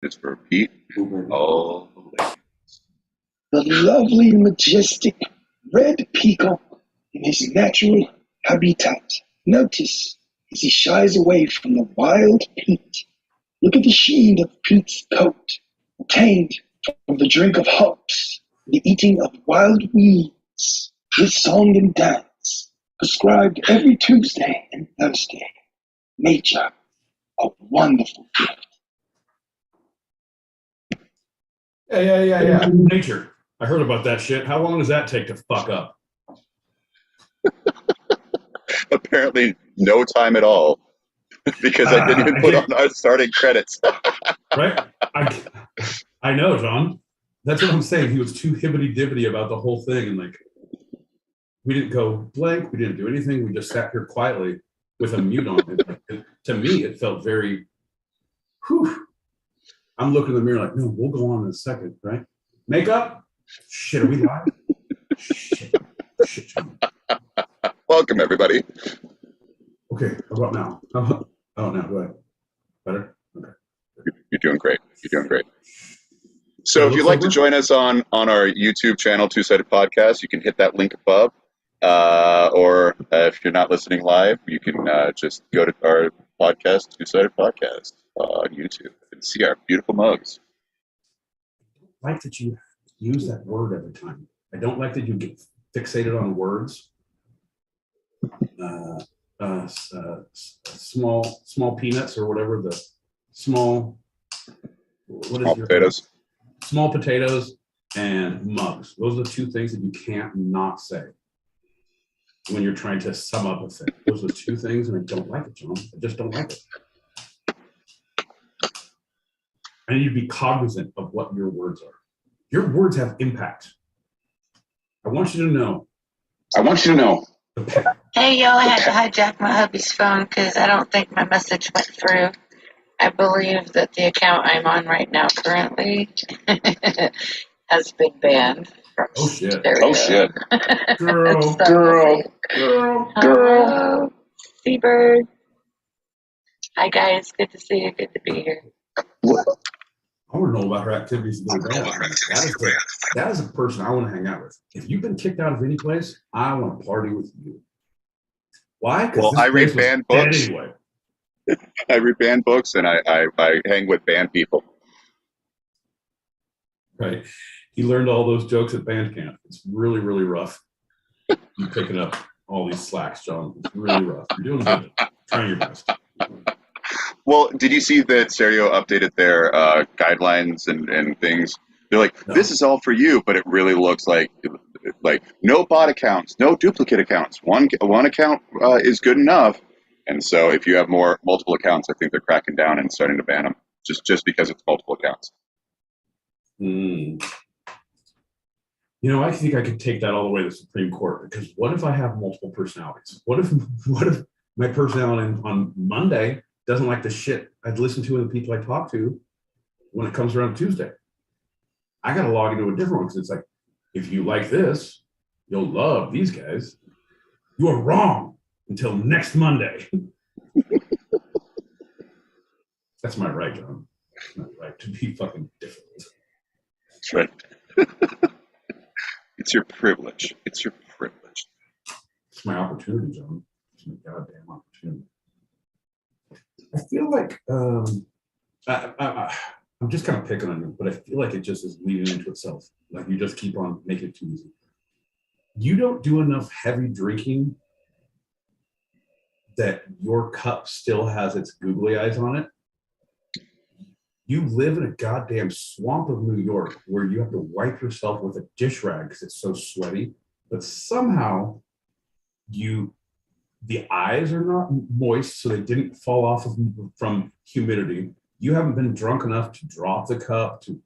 It's for Pete. All the way. The lovely, majestic red peacock in his natural habitat. Notice as he shies away from the wild Pete. Look at the sheen of Pete's coat, obtained from the drink of hops, the eating of wild weeds, his song and dance, prescribed every Tuesday and Thursday. Nature, a wonderful gift. Yeah. Nature. I heard about that shit. How long does that take to fuck up? Apparently, no time at all, because I didn't even put on our starting credits. Right? I know, John. That's what I'm saying. He was too hibbity-dibbity about the whole thing, and like, we didn't go blank. We didn't do anything. We just sat here quietly with a mute on. And to me, it felt very. Whew. I'm looking in the mirror like, no, we'll go on in a second, right? Makeup? Shit, are we live? Shit, John. Welcome, everybody. Okay, how about now? Oh, now, go ahead. Better? Okay. You're doing great. You're doing great. So if you'd like to join us on our YouTube channel, Two Sided Podcast, you can hit that link above. Or if you're not listening live, you can just go to our podcast, Two Sided Podcast, on YouTube and see our beautiful mugs. I like that you use that word every time. I don't like that you get fixated on words. Small peanuts or whatever, the small potatoes. Small potatoes and mugs. Those are the two things that you can't not say when you're trying to sum up a thing. Those are the two things, and I don't like it, John. I just don't like it. I need to be cognizant of what your words are. Your words have impact. I want you to know. Hey, yo, I had to hijack my hubby's phone because I don't think my message went through. I believe that the account I'm on right now currently has been banned from shit. Girl. Seabird. Hi, guys. Good to see you. Good to be here. I want to know about her activities. That is a person I want to hang out with. If you've been kicked out of any place, I want to party with you. Why? Well, I read banned books. Anyway. I read banned books, and I hang with banned people. Right. He learned all those jokes at band camp. It's really, really rough. You're picking up all these slacks, John. It's really rough. You're doing good. Trying your best. Well, did you see that Stereo updated their guidelines and things? They're like, This is all for you, but it really looks like no bot accounts, no duplicate accounts. One account is good enough. And so if you have multiple accounts, I think they're cracking down and starting to ban them just because it's multiple accounts. You know, I think I could take that all the way to the Supreme Court, because what if I have multiple personalities? What if my personality on Monday doesn't like the shit I'd listen to and the people I talk to when it comes around Tuesday? I got to log into a different one, because it's like, if you like this, you'll love these guys. You are wrong until next Monday. That's my right, John. It's my right to be fucking different. That's right. It's your privilege. It's your privilege. It's my opportunity, John. It's my goddamn opportunity. I feel like I'm just kind of picking on you, but I feel like it just is leading into itself. Like you just keep on making it too easy. You don't do enough heavy drinking that your cup still has its googly eyes on it. You live in a goddamn swamp of New York where you have to wipe yourself with a dish rag because it's so sweaty, but somehow the eyes are not moist, so they didn't fall off from humidity. You haven't been drunk enough to drop the cup, to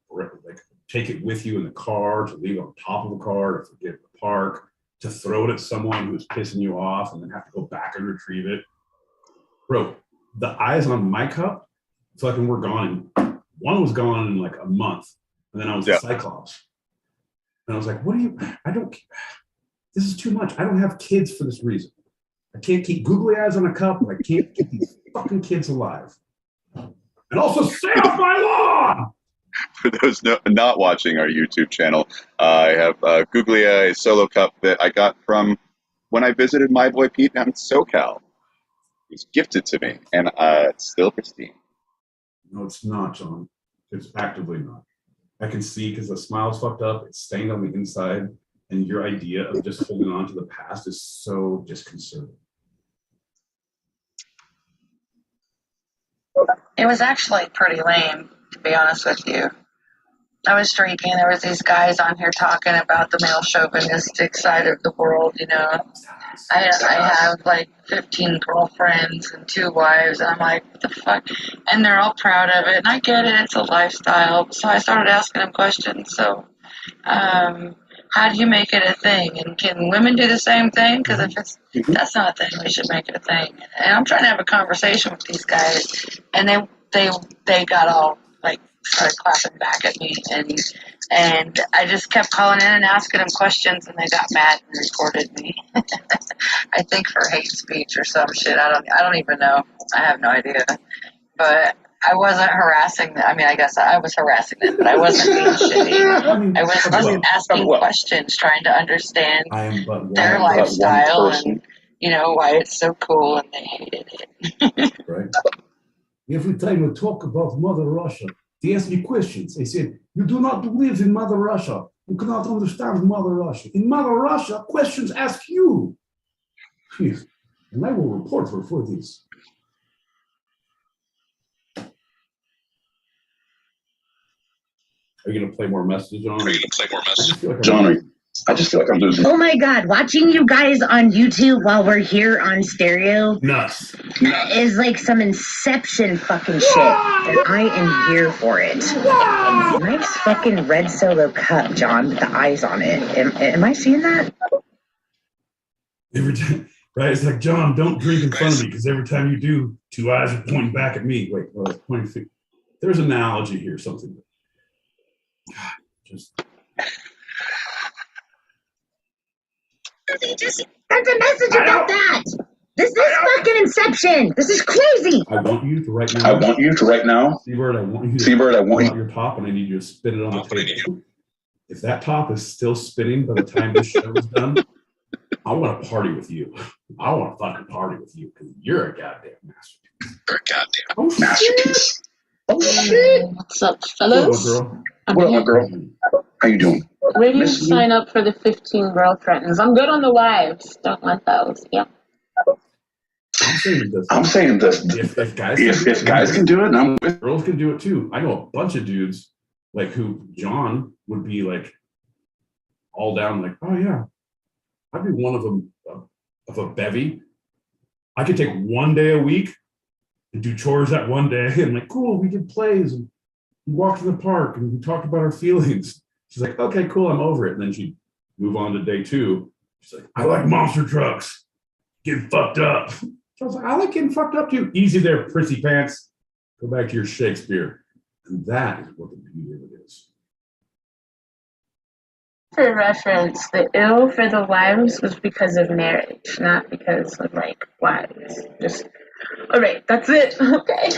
take it with you in the car, to leave it on top of the car, to forget the park, to throw it at someone who's pissing you off and then have to go back and retrieve it. Bro, the eyes on my cup, fucking were gone. One was gone in like a month, and then I was a Cyclops. And I was like, this is too much. I don't have kids for this reason. I can't keep googly eyes on a cup, but I can't keep these fucking kids alive. And also, stay off my lawn! For those not watching our YouTube channel, I have Googlia, a solo cup that I got from when I visited my boy Pete down in SoCal. It was gifted to me, and it's still pristine. No, it's not, John. It's actively not. I can see because the smile's fucked up. It's stained on the inside, and your idea of just holding on to the past is so disconcerting. It was actually pretty lame, to be honest with you. I was drinking. There was these guys on here talking about the male chauvinistic side of the world. You know, I have like 15 girlfriends and 2 wives, and I'm like, what the fuck? And they're all proud of it, and I get it. It's a lifestyle. So I started asking them questions. So, how do you make it a thing? And can women do the same thing? Because if that's not a thing, we should make it a thing. And I'm trying to have a conversation with these guys, and they got all like started clapping back at me, and I just kept calling in and asking them questions, and they got mad and recorded me. I think for hate speech or some shit. I don't even know. I have no idea. But I wasn't harassing them. I mean, I guess I was harassing them, but I wasn't being shitty. I was asking questions, trying to understand their lifestyle and, you know, why it's so cool, and they hated it. Right. Every time I talk about Mother Russia, they ask me questions. They said, you do not believe in Mother Russia. You cannot understand Mother Russia. In Mother Russia, questions ask you. Yes. And I will report her for this. Are you going to play more messages, John? I just feel like I'm losing. Oh my God, watching you guys on YouTube while we're here on stereo Nuts. is like some Inception fucking shit. And I am here for it. Nice fucking red solo cup, John, with the eyes on it. Am I seeing that? Every time, right? It's like, John, don't drink in front of me, because every time you do, 2 eyes are pointing back at me. Wait, well, pointing. There's an analogy here, something. God, just. That's a message about that. This is fucking Inception. This is crazy. I want you to right now. Seabird, I want you to pull out your top, and I need you to spin it on the table. If that top is still spinning by the time this show is done, I want to party with you. I want to fucking party with you, because you're a goddamn masterpiece. Masterpiece. Oh shit! What's up, fellas? What up, girl? How you doing? Ready to sign up for the 15 girlfriends. I'm good on the wives. Don't want those. Yeah. I'm saying this. If guys can do it, I'm with. Girls can do it too. I know a bunch of dudes like who John would be like all down, like, oh yeah, I'd be one of them of a bevy. I could take 1 day a week and do chores that 1 day, and like, cool, we did plays and we walked in the park and we talked about our feelings. She's like, okay, cool, I'm over it. And then she'd move on to day 2. She's like, I like monster trucks. Getting fucked up. So I was like, I like getting fucked up too. Easy there, prissy pants. Go back to your Shakespeare. And that is what the beauty of it is. For reference, the ill for the wives was because of marriage, not because of like wives. Just all right, that's it. Okay.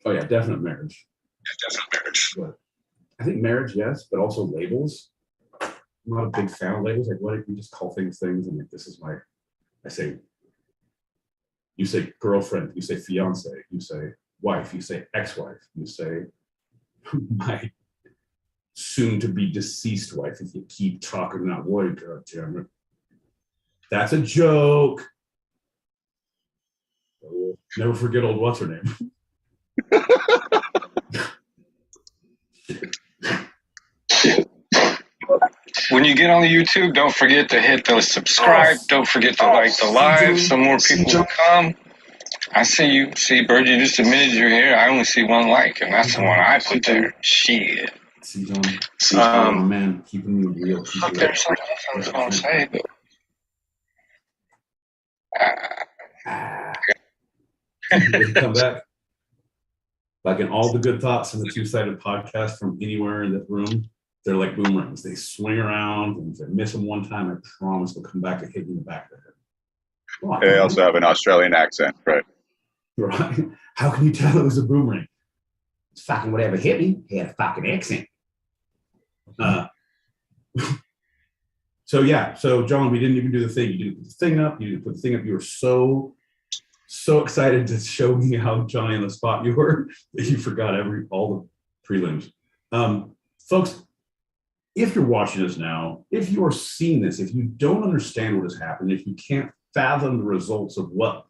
Oh yeah, definite marriage. But I think marriage, yes, but also labels. I'm not a big fan of labels. Like, why don't we just call things things? And like, this is my. I say. You say girlfriend. You say fiance. You say wife. You say ex-wife. You say my soon-to-be deceased wife. If you keep talking that way, God damn it. That's a joke. Never forget old what's her name. When you get on the YouTube, don't forget to hit the subscribe. Don't forget to like the live. Some more people will come. I see you. See, Bird, you just admitted you're here. I only see 1 like, and that's the one I put there. Shit. See, John. Man, keeping me real. Fuck, there's something else I was going to say, but. Come back. Like in all the good thoughts in the Two-Sided Podcast from anywhere in that room, they're like boomerangs. They swing around, and if I miss them one time, I promise they'll come back and hit me in the back of the head. They also have an Australian accent, right? Right? How can you tell it was a boomerang? It's fucking whatever hit me. He had a fucking accent. So yeah, so John, we didn't even do the thing. You didn't put the thing up. You didn't put the thing up. You were so excited to show me how Johnny on the spot you were that you forgot all the prelims. Folks, if you're watching this now, if you are seeing this, if you don't understand what has happened, if you can't fathom the results of what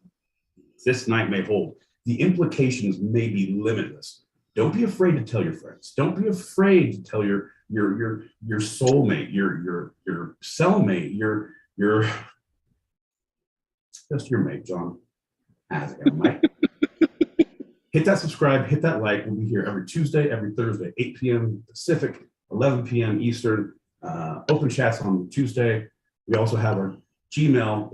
this night may hold, the implications may be limitless. Don't be afraid to tell your friends. Don't be afraid to tell your soulmate, your cellmate, your just your mate, John. Mike. Hit that subscribe, hit that like. We'll be here every Tuesday, every Thursday, 8 p.m. Pacific, 11 p.m. Eastern. Open chats on Tuesday. We also have our Gmail.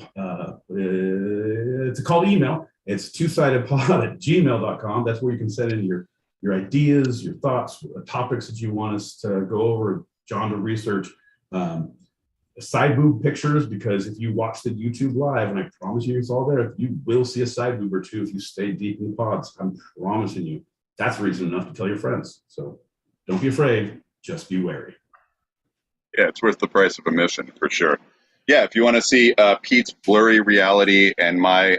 It's called email. It's twosidedpod@gmail.com. That's where you can send in your ideas, your thoughts, topics that you want us to go over, John to research. Side boob pictures, because if you watch the YouTube live, and I promise you it's all there, you will see a side boob or two if you stay deep in the pods. I'm promising you. That's reason enough to tell your friends. So don't be afraid, just be wary. Yeah, it's worth the price of admission for sure. Yeah, if you want to see Pete's blurry reality and my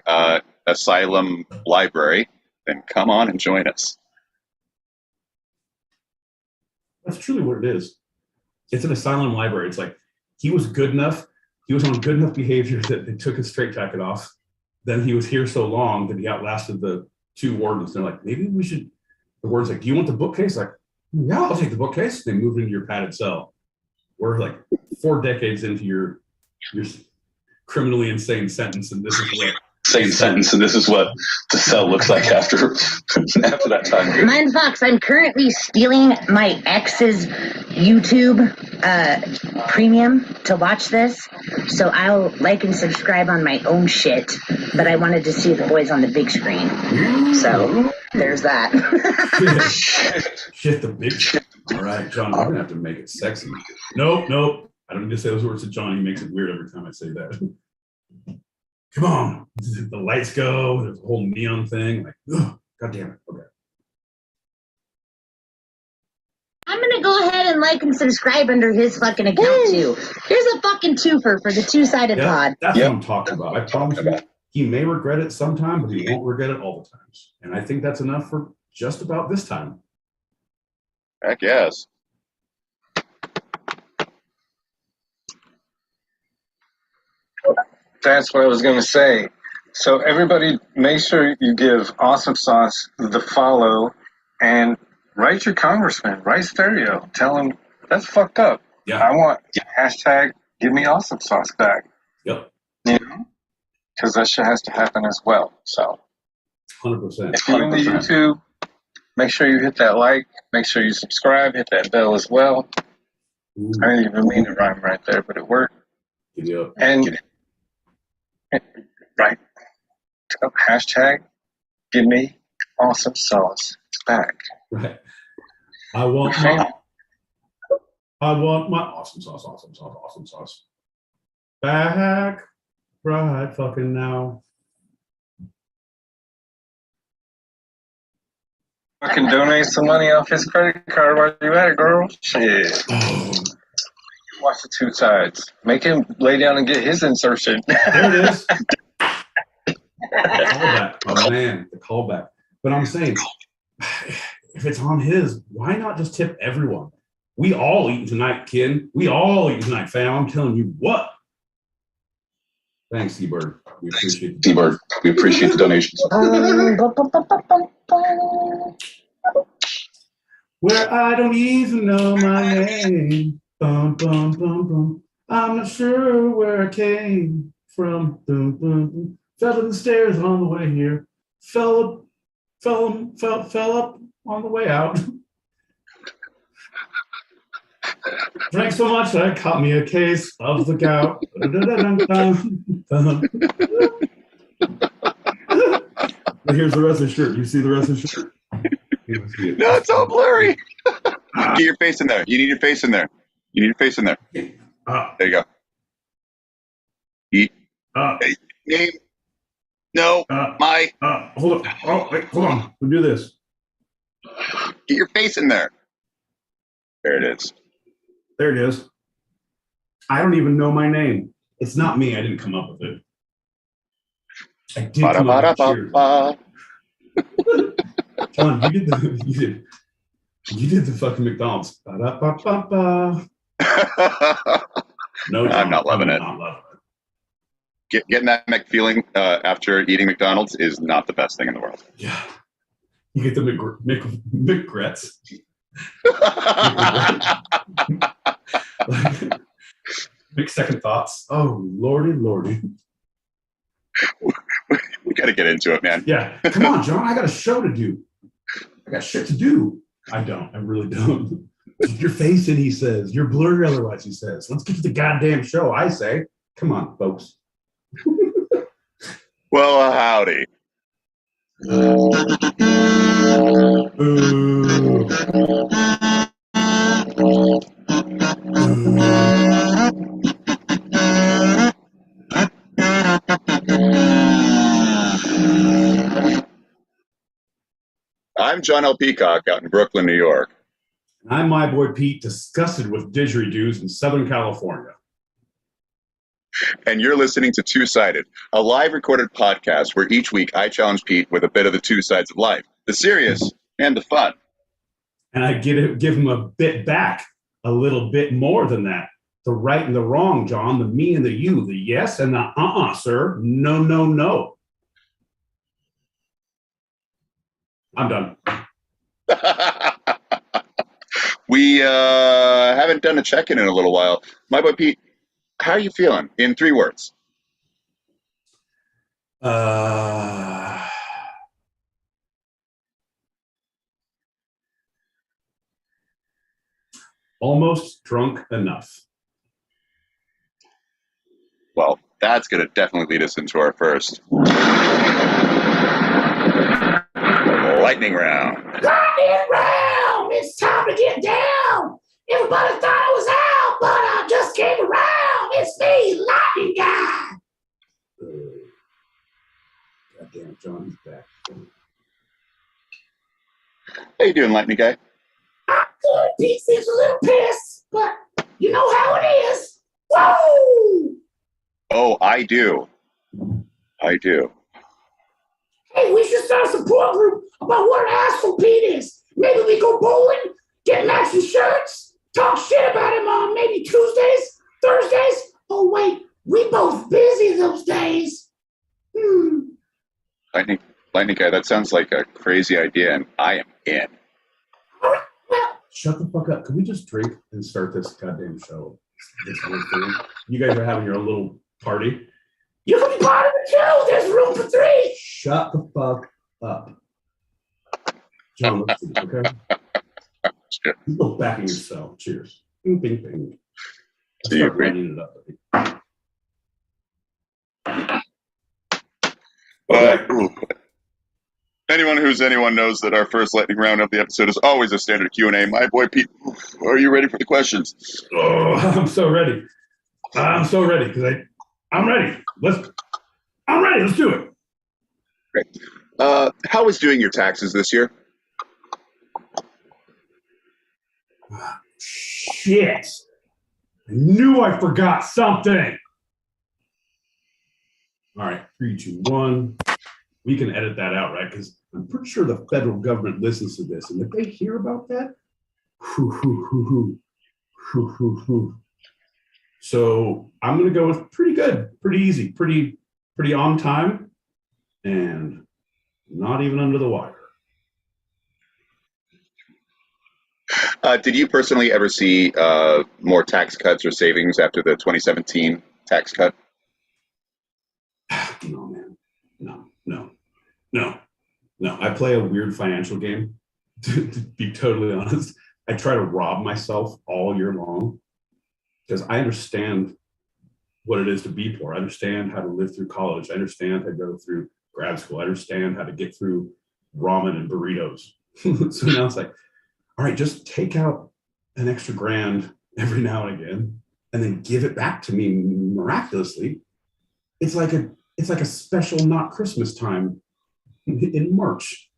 asylum library, then come on and join us. That's truly what it is. It's an asylum library. It's like he was good enough. He was on good enough behavior that they took his straitjacket off. Then he was here so long that he outlasted the two wardens. They're like, maybe we should. The warden's like, do you want the bookcase? Like, yeah, I'll take the bookcase. They moved into your padded cell. We're like 4 decades into your criminally insane sentence, and this is what the cell looks like after that time period. Mind Fox, I'm currently stealing my ex's YouTube premium to watch this, so I'll like and subscribe on my own shit, but I wanted to see the boys on the big screen. So there's that. Shit, the big shit. All right, John, we're gonna have to make it sexy. Nope. I don't need to say those words to John. He makes it weird every time I say that. Come on, the lights go. There's a whole neon thing. Like, ugh, God damn it. Okay. I'm gonna go ahead and like and subscribe under his fucking account too. Here's a fucking twofer for the two-sided pod. That's what I'm talking about. I promise you, he may regret it sometime, but he won't regret it all the times. And I think that's enough for just about this time. Heck yes. That's what I was going to say. So everybody, make sure you give Awesome Sauce the follow and write your congressman, write Stereo. Tell him that's fucked up. Yeah. I want hashtag give me Awesome Sauce back. Yep. You know? Because that shit has to happen as well. So 100%. if you're in the YouTube, make sure you hit that like, make sure you subscribe, hit that bell as well. Ooh. I didn't even mean to rhyme right there, but it worked. Yep. And right. Hashtag give me Awesome Sauce back. Right. I want my awesome sauce back right fucking now. I can donate some money off his credit card while you at it, girl. Shit. Watch the two sides. Make him lay down and get his insertion. There it is. The callback. Oh man, the callback. But I'm saying, if it's on his, why not just tip everyone? We all eat tonight, kid. We all eat tonight, fam. I'm telling you what. Thanks, Seabird. We appreciate it. Seabird, we appreciate the donations. Where I don't even know my name. Bum, bum, bum, bum. I'm not sure where I came from. Bum, bum, bum. Fell to the stairs on the way here. Fell up on the way out. Drank so much that I caught me a case of the gout. But here's the rest of the shirt. You see the rest of the shirt? No, it's all blurry. Get your face in there. You need your face in there. You need your face in there. There you go. Name. No, my. Hold on. Oh, wait, hold on. We'll do this. Get your face in there. There it is. There it is. I don't even know my name. It's not me. I didn't come up with it. I did come up with cheers. John, you did the fucking McDonald's. Ba-da-ba-ba-ba. No, John, I'm not loving it. Not loving it. Getting that McFeeling after eating McDonald's is not the best thing in the world. Yeah. You get the McGrets. Big second thoughts. Oh, lordy. We got to get into it, man. Yeah. Come on, John. I got a show to do. I got shit to do. I don't. I really don't. Keep your face in, he says. You're blurry otherwise, he says. Let's get to the goddamn show, I say. Come on, folks. Well, howdy. I'm John L. Peacock out in Brooklyn, New York. And I'm my boy Pete, disgusted with didgeridoos in Southern California. And you're listening to Two Sided, a live recorded podcast where each week I challenge Pete with a bit of the two sides of life, the serious and the fun. And I give him a bit back, a little bit more than that. The right and the wrong, John, the me and the you, the yes and the sir, no. I'm done. We haven't done a check-in in a little while. My boy Pete, how are you feeling in 3 words? Almost drunk enough. Well, that's going to definitely lead us into our first lightning round. Lightning round! It's time to get down! Everybody thought I was out, but I just came around. It's me, Lightning Guy. Goddamn, John's back. How you doing, Lightning Guy? I'm good. Pete seems a little pissed, but you know how it is. Whoa! Oh, I do. Hey, we should start a support group about what an asshole Pete is. Maybe we go bowling, get matching shirts, talk shit about him on maybe Tuesdays, Thursdays. Oh, wait, we both busy those days. Lightning Guy, that sounds like a crazy idea, and I am in. All right, well. Shut the fuck up. Can we just drink and start this goddamn show? This whole thing. You guys are having your own little party. You can be part of it too. There's room for 3. Shut the fuck up. John, let's do this, okay? Sure. You go back in your cell. Cheers. Bing, bing, bing. Do you agree? It up, Anyone knows that our first lightning round of the episode is always a standard Q&A. My boy Pete, are you ready for the questions? Oh, I'm so ready. Because I'm ready. I'm ready. Let's do it. Great. How was doing your taxes this year? Shit. I knew I forgot something. All right, 3, 2, 1. We can edit that out, right? Because I'm pretty sure the federal government listens to this. And if they hear about that, So I'm going to go with pretty good, pretty easy, pretty on time, and not even under the wire. Did you personally ever see more tax cuts or savings after the 2017 tax cut? No, man. No. I play a weird financial game, to be totally honest. I try to rob myself all year long because I understand what it is to be poor. I understand how to live through college. I understand how to go through grad school. I understand how to get through ramen and burritos. So now it's like, all right, just take out an extra grand every now and again and then give it back to me miraculously. It's like it's like a special not Christmas time in March.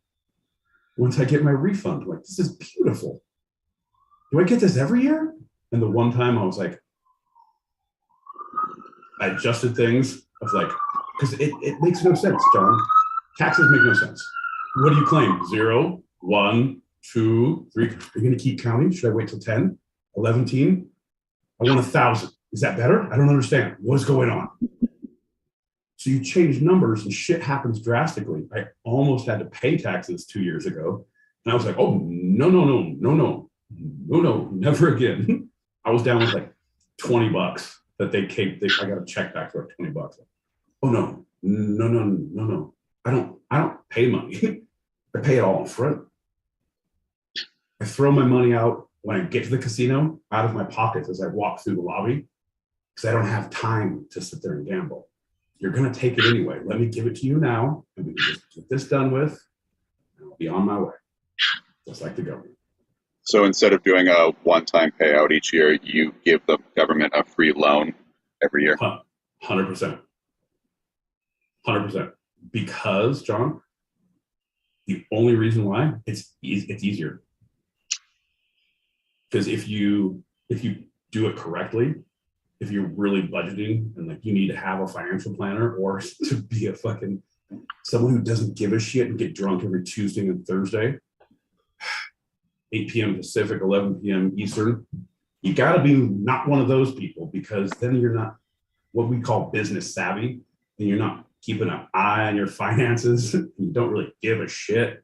Once I get my refund, I'm like, this is beautiful. Do I get this every year? And the one time I was like, I adjusted things. I was like, because it makes no sense, John. Taxes make no sense. What do you claim? 0, 1, 2, 3. Are you going to keep counting? Should I wait till 10, 11? I want 1,000. Is that better? I don't understand. What's going on? So you change numbers and shit happens drastically. I almost had to pay taxes 2 years ago. And I was like, oh, no, never again. I was down with like $20 that I got a check back for like $20. Oh, no. I don't pay money. I pay it all in front. I throw my money out when I get to the casino out of my pockets as I walk through the lobby because I don't have time to sit there and gamble. You're going to take it anyway. Let me give it to you now, and we can just get this done with, and I'll be on my way, just like the government. So instead of doing a one-time payout each year, you give the government a free loan every year? 100%. 100%. Because, John, the only reason why, it's easier. Because if you do it correctly, if you're really budgeting and like you need to have a financial planner or to be a fucking someone who doesn't give a shit and get drunk every Tuesday and Thursday, 8 p.m. Pacific, 11 p.m. Eastern, you got to be not one of those people because then you're not what we call business savvy and you're not keeping an eye on your finances. You don't really give a shit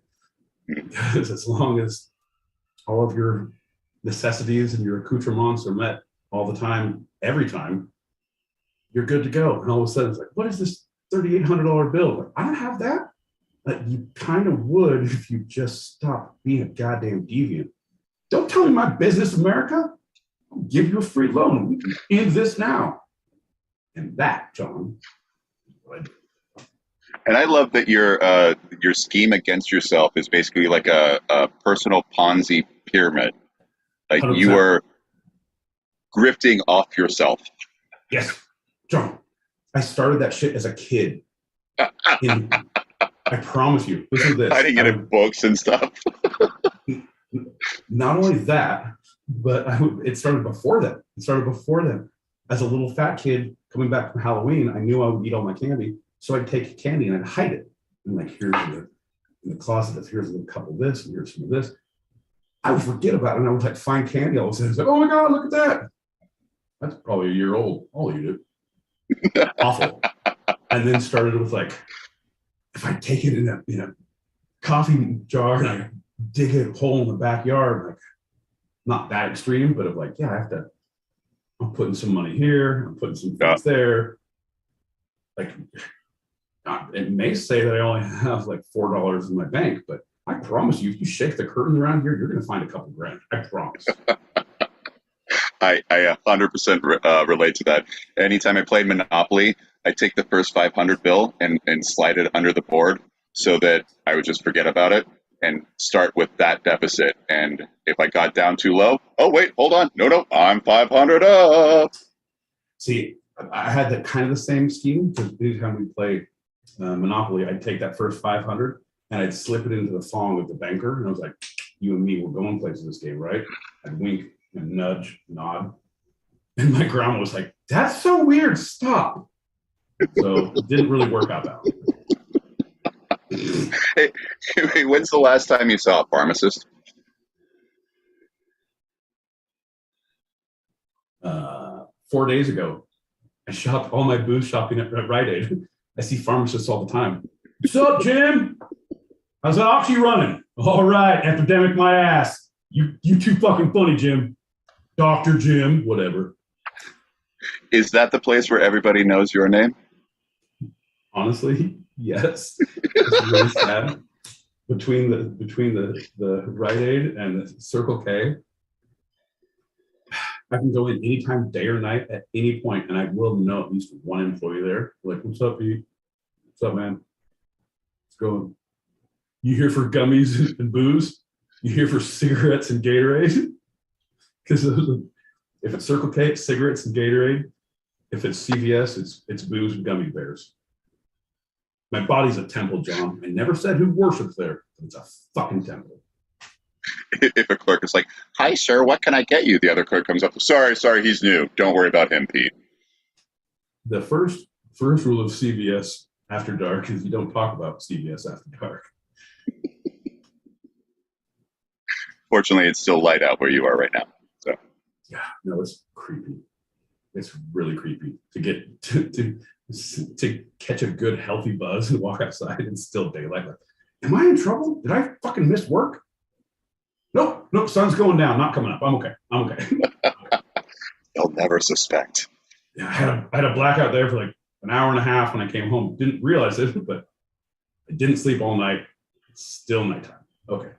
because as long as all of your necessities and your accoutrements are met all the time, every time, you're good to go. And all of a sudden, it's like, what is this $3,800 bill? Like, I don't have that. Like, you kind of would if you just stopped being a goddamn deviant. Don't tell me my business, America. I'll give you a free loan. We can end this now. And that, John, would. And I love that your scheme against yourself is basically like a personal Ponzi pyramid. Like 100%. You are grifting off yourself. Yes, John. I started that shit as a kid. I promise you. Listen to this. I didn't get in books and stuff. Not only that, but it started before that. As a little fat kid coming back from Halloween, I knew I would eat all my candy. So I'd take candy and I'd hide it. And like, here's in the closet, here's a couple of this, and here's some of this. I would forget about it and I would like find candy all of a sudden. It's like, oh my God, look at that. That's probably a year old. I'll eat it. Awful. And then started with like, if I take it in a coffee jar and I dig a hole in the backyard, like not that extreme, but of like, yeah, I'm putting some money here, I'm putting some things there. Like, it may say that I only have like $4 in my bank, but I promise you, if you shake the curtain around here, you're going to find a couple grand. I promise. I 100% relate to that. Anytime I played Monopoly, I take the first 500 bill and slide it under the board so that I would just forget about it and start with that deficit. And if I got down too low, oh, wait, hold on. No, I'm 500 up. See, I had that kind of the same scheme because anytime we play Monopoly, I'd take that first 500 and I'd slip it into the thong of the banker. And I was like, you and me, we're going places this game, right? I'd wink and nudge, nod. And my grandma was like, that's so weird, stop. So it didn't really work out that way. Hey, when's the last time you saw a pharmacist? 4 days ago. I shopped all my booze shopping at Rite Aid. I see pharmacists all the time. What's up, Jim? How's that oxy running? All right, epidemic my ass. You too fucking funny, Jim. Dr. Jim, whatever. Is that the place where everybody knows your name? Honestly, yes. It's really sad. Between the Rite Aid and the Circle K, I can go in anytime, day or night, at any point, and I will know at least one employee there. Like, what's up, Pete? What's up, man? What's going? You here for gummies and booze? You here for cigarettes and Gatorade? Because if it's Circle K, it's cigarettes and Gatorade. If it's CVS, it's booze and gummy bears. My body's a temple, John. I never said who worships there, but it's a fucking temple. If a clerk is like, "Hi, sir, what can I get you?" The other clerk comes up, "Sorry, he's new. Don't worry about him, Pete." The first rule of CVS after dark is you don't talk about CVS after dark. Fortunately, it's still light out where you are right now. So yeah, no, it's creepy. It's really creepy to get to catch a good healthy buzz and walk outside and still daylight. Like, am I in trouble? Did I fucking miss work? Nope, sun's going down, not coming up. I'm okay. They'll never suspect. Yeah, I had a blackout there for like an hour and a half when I came home. Didn't realize it, but I didn't sleep all night. It's still nighttime. Okay.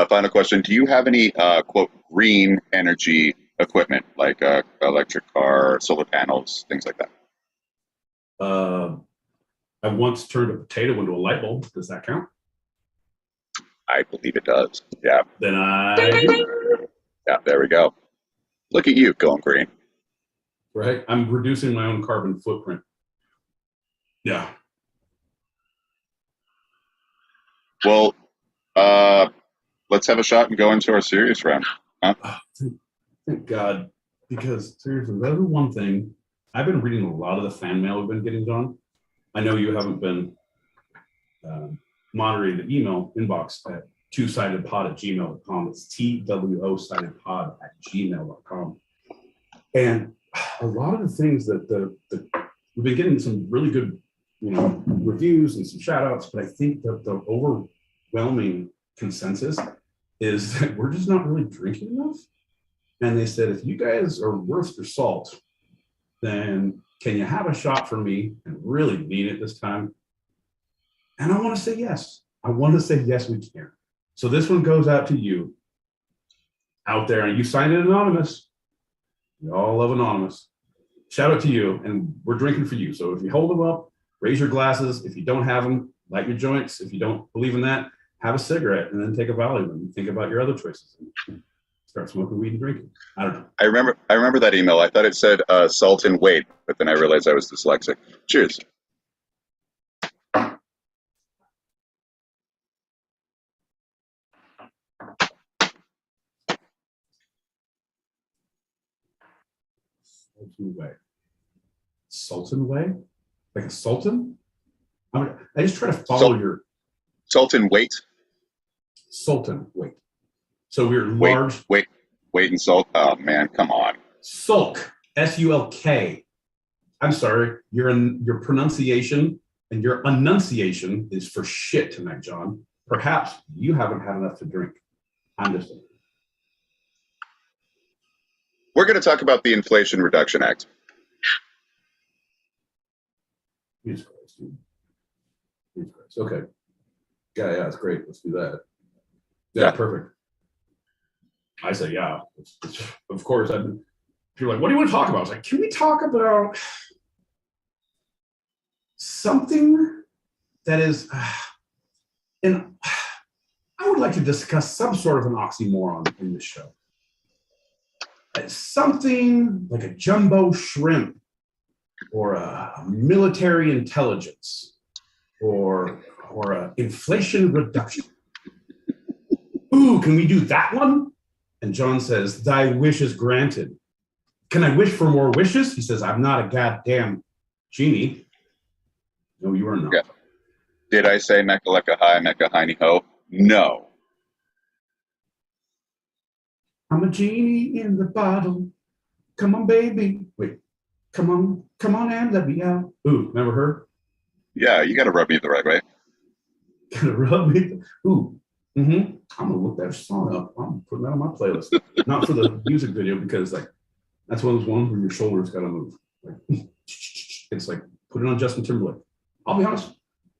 Final question. Do you have any, quote, green energy equipment, like electric car, solar panels, things like that? I once turned a potato into a light bulb. Does that count? I believe it does. Yeah. Then I do. Yeah, there we go. Look at you going green. Right? I'm reducing my own carbon footprint. Yeah. Well, let's have a shot and go into our serious round. Huh? Oh, thank God. Because seriously, that is one thing. I've been reading a lot of the fan mail we've been getting, John. I know you haven't been moderating the email inbox at twosidedpod@gmail.com. It's TWO-sidedpod@gmail.com. And a lot of the things that we've been getting some really good, reviews and some shout outs, but I think that the overwhelming consensus is that we're just not really drinking enough. And they said, if you guys are worth your salt, then can you have a shot for me and really mean it this time? And I want to say yes. I want to say yes, we can. So this one goes out to you out there, and you signed it anonymous. We all love anonymous. Shout out to you, and we're drinking for you. So if you hold them up, raise your glasses. If you don't have them, light your joints. If you don't believe in that, have a cigarette and then take a Valium and think about your other choices. Start smoking weed and drinking. I don't know. I remember that email. I thought it said salt and weight, but then I realized I was dyslexic. Cheers. Sultan way? Like a sultan? I just try to follow your Sultan weight. Sultan weight. So we're large. Weight and salt. Oh man, come on. Sulk. S-U-L-K. I'm sorry. Your pronunciation and your enunciation is for shit tonight, John. Perhaps you haven't had enough to drink. I'm just saying. We're going to talk about the Inflation Reduction Act. Jesus Christ, dude. Jesus Christ. Okay. Yeah, that's great. Let's do that. Yeah. Perfect. I say, yeah. Of course, you're like, what do you want to talk about? I was like, can we talk about something that is, and I would like to discuss some sort of an oxymoron in this show. Something like a jumbo shrimp or a military intelligence or a inflation reduction. Ooh, can we do that one? And John says, thy wish is granted. Can I wish for more wishes? He says, I'm not a goddamn genie. No, you are not. Yeah. Did I say Mecca Lecca Hi, Mecca Hiney Ho? No. I'm a genie in the bottle. Come on, baby. Wait, come on and let me out. Ooh, remember her? Yeah, you got to rub me the right way. Gotta rub me. Ooh, I'm gonna look that song up. I'm putting that on my playlist. Not for the music video because that's one of those ones where your shoulders gotta move. It's like put it on Justin Timberlake. I'll be honest,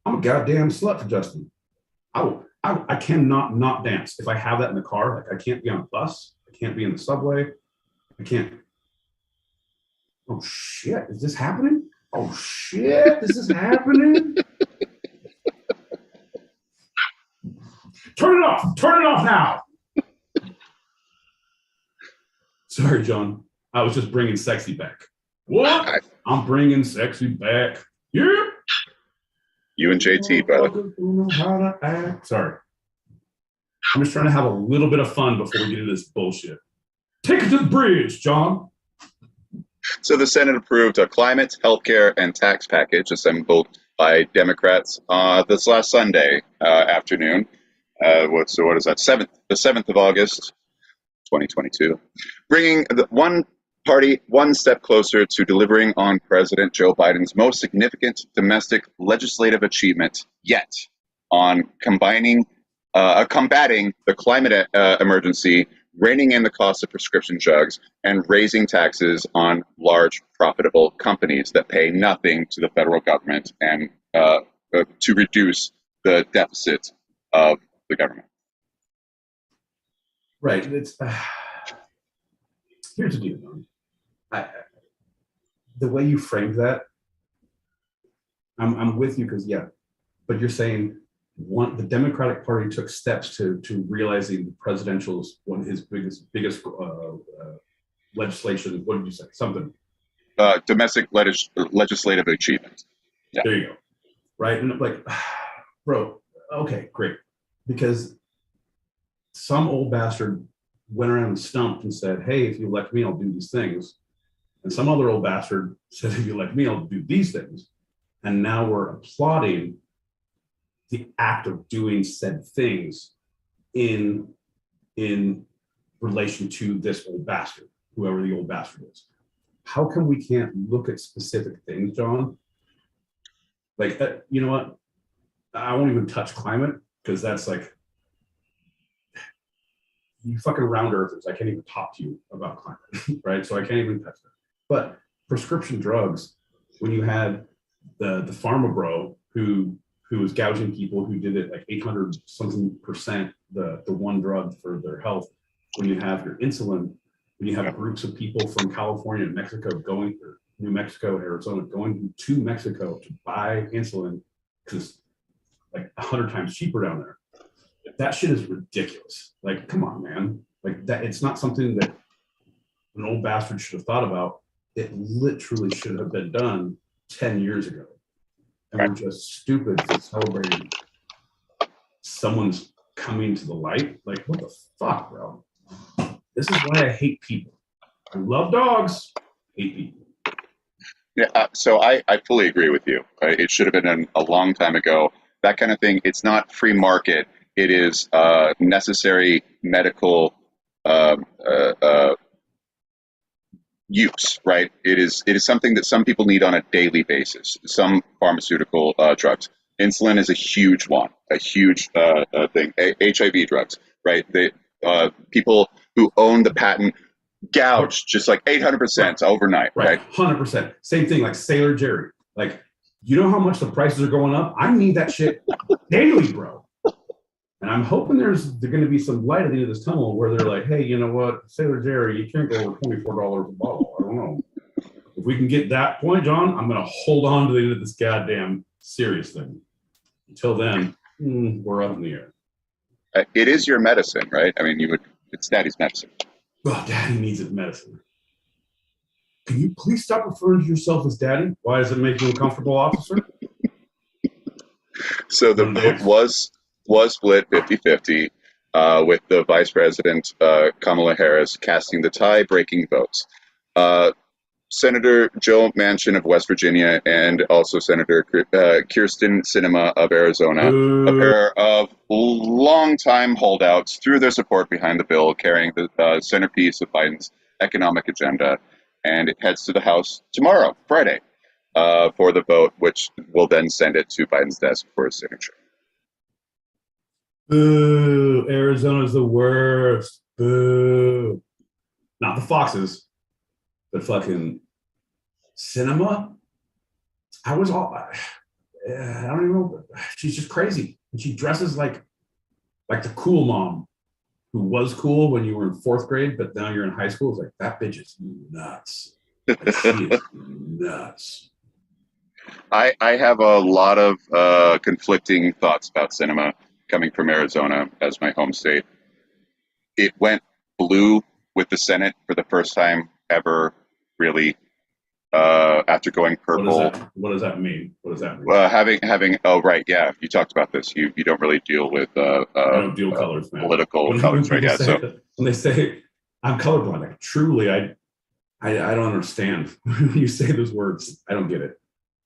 I'm a goddamn slut for Justin. I cannot not dance. If I have that in the car, I can't be on a bus. I can't be in the subway. I can't. Oh shit, is this happening? Oh shit, this is happening? Turn it off now. Sorry, John. I was just bringing sexy back. What? I'm bringing sexy back. Yeah. You and JT, brother. Know how to act. Sorry. I'm just trying to have a little bit of fun before we get into this bullshit. Take it to the bridge, John. So the Senate approved a climate, healthcare, and tax package assembled by Democrats this last Sunday afternoon. What is that? The 7th of August, 2022, bringing the one party one step closer to delivering on President Joe Biden's most significant domestic legislative achievement yet, on combating the climate emergency, reining in the cost of prescription drugs, and raising taxes on large profitable companies that pay nothing to the federal government, and to reduce the deficit of the government. Right. It's here's the deal, man. The way you framed that, I'm with you, because but you're saying the Democratic Party took steps to realizing the presidential's his biggest legislation. What did you say? Something. Domestic legislative achievement. Yeah. There you go. Right, and like, bro, okay, great, because some old bastard went around and stumped and said, "Hey, if you elect me, I'll do these things," and some other old bastard said, "If you elect me, I'll do these things," and now we're applauding the act of doing said things in relation to this old bastard, whoever the old bastard is. How come we can't look at specific things, John? Like, you know what? I won't even touch climate, because that's like, you fucking round earthers. I can't even talk to you about climate, right? So I can't even touch that. But prescription drugs, when you had the pharma bro who was gouging people, who did it like 800 something percent, the one drug for their health. When you have your insulin, when you have groups of people from California and Mexico going, or New Mexico, Arizona, going to Mexico to buy insulin because it's like 100 times cheaper down there. That shit is ridiculous. Like, come on, man. Like, that, it's not something that an old bastard should have thought about. It literally should have been done 10 years ago. And we're just stupid for celebrating someone's coming to the light. Like, what the fuck, bro? This is why I hate people. I love dogs, hate people. Yeah, so I fully agree with you. It should have been done a long time ago. That kind of thing, it's not free market. It is necessary medical use, right? It is something that some people need on a daily basis. Some pharmaceutical drugs. Insulin is a huge one, a huge thing. HIV drugs, right? People who own the patent gouged just like 800% overnight, right? 100%. Same thing like Sailor Jerry. Like, you know how much the prices are going up? I need that shit daily, bro. And I'm hoping there's going to be some light at the end of this tunnel where they're like, hey, you know what, Sailor Jerry, you can't go over $24 a bottle. I don't know. If we can get that point, John, I'm going to hold on to the end of this goddamn serious thing. Until then, we're up in the air. It is your medicine, right? I mean, it's daddy's medicine. Oh, daddy needs his medicine. Can you please stop referring to yourself as daddy? Why does it make you uncomfortable, officer? So the vote was split 50-50, with the Vice President, Kamala Harris, casting the tie-breaking votes. Senator Joe Manchin of West Virginia and also Senator Kyrsten Sinema of Arizona, a pair of longtime holdouts, threw their support behind the bill, carrying the centerpiece of Biden's economic agenda, and it heads to the House tomorrow, Friday, for the vote, which will then send it to Biden's desk for his signature. Boo! Arizona's the worst. Boo! Not the Foxes. But fucking Cinema, I don't even know. She's just crazy, and she dresses like the cool mom who was cool when you were in 4th grade, but now you're in high school. It's like, that bitch is nuts. Like, she is nuts. I have a lot of conflicting thoughts about Cinema coming from Arizona as my home state. It went blue with the Senate for the first time ever, really, after going purple. What does that mean? What does that mean? Having. Oh, right. Yeah, you talked about this. You don't really deal with I don't deal colors, man. Political colors, right? Yeah. So when they say I'm colorblind, like truly, I don't understand when you say those words. I don't get it.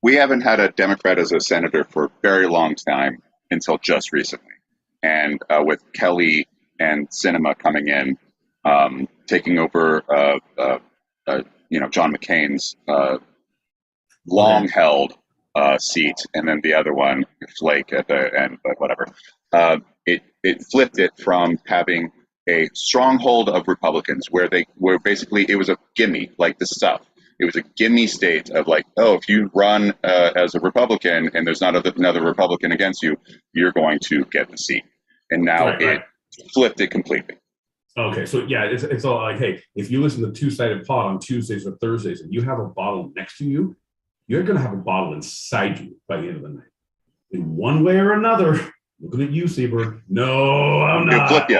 We haven't had a Democrat as a senator for a very long time until just recently, and with Kelly and Sinema coming in, taking over, John McCain's long-held seat, and then the other one, Flake at the end, but whatever. It flipped it from having a stronghold of Republicans where basically it was a gimme, like the stuff. It was a gimme state of like, oh, if you run as a Republican and there's not another Republican against you, you're going to get the seat. And now it flipped it completely. Okay, so yeah, it's all like, hey, if you listen to Two-Sided Pod on Tuesdays or Thursdays and you have a bottle next to you, you're going to have a bottle inside you by the end of the night. In one way or another, looking at you, Seabird. No, I'm not.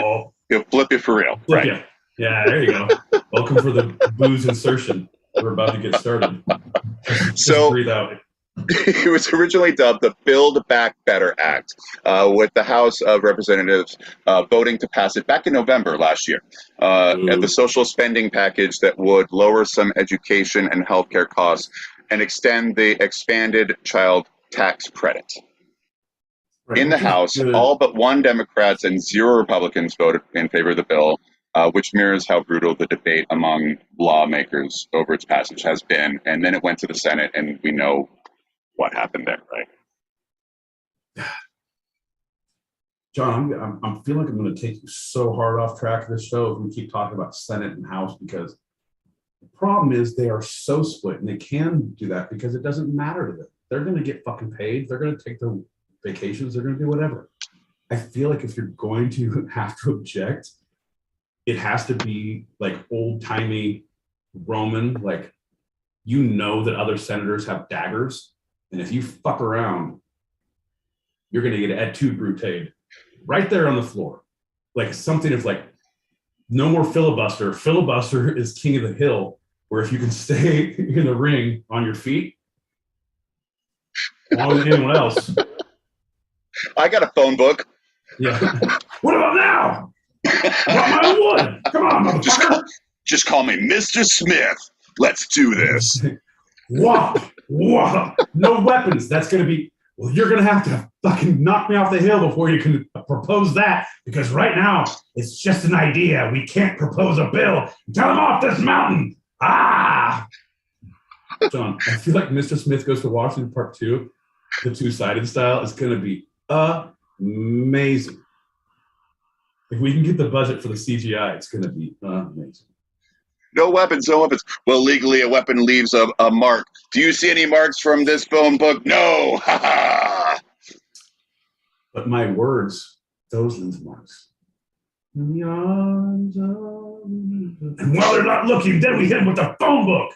He'll flip you for real. Flip you. Yeah, there you go. Welcome for the booze insertion. We're about to get started. Just breathe out. It was originally dubbed the Build Back Better Act, with the House of Representatives voting to pass it back in November last year. The social spending package that would lower some education and healthcare costs and extend the expanded child tax credit. In the House, all but 1 Democrats and 0 Republicans voted in favor of the bill, which mirrors how brutal the debate among lawmakers over its passage has been. And then it went to the Senate, and we know what happened there, right? John, I'm feeling like I'm going to take you so hard off track of this show if we keep talking about Senate and House, because the problem is they are so split, and they can do that because it doesn't matter to them. They're going to get fucking paid. They're going to take their vacations. They're going to do whatever. I feel like if you're going to have to object, it has to be like old-timey Roman, like, you know that other senators have daggers, and if you fuck around, you're going to get et tu brute right there on the floor. Like something of like, no more filibuster. Filibuster is king of the hill, where if you can stay in the ring on your feet, longer than anyone else. I got a phone book. Yeah. What about now? I got my own wood. Come on, motherfucker. Just call me Mr. Smith. Let's do this. Whop. No weapons. That's going to be, well, you're going to have to fucking knock me off the hill before you can propose that, because right now it's just an idea. We can't propose a bill until I'm off this mountain. Ah! John, I feel like Mr. Smith Goes to Washington Part 2, the two-sided style, is going to be amazing. If we can get the budget for the CGI, it's going to be amazing. No weapons. Well, legally, a weapon leaves a mark. Do you see any marks from this phone book? No. Ha ha. But my words, those leave marks. And while they're not looking, then we hit them with the phone book.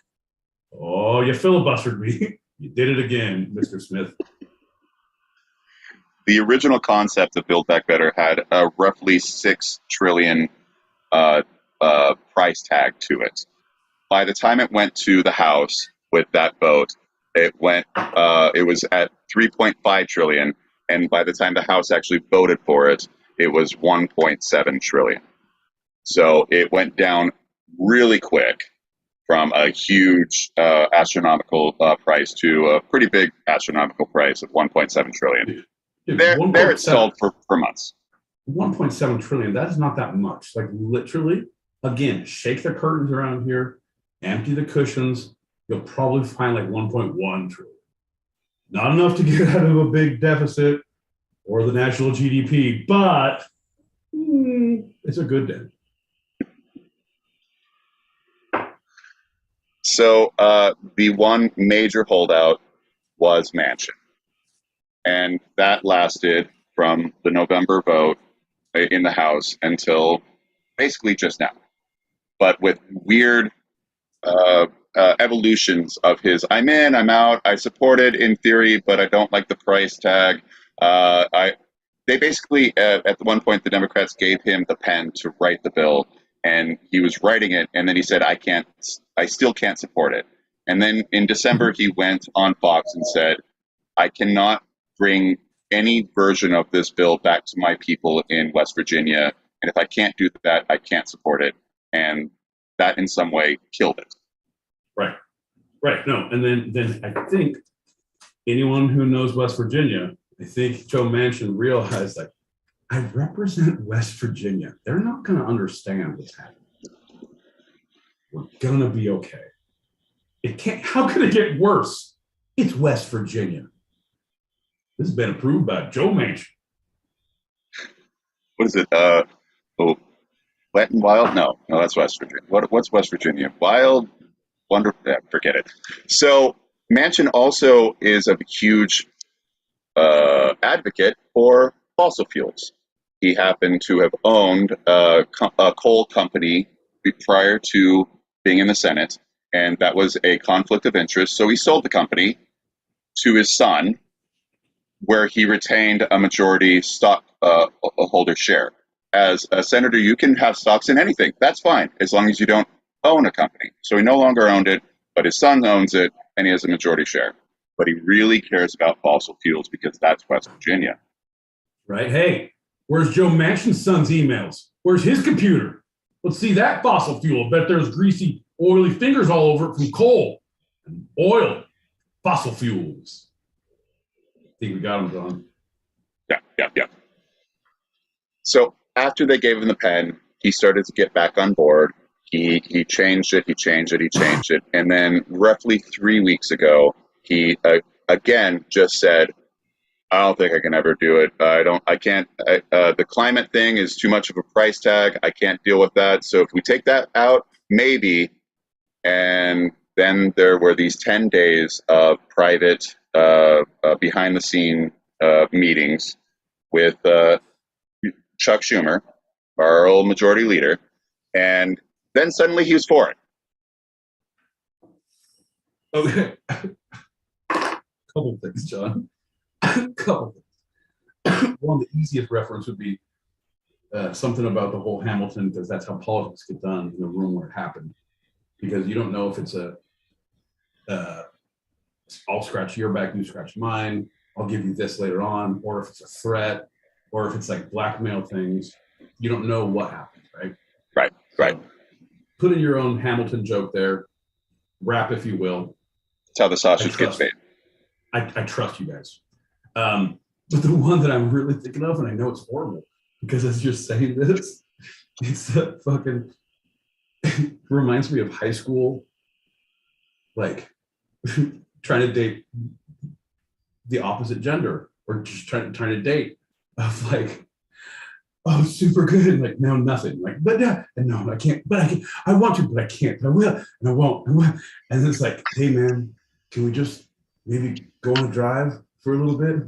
Oh, you filibustered me. You did it again, Mr. Smith. The original concept of Build Back Better had a roughly $6 trillion price tag to it. By the time it went to the House with that vote, it was at 3.5 trillion, and by the time the House actually voted for it, it was 1.7 trillion. So it went down really quick from a huge astronomical price to a pretty big astronomical price of 1.7 trillion. Dude, there it stalled for months. 1.7 trillion, that is not that much. Like literally, again, shake the curtains around here, empty the cushions, you'll probably find like 1.1 trillion. Not enough to get out of a big deficit or the national GDP, but it's a good day. So the one major holdout was Manchin. And that lasted from the November vote in the House until basically just now. But with weird evolutions of his, I'm in, I'm out, I support it in theory, but I don't like the price tag. They basically, at one point, the Democrats gave him the pen to write the bill, and he was writing it, and then he said, I still can't support it. And then in December, he went on Fox and said, I cannot bring any version of this bill back to my people in West Virginia. And if I can't do that, I can't support it. And that in some way killed it. Right. Right. No. And then I think anyone who knows West Virginia, I think Joe Manchin realized, like, I represent West Virginia. They're not going to understand what's happening. We're going to be okay. It can't, how can it get worse? It's West Virginia. This has been approved by Joe Manchin. What is it? Wet and Wild? No, that's West Virginia. What's West Virginia? Wild, wonderful. Yeah, forget it. So Manchin also is a huge advocate for fossil fuels. He happened to have owned a coal company prior to being in the Senate, and that was a conflict of interest. So he sold the company to his son, where he retained a majority stock holder share. As a senator, you can have stocks in anything. That's fine, as long as you don't own a company. So he no longer owned it, but his son owns it, and he has a majority share. But he really cares about fossil fuels because that's West Virginia. Right? Hey, where's Joe Manchin's son's emails? Where's his computer? Let's see that fossil fuel. Bet there's greasy, oily fingers all over it from coal and oil, fossil fuels. I think we got him, John. Yeah. So after they gave him the pen, he started to get back on board. He changed it. And then roughly 3 weeks ago, he again just said, I don't think I can ever do it. I can't. The climate thing is too much of a price tag. I can't deal with that. So if we take that out, maybe. And then there were these 10 days of private, behind the scene meetings with Chuck Schumer, our old majority leader. And then suddenly he was for it. Okay. Couple things, John. Couple things. One, the easiest reference would be something about the whole Hamilton, because that's how politics get done in the room where it happened. Because you don't know if it's I'll scratch your back, you scratch mine, I'll give you this later on, or if it's a threat, or if it's like blackmail things. You don't know what happens, right? Right. So put in your own Hamilton joke there, rap if you will. That's how the sausage gets made. I trust you guys. But the one that I'm really thinking of, and I know it's horrible, because as you're saying this, it's that fucking reminds me of high school, like trying to date the opposite gender, or just trying to date of like, oh, super good, and like, no, nothing, like, but yeah, and no, I can't, but I can, I want to, but I can't, but I will, and I won't, and it's like, hey man, can we just maybe go on a drive for a little bit?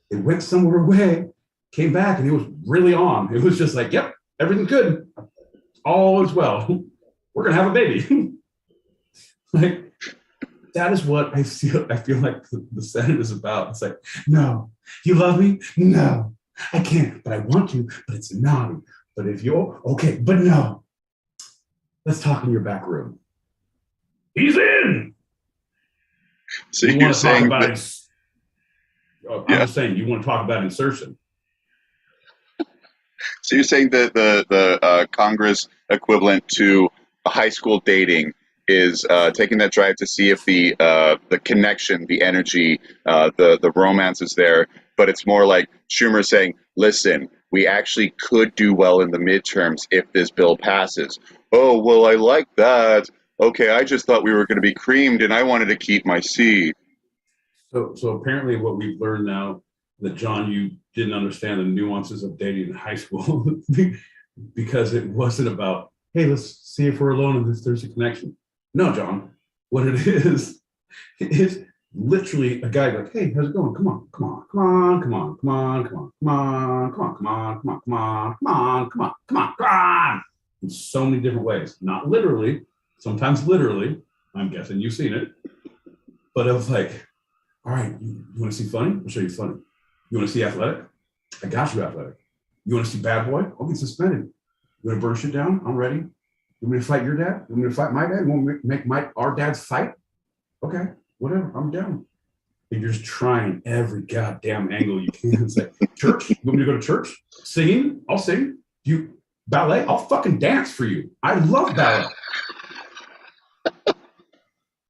It went somewhere away, came back, and it was really on. It was just like, yep, everything's good, all is well. We're gonna have a baby. Like, that is what I feel like the Senate is about. It's like, no, you love me? No, I can't, but I want to, but it's naughty. But if you're okay, but no. Let's talk in your back room. He's in. So you're saying that, I'm just saying, you want to talk about insertion. So you're saying that the Congress equivalent to a high school dating is taking that drive to see if the connection, the energy, the romance is there, but it's more like Schumer saying, listen, we actually could do well in the midterms if this bill passes. Oh, well, I like that. Okay, I just thought we were going to be creamed and I wanted to keep my seat. So apparently what we've learned now, that John, you didn't understand the nuances of dating in high school because it wasn't about, hey, let's see if we're alone and if there's a connection. No, John, what it is literally a guy like, hey, how's it going? Come on. In so many different ways, not literally, sometimes literally, I'm guessing you've seen it, but it was like, all right, you want to see funny? I'll show you funny. You want to see athletic? I got you athletic. You want to see bad boy? I'll get suspended. You want to burn shit down? I'm ready. You want me to fight your dad? You want me to fight my dad? You want me to make our dads fight? okay, whatever, I'm down. And you're just trying every goddamn angle you can. It's like, church? You want me to go to church? Singing? I'll sing. You ballet? I'll fucking dance for you. I love ballet.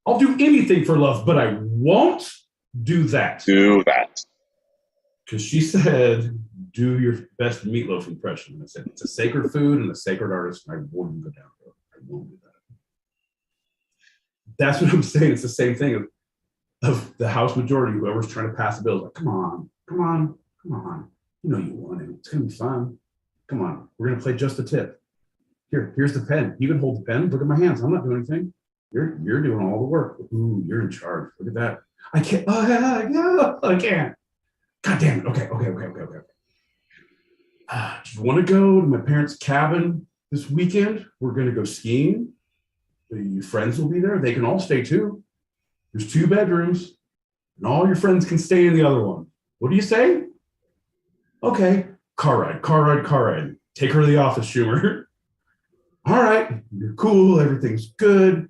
I'll do anything for love, but I won't do that. Do that. Because she said, do your best meatloaf impression. And I said, it's a sacred food and a sacred artist, and I wouldn't go down for it. I won't do that. That's what I'm saying. It's the same thing of the House majority, whoever's trying to pass the bill. Like, come on. You know you want it. It's going to be fun. Come on. We're going to play just the tip. Here's the pen. You can hold the pen. Look at my hands. I'm not doing anything. You're doing all the work. Ooh, you're in charge. Look at that. I can't. Oh, yeah, I can't. God damn it. Okay. Do you want to go to my parents' cabin this weekend? We're going to go skiing. Your friends will be there. They can all stay too. There's 2 bedrooms, and all your friends can stay in the other one. What do you say? Okay. Car ride. Take her to the office, Schumer. All right. You're cool. Everything's good.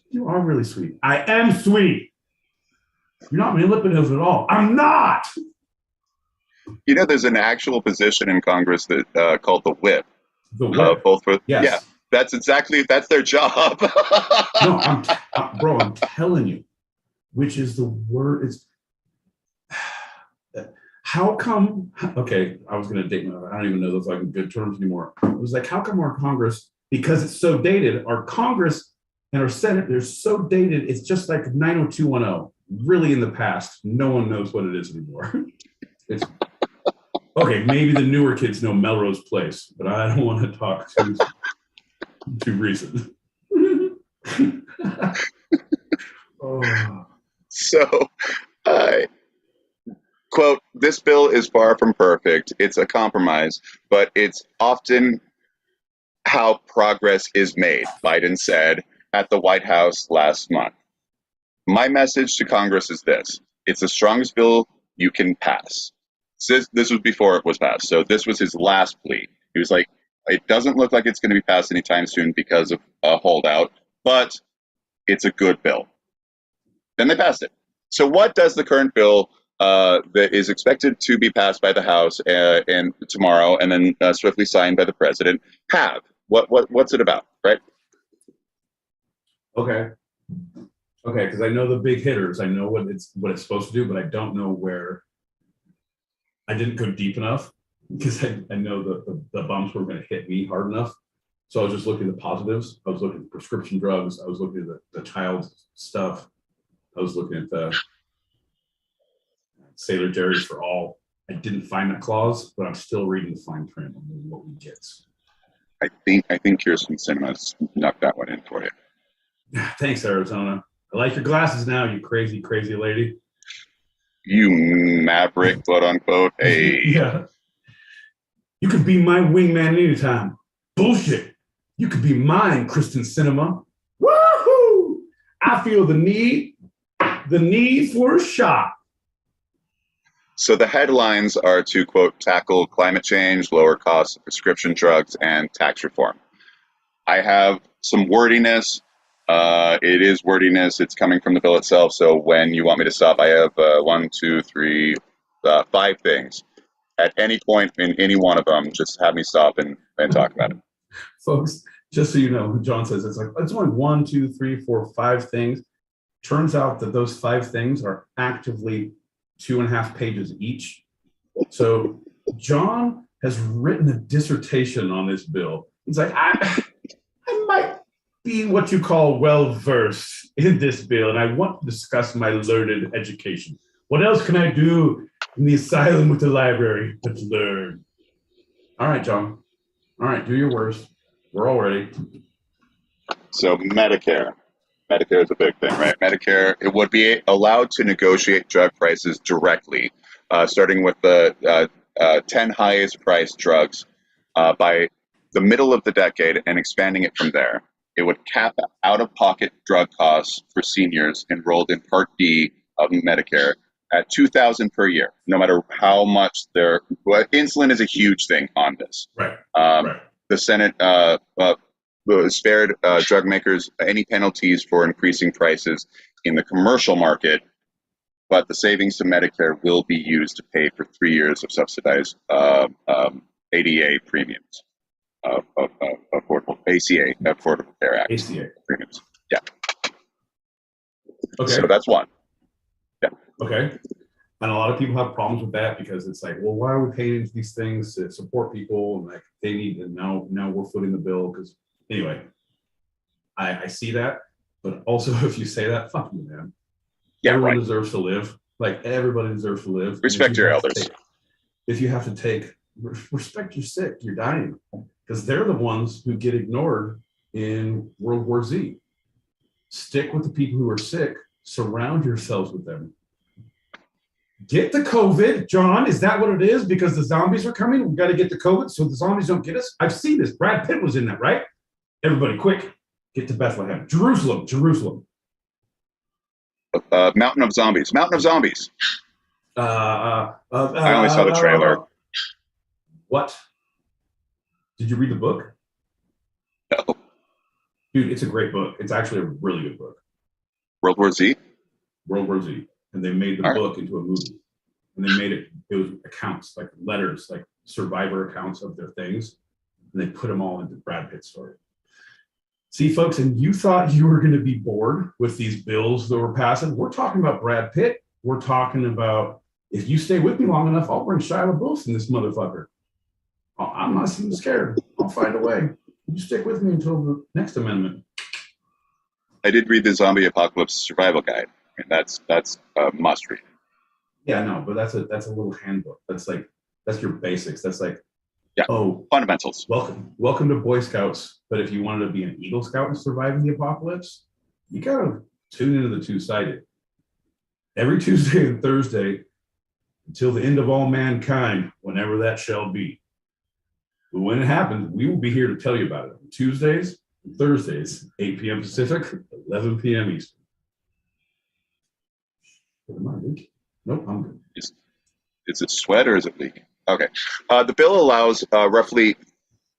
You are really sweet. I am sweet. You're not manipulative at all. I'm not. You know, there's an actual position in Congress that called the whip. The whip. Both for yes. Yeah. That's their job. No, I'm telling you, which is the word. It's how come? Okay, I was going to date. I don't even know those like good terms anymore. It was like, how come our Congress, because it's so dated, our Congress and our Senate, they're so dated. It's just like 90210. Really, in the past, no one knows what it is anymore. It's okay. Maybe the newer kids know Melrose Place, but I don't want to talk too recent. Oh. So, quote, this bill is far from perfect. It's a compromise, but it's often how progress is made, Biden said at the White House last month. My message to Congress is this. It's the strongest bill you can pass. This was before it was passed. So this was his last plea. He was like, it doesn't look like it's going to be passed anytime soon because of a holdout, but it's a good bill. Then they passed it. So what does the current bill that is expected to be passed by the House and tomorrow and then swiftly signed by the president have? What's it about, right? Okay, because I know the big hitters. I know what it's supposed to do, but I don't know where. I didn't go deep enough because I know the bumps were going to hit me hard enough. So I was just looking at the positives. I was looking at prescription drugs. I was looking at the child stuff. I was looking at the Sailor Jerry's for all. I didn't find that clause, but I'm still reading the fine print on what we get. I think Kirsten Sinema's knocked that one in for you. Thanks, Arizona. I like your glasses now, you crazy, crazy lady. You maverick, quote unquote. Hey. Yeah. You could be my wingman anytime. Bullshit. You could be mine, Kristen Sinema. Woohoo! I feel the need for a shot. So the headlines are to, quote, tackle climate change, lower costs of prescription drugs, and tax reform. I have some wordiness. It is wordiness. It's coming from the bill itself. So when you want me to stop, I have 5 things. At any point in any one of them, just have me stop and talk about it. Folks, just so you know, John says it's only 1, 2, 3, 4, 5 things. Turns out that those 5 things are actively 2.5 pages each. So John has written a dissertation on this bill. He's like, I might be what you call well-versed in this bill, and I want to discuss my learned education. What else can I do in the asylum with the library but learn? All right, John. All right, do your worst. We're all ready. So Medicare. Medicare is a big thing, right? Medicare, it would be allowed to negotiate drug prices directly, starting with the 10 highest priced drugs by the middle of the decade and expanding it from there. It would cap out-of-pocket drug costs for seniors enrolled in Part D of Medicare at $2,000 per year, no matter how much insulin is a huge thing on this. Right. The Senate spared drug makers any penalties for increasing prices, in the commercial market, but the savings to Medicare will be used to pay for 3 years of subsidized ADA premiums, affordable ACA, Affordable Care Act ACA. premiums. Yeah. Okay. So that's one. Yeah. Okay. And a lot of people have problems with that because it's like, well, why are we paying into these things to support people? And like they need, and now we're footing the bill. Because anyway, I see that. But also, if you say that, fuck you, man. Yeah, everyone right. deserves to live. Like everybody deserves to live. Respect your elders. If you have to take, respect your sick, you're dying. Because they're the ones who get ignored in World War Z. Stick with the people who are sick. Surround yourselves with them. Get the COVID, John. Is that what it is? Because the zombies are coming. We've got to get the COVID so the zombies don't get us. I've seen this. Brad Pitt was in that, right? Everybody, quick, get to Bethlehem. Jerusalem. Mountain of Zombies. Mountain of Zombies. I only saw the trailer. What? Did you read the book? No. Dude, it's a great book. It's actually a really good book. World War Z? World War Z. And they made the book into a movie. And they made it was accounts, like letters, like survivor accounts of their things. And they put them all into Brad Pitt's story. See, folks, and you thought you were going to be bored with these bills that were passing. We're talking about Brad Pitt. We're talking about, if you stay with me long enough, I'll bring Shia LaBeouf in this motherfucker. I'm not even scared. I'll find a way. You stick with me until the next amendment. I did read the Zombie Apocalypse Survival Guide. And that's a must read. Yeah, no, but that's a little handbook. That's your basics. That's like, fundamentals. Welcome to Boy Scouts. But if you wanted to be an Eagle Scout and survive in the apocalypse, you gotta tune into the two-sided. Every Tuesday and Thursday until the end of all mankind, whenever that shall be. But when it happens, we will be here to tell you about it. Tuesdays and Thursdays, 8 p.m. Pacific, 11 p.m. Eastern. Nope, I'm good. Is it sweat or is it leak? Okay. The bill allows roughly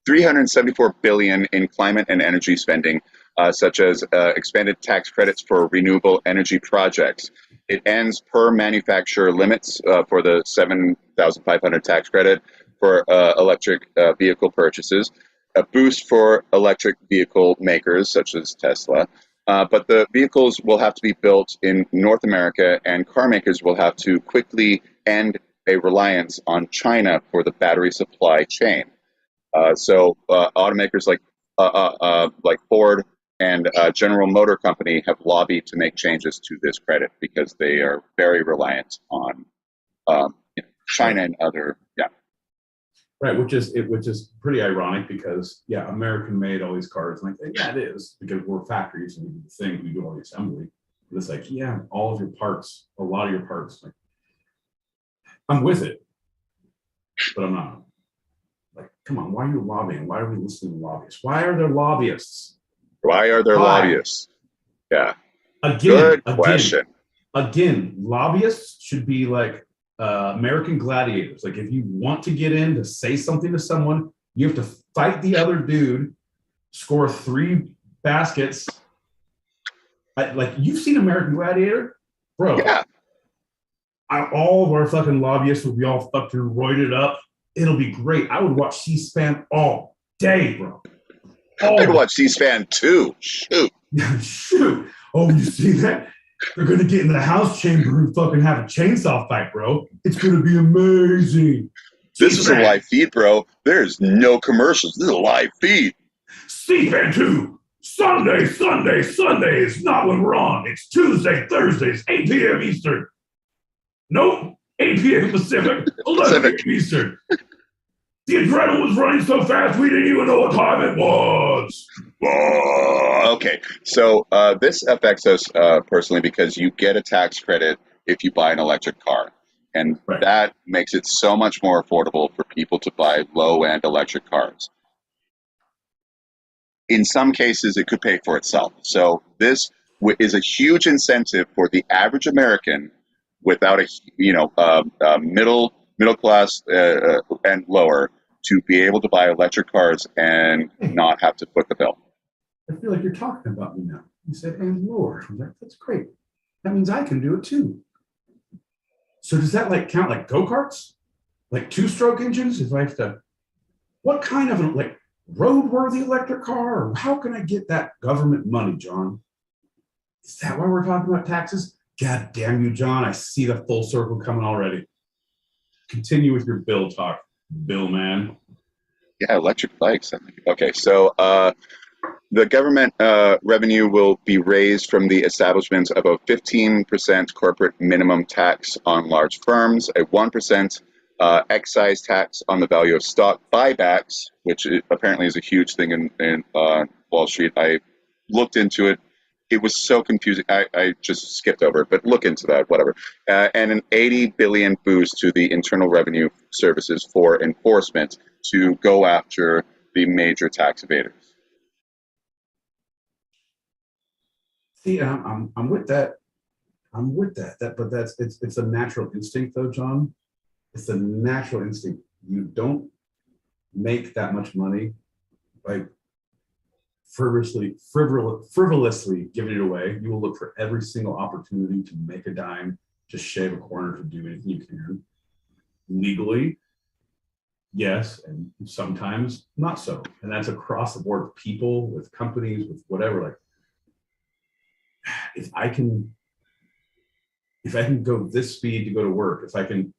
$374 billion in climate and energy spending, such as expanded tax credits for renewable energy projects. It ends per manufacturer limits for the $7,500 tax credit for electric vehicle purchases, a boost for electric vehicle makers such as Tesla. But the vehicles will have to be built in North America, and car makers will have to quickly end a reliance on China for the battery supply chain. So automakers like Ford and General Motor Company have lobbied to make changes to this credit because they are very reliant on China and other, Right, which is pretty ironic because American made all these cars. And like, it is because we're factories and we do the thing, we do all the assembly. But it's like, all of your parts, a lot of your parts. Like, I'm with it, but I'm not. Like, come on, why are you lobbying? Why are we listening to lobbyists? Why are there lobbyists? Why are there lobbyists? Yeah. Good question. Again, lobbyists should be like American gladiators. Like, if you want to get in to say something to someone, you have to fight the other dude, score 3 baskets. Like, you've seen American Gladiator? Bro. Yeah. All of our fucking lobbyists will be all fucking roided up. It'll be great. I would watch C-SPAN all day, bro. I'd watch C-SPAN too. Shoot. Shoot. Oh, you see that? They're going to get in the House chamber and fucking have a chainsaw fight, bro. It's going to be amazing. This is a live feed, bro. There's no commercials. This is a live feed. C-SPAN 2. Sunday is not when we're on. It's Tuesday, Thursdays, 8 p.m. Eastern. Nope, 8 p.m. Pacific, 11 p.m. Eastern. The adrenaline was running so fast we didn't even know what time it was. Okay, so this affects us personally because you get a tax credit if you buy an electric car. And that makes it so much more affordable for people to buy low-end electric cars. In some cases, it could pay for itself. So this is a huge incentive for the average American without a middle class and lower to be able to buy electric cars and not have to foot the bill. I feel like you're talking about me now. You said, and lower. That's great. that means I can do it too. So does that like count like go-karts? Like two-stroke engines? If I have to, what kind of like roadworthy electric car? Or how can I get that government money, John? Is that why we're talking about taxes? God damn you, John. I see the full circle coming already. Continue with your bill talk, Bill man. Yeah, electric bikes. Okay, so the government revenue will be raised from the establishment of a 15% corporate minimum tax on large firms, a 1% excise tax on the value of stock buybacks, which apparently is a huge thing in Wall Street. I looked into it. It was so confusing. I just skipped over it, but look into that, whatever. And an 80 billion boost to the Internal Revenue Services for enforcement to go after the major tax evaders. See, I'm with that. I'm with that. But it's a natural instinct, though, John. It's a natural instinct. You don't make that much money by frivolously giving it away. You will look for every single opportunity to make a dime, to shave a corner, to do anything you can. Legally, yes, and sometimes not so. And that's across the board with people, with companies, with whatever. Like, if I can go this speed to go to work, if I can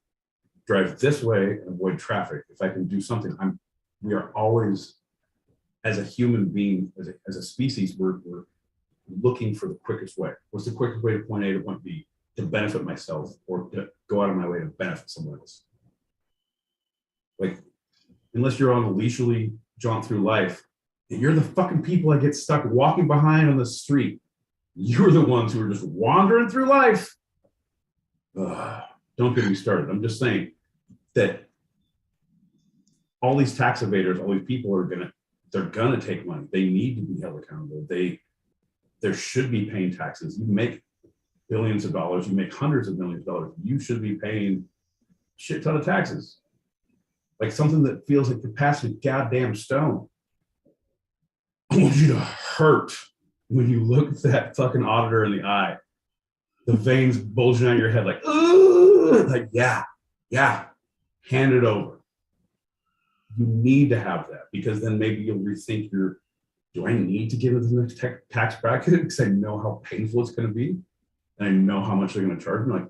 drive this way and avoid traffic, if I can do something, we are always, as a human being, as a species, we're looking for the quickest way. What's the quickest way to point A to point B to benefit myself or to go out of my way to benefit someone else? Like, unless you're on a leisurely jaunt through life, and you're the fucking people that get stuck walking behind on the street. You're the ones who are just wandering through life. Don't get me started. I'm just saying that all these tax evaders, all these people they're gonna take money. They need to be held accountable. There should be paying taxes. You make billions of dollars, you make hundreds of millions of dollars. You should be paying a shit ton of taxes. Like something that feels like you're passing a goddamn stone. I want you to hurt when you look at that fucking auditor in the eye, the veins bulging out of your head, like, ugh, like, yeah, hand it over. You need to have that, because then maybe you'll rethink do I need to give it the next tax bracket because I know how painful it's going to be and I know how much they're going to charge me? Like,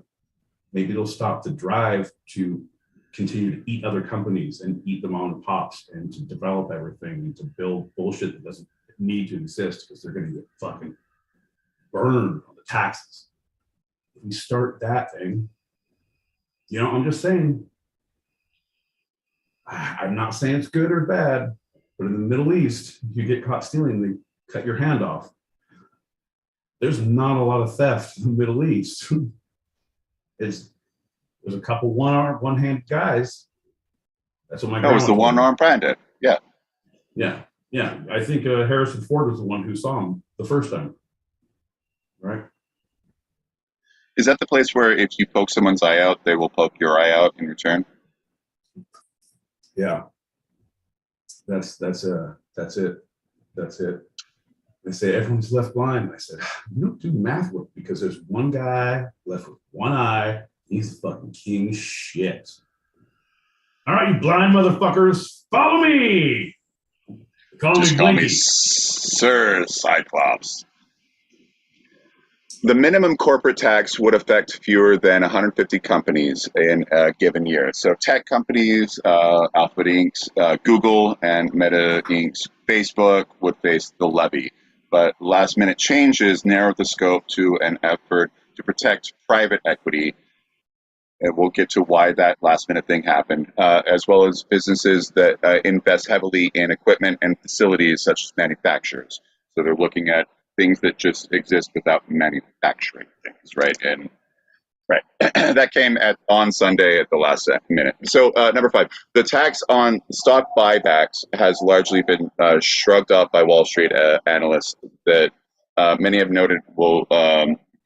maybe it'll stop the drive to continue to eat other companies and eat the mom and pops and to develop everything and to build bullshit that doesn't need to exist because they're going to get fucking burned on the taxes. If we start that thing, I'm just saying, I'm not saying it's good or bad, but in the Middle East, if you get caught stealing, they cut your hand off. There's not a lot of theft in the Middle East. There's a couple one-hand guys. That's what my grandma That was the one-armed bandit. Yeah. Yeah, I think Harrison Ford was the one who saw him the first time, right? Is that the place where if you poke someone's eye out, they will poke your eye out in return? Yeah, that's it. They say everyone's left blind. I said, you don't do math work because there's one guy left with one eye. He's the fucking king shit. All right, you blind motherfuckers, follow me. Just call me Sir Cyclops. The minimum corporate tax would affect fewer than 150 companies in a given year. So tech companies, Alphabet Inc., Google, and Meta Inc.'s Facebook would face the levy. But last-minute changes narrowed the scope to an effort to protect private equity. And we'll get to why that last-minute thing happened, as well as businesses that invest heavily in equipment and facilities such as manufacturers. So they're looking at things that just exist without manufacturing things, right? And that came on Sunday at the last minute. So number 5, the tax on stock buybacks has largely been shrugged off by Wall Street analysts that many have noted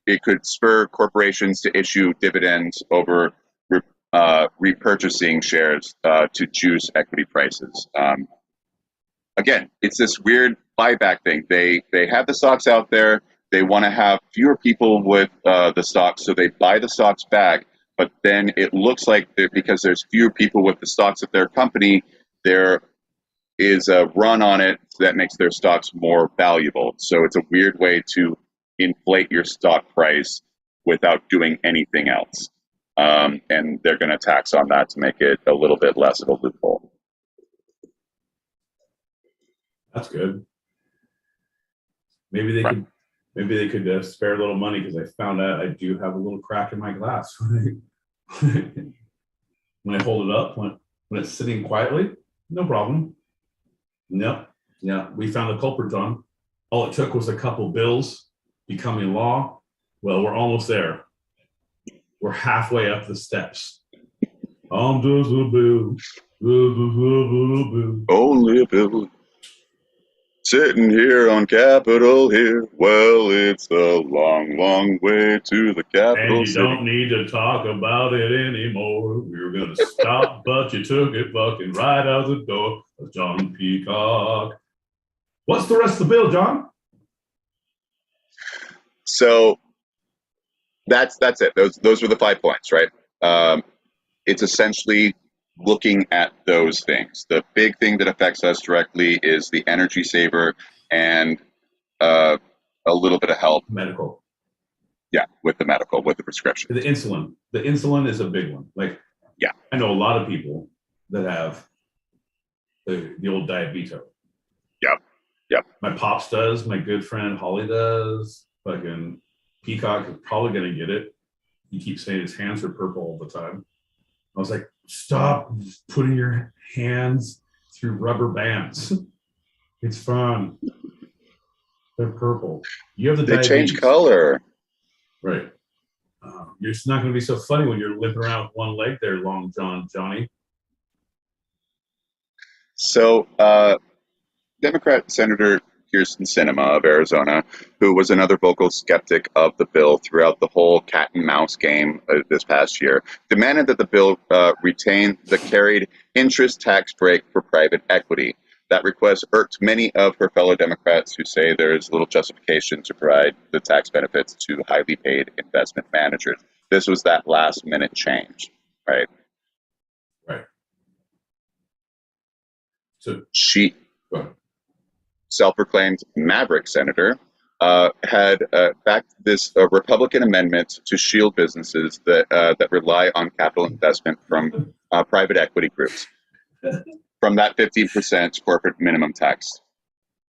it could spur corporations to issue dividends over repurchasing shares to juice equity prices. Again, it's this weird buyback thing. They have the stocks out there. they want to have fewer people with the stocks, so they buy the stocks back. But then it looks like because there's fewer people with the stocks at their company, there is a run on it that makes their stocks more valuable. So it's a weird way to inflate your stock price without doing anything else. And they're going to tax on that to make it a little bit less of a loophole. That's good. Maybe they could spare a little money, because I found out I do have a little crack in my glass when I hold it up, when it's sitting quietly. No problem. Yep. Yeah, we found the culprit, John. All it took was a couple bills becoming law. Well, we're almost there. We're halfway up the steps. I'm just a bill. Only a bill. Sitting here on Capitol Hill. Well, it's a long, long way to the capital And you city. don't need to talk about it anymore. We were going to stop, but you took it fucking right out the door. John Peacock. What's the rest of the bill, John? So that's it. Those were the 5 points, right? It's essentially looking at those things. The big thing that affects us directly is the energy saver and a little bit of help. Medical. Yeah, with the medical, with the prescription. The insulin. The insulin is a big one. Like, yeah, I know a lot of people that have the old diabetes. Yep. My pops does. My good friend Holly does. Fucking Peacock is probably gonna get it. He keeps saying his hands are purple all the time. I was like, stop putting your hands through rubber bands. It's fun. They're purple. You have the diabetes. They change color. Right. It's not going to be so funny when you're limping around with one leg there, Long John Johnny. So, Democrat Senator Kirsten Sinema of Arizona, who was another vocal skeptic of the bill throughout the whole cat and mouse game this past year, demanded that the bill retain the carried interest tax break for private equity. That request irked many of her fellow Democrats who say there is little justification to provide the tax benefits to highly paid investment managers. This was that last minute change, right? Right. So she, self-proclaimed maverick senator, had backed this Republican amendment to shield businesses that rely on capital investment from private equity groups from that 15% corporate minimum tax.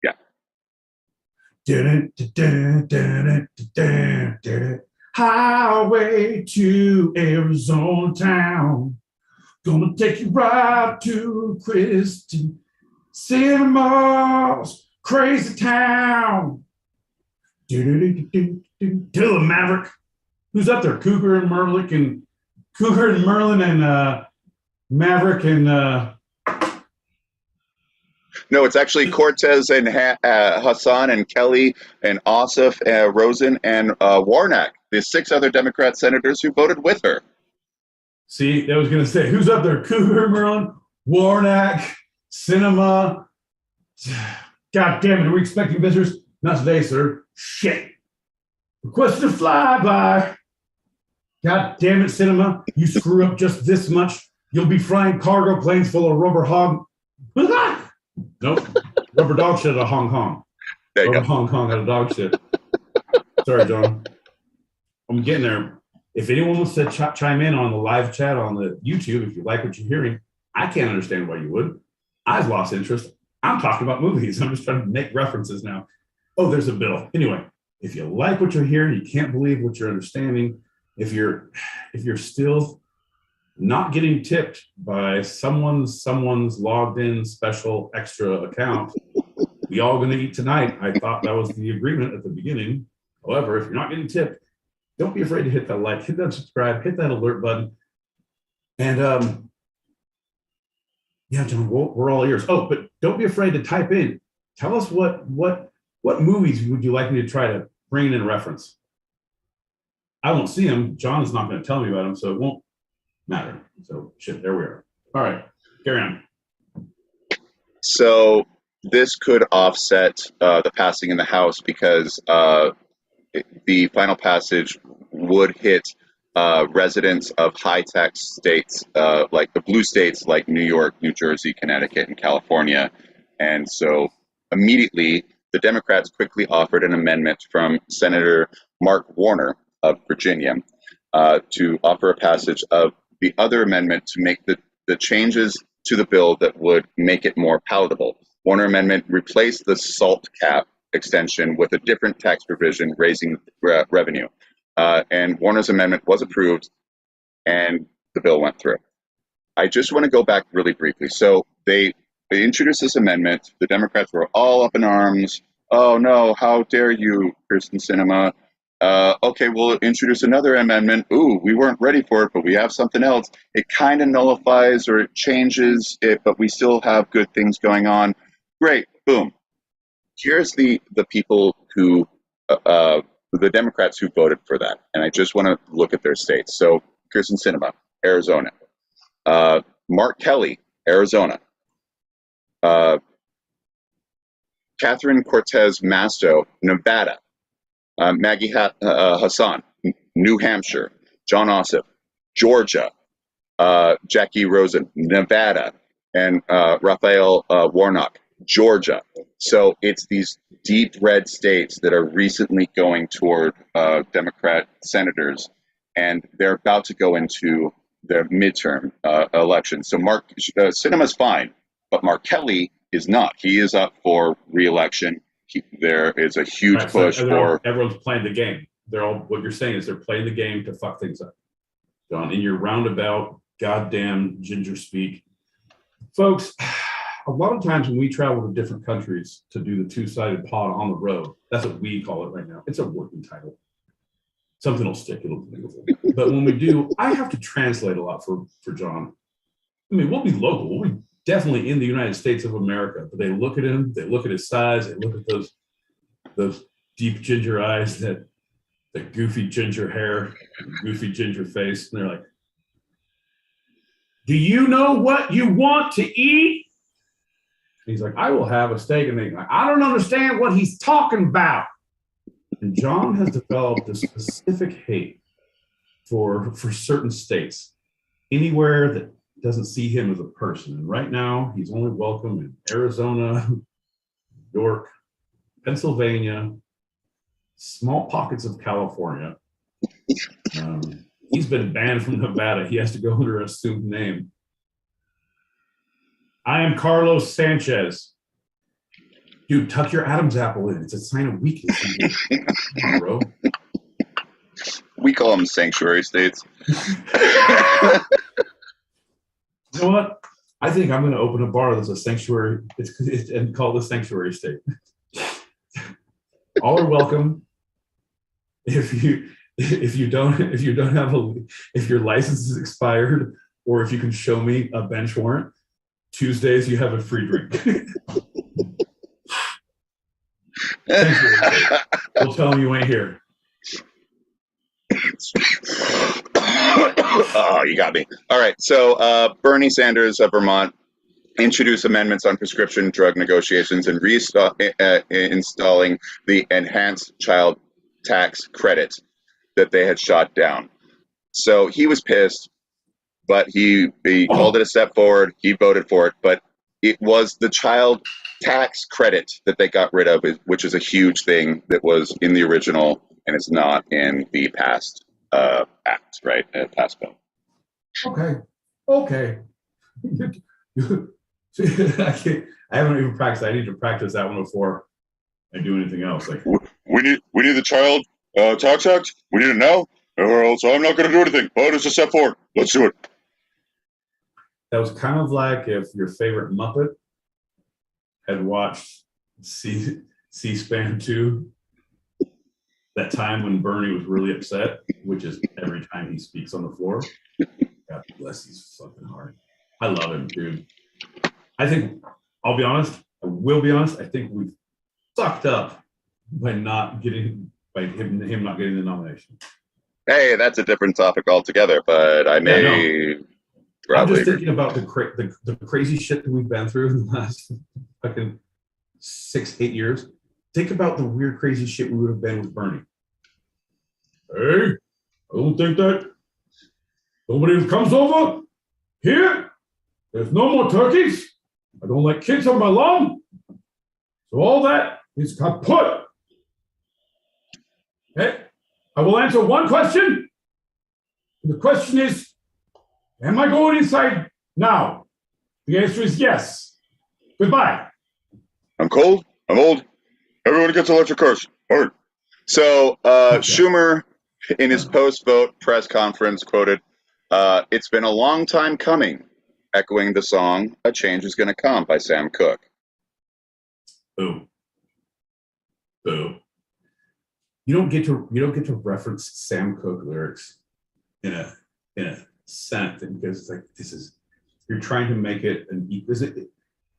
Yeah. Highway to Arizona town. Gonna take you right to Kristen Cinema's crazy town. Tell him, Maverick. Who's up there? Cougar and Merlin and Maverick and No, it's actually Cortez and Hassan and Kelly and Ossoff, Rosen and Warnock, the 6 other Democrat senators who voted with her. See, I was going to say, who's up there? Cougar, Merlin, Warnock, Cinema. God damn it, are we expecting visitors? Not today, sir. Shit. Request to fly by. God damn it, Cinema. You screw up just this much, you'll be flying cargo planes full of rubber hog. Nope. Rubber dog shit at a Hong Kong. Rubber Hong Kong at a dog shit. Sorry, John. I'm getting there. If anyone wants to chime in on the live chat on the YouTube, if you like what you're hearing, I can't understand why you would. I've lost interest. I'm talking about movies. I'm just trying to make references now. Oh, there's a bill. Anyway, if you like what you're hearing, you can't believe what you're understanding. If you're still not getting tipped by someone's logged in special extra account, we all going to eat tonight. I thought that was the agreement at the beginning. However, if you're not getting tipped, don't be afraid to hit that like, hit that subscribe, hit that alert button. And yeah, John, we're all ears. Oh, but don't be afraid to type in. Tell us what movies would you like me to try to bring in reference? I won't see them. John is not going to tell me about them, so it won't matter. So shit, there we are. All right, carry on. So this could offset the passing in the House because the final passage would hit residents of high-tax states, like the blue states like New York, New Jersey, Connecticut, and California. And so immediately, the Democrats quickly offered an amendment from Senator Mark Warner of Virginia to offer a passage of the other amendment to make the changes to the bill that would make it more palatable. Warner Amendment replaced the SALT cap extension with a different tax provision raising revenue. And Warner's amendment was approved and the bill went through. I just want to go back really briefly. So they introduced this amendment. The Democrats were all up in arms. Oh no, how dare you, Kirsten Sinema. Okay, we'll introduce another amendment. Ooh, we weren't ready for it, but we have something else. It kind of nullifies or it changes it, but we still have good things going on. Great, boom. Here's the people who, the Democrats who voted for that. And I just want to look at their states. So Kirsten Sinema, Arizona. Mark Kelly, Arizona. Catherine Cortez Masto, Nevada. Maggie Hassan, New Hampshire. John Ossoff, Georgia. Jackie Rosen, Nevada. And Raphael Warnock, Georgia. So it's these deep red states that are recently going toward Democrat senators, and they're about to go into their midterm election. So Mark Sinema's fine, but Mark Kelly is not. He is up for re-election. There is a huge push for. Everyone's playing the game. They're all. What you're saying is they're playing the game to fuck things up. John, in your roundabout, goddamn ginger speak, folks. A lot of times when we travel to different countries to do the two-sided pod on the road, that's what we call it right now. It's a working title. Something will stick. It'll be beautiful. But when we do, I have to translate a lot for John. I mean, we'll be local. We'll be definitely in the United States of America. But they look at him. They look at his size. They look at those deep ginger eyes, that goofy ginger hair, goofy ginger face, and they're like, "Do you know what you want to eat?" He's like, "I will have a steak." And they're like, "I don't understand what he's talking about." And John has developed a specific hate for certain states, anywhere that doesn't see him as a person. And right now, he's only welcome in Arizona, New York, Pennsylvania, small pockets of California. He's been banned from Nevada. He has to go under an assumed name. I am Carlos Sanchez. Dude, tuck your Adam's apple in. It's a sign of weakness. Come on, bro. We call them sanctuary states. You know what? I think I'm going to open a bar that's a sanctuary and call it a sanctuary state. All are welcome. If your license is expired, or if you can show me a bench warrant, Tuesdays you have a free drink. We'll tell them you ain't here. Oh, you got me. All right. So Bernie Sanders of Vermont introduced amendments on prescription drug negotiations and installing the enhanced child tax credit that they had shot down. So he was pissed, but he called it a step forward. He voted for it, but it was the child tax credit that they got rid of, which is a huge thing that was in the original and is not in the past act, right? Past bill. Okay. I haven't even practiced. I need to practice that one before I do anything else. Like, we need the child tax act. We need it now, or else I'm not going to do anything. But it's a step forward. Let's do it. That was kind of like if your favorite Muppet had watched C-SPAN 2, that time when Bernie was really upset, which is every time he speaks on the floor. God bless his fucking heart. I love him, dude. I think, I'll be honest, I will be honest, I think we've sucked up by him not getting the nomination. Hey, that's a different topic altogether, but I may... Yeah, no. I'm just thinking about the crazy shit that we've been through in the last fucking 6-8 years. Think about the weird, crazy shit we would have been with Bernie. Hey, I don't think that nobody comes over here. There's no more turkeys. I don't like kids on my lawn. So all that is kaput. Okay, I will answer one question. The question is, am I going inside now? The answer is yes. Goodbye. I'm cold. I'm old. Everyone gets electric cars. All right. So Schumer, in his post-vote press conference, quoted, "It's been a long time coming," echoing the song "A Change Is Gonna Come" by Sam Cooke. Boom. Boom. You don't get to reference Sam Cooke lyrics in a sentence because it's like you're trying to make it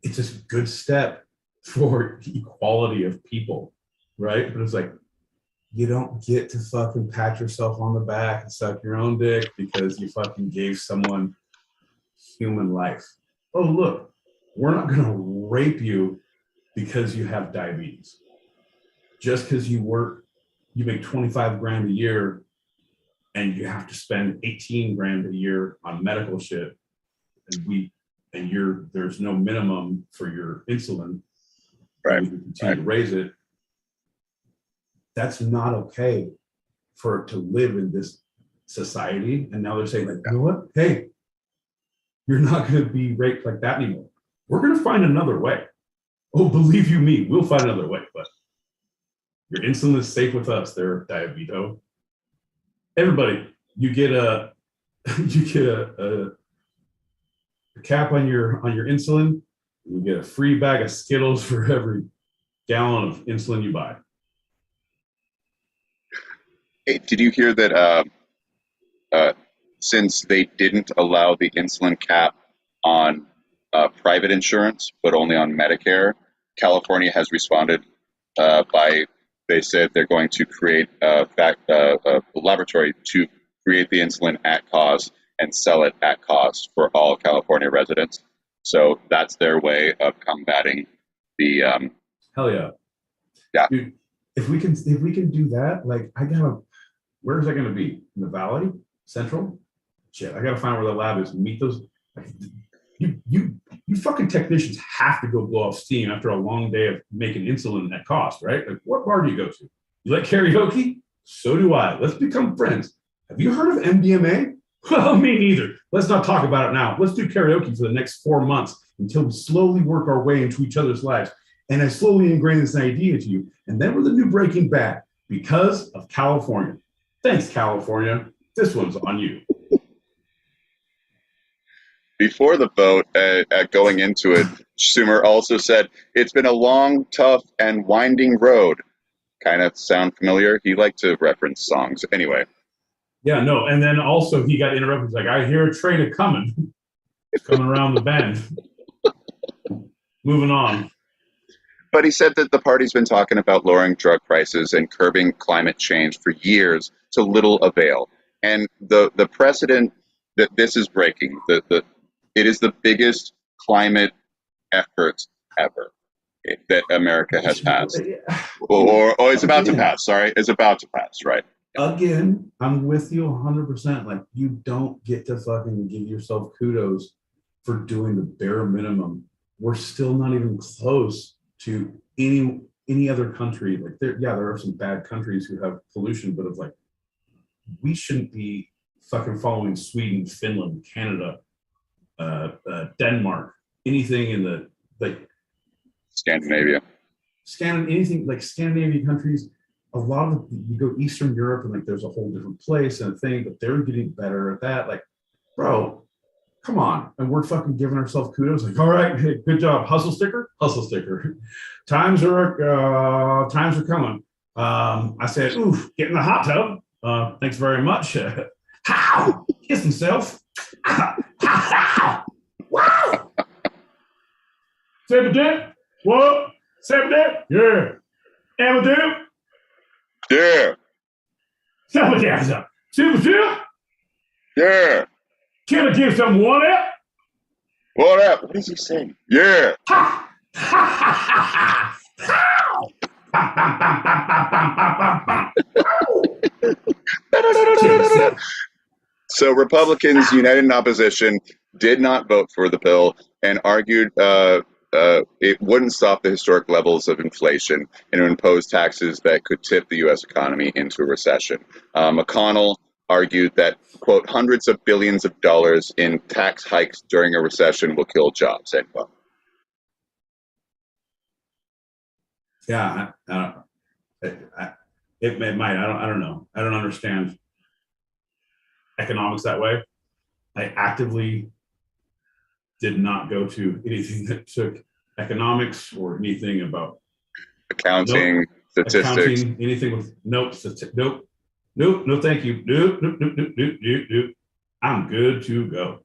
it's a good step for equality of people, right? But it's like you don't get to fucking pat yourself on the back and suck your own dick because you fucking gave someone human life. Oh, look, we're not gonna rape you because you have diabetes. Just because you make 25 grand a year and you have to spend 18 grand a year on medical shit, and there's no minimum for your insulin, right? We continue to raise it. That's not okay for it to live in this society. And now they're saying, like, you know what? Hey, you're not going to be raped like that anymore. We're going to find another way. Oh, believe you me, we'll find another way. But your insulin is safe with us there, Diabito. Everybody, you get a cap on your insulin. You get a free bag of Skittles for every gallon of insulin you buy. Hey, did you hear that since they didn't allow the insulin cap on private insurance, but only on Medicare, California has responded they said they're going to create a laboratory to create the insulin at cost and sell it at cost for all California residents. So that's their way of combating the. Hell yeah. Yeah. Dude, if we can do that, like where's that going to be? In the Valley? Central? Shit, I got to find out where the lab is and meet those. Like, you fucking technicians have to go blow off steam after a long day of making insulin at cost, right? Like, what bar do you go to? You like karaoke? So do I. Let's become friends. Have you heard of MDMA? Well, me neither. Let's not talk about it now. Let's do karaoke for the next 4 months until we slowly work our way into each other's lives. And I slowly ingrain this idea to you. And then we're the new Breaking Bad because of California. Thanks, California. This one's on you. Before the vote, going into it, Schumer also said, "It's been a long, tough, and winding road." Kind of sound familiar? He liked to reference songs. Anyway. Yeah, no. And then also he got interrupted. He's like, "I hear a train coming. It's coming around the bend." Moving on. But he said that the party's been talking about lowering drug prices and curbing climate change for years to little avail. And the precedent that this is breaking, it is the biggest climate effort ever that America has passed. Or it's about to pass, sorry. It's about to pass, right? Again, I'm with you 100%. Like, you don't get to fucking give yourself kudos for doing the bare minimum. We're still not even close to any other country. Like, there are some bad countries who have pollution, but it's like, we shouldn't be fucking following Sweden, Finland, Canada, Denmark, anything in the like Scandinavia. Anything like Scandinavian countries. A lot of you go Eastern Europe and like there's a whole different place and a thing, but they're getting better at that. Like, bro, come on. And we're fucking giving ourselves kudos. Like, all right, hey, good job. Hustle sticker. Times are coming. I said, oof, get in the hot tub. Thanks very much. How? Kiss himself. Wow. Sabadip. What? Sabadip? Yeah. Amadip? Yeah. Sabadip. Sabadip? Yeah. Can I give some one up? What up? What is he saying? Yeah. Ha! Ha ha ha ha! Bam, bam, bam, bam, bam, bam, bam, bam, bam. So Republicans united in opposition did not vote for the bill and argued it wouldn't stop the historic levels of inflation and would impose taxes that could tip the U.S. economy into a recession. McConnell argued that, quote, hundreds of billions of dollars in tax hikes during a recession will kill jobs, end quote. Yeah, it might. I don't know. I don't understand economics that way. I actively did not go to anything that took economics or anything about accounting, statistics. Accounting, anything with nope, no, thank you. Nope. I'm good to go.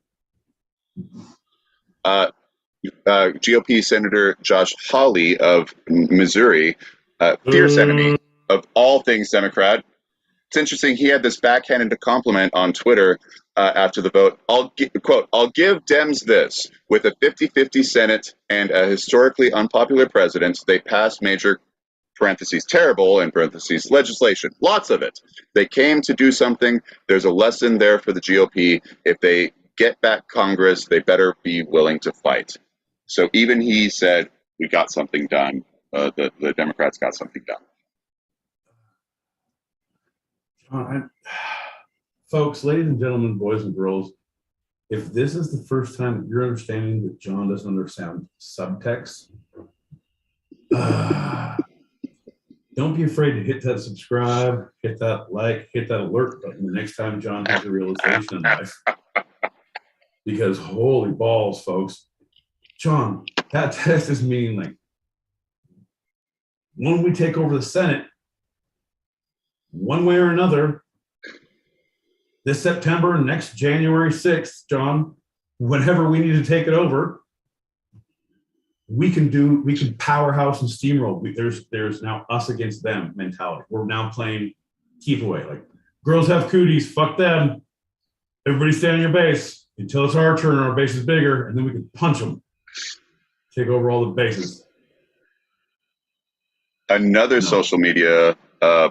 GOP Senator Josh Hawley of Missouri, fierce enemy of all things Democrat. It's interesting. He had this backhanded compliment on Twitter after the vote. I'll give Dems this. With a 50-50 Senate and a historically unpopular president, they passed major parentheses terrible in parentheses legislation. Lots of it. They came to do something. There's a lesson there for the GOP. If they get back Congress, they better be willing to fight. So even he said, we got something done. The Democrats got something done. Folks, ladies and gentlemen, boys and girls, if this is the first time that you're understanding that John doesn't understand subtext, don't be afraid to hit that subscribe, hit that like, hit that alert button the next time John has a realization in life. Because holy balls, folks. John, that test is meaning like when we take over the Senate, one way or another, this September, next January 6th, John, whenever we need to take it over, we can powerhouse and steamroll. There's now us against them mentality. We're now playing keep away. Like, girls have cooties, fuck them. Everybody stand on your base until it's our turn, our base is bigger, and then we can punch them. Take over all the bases. Another social media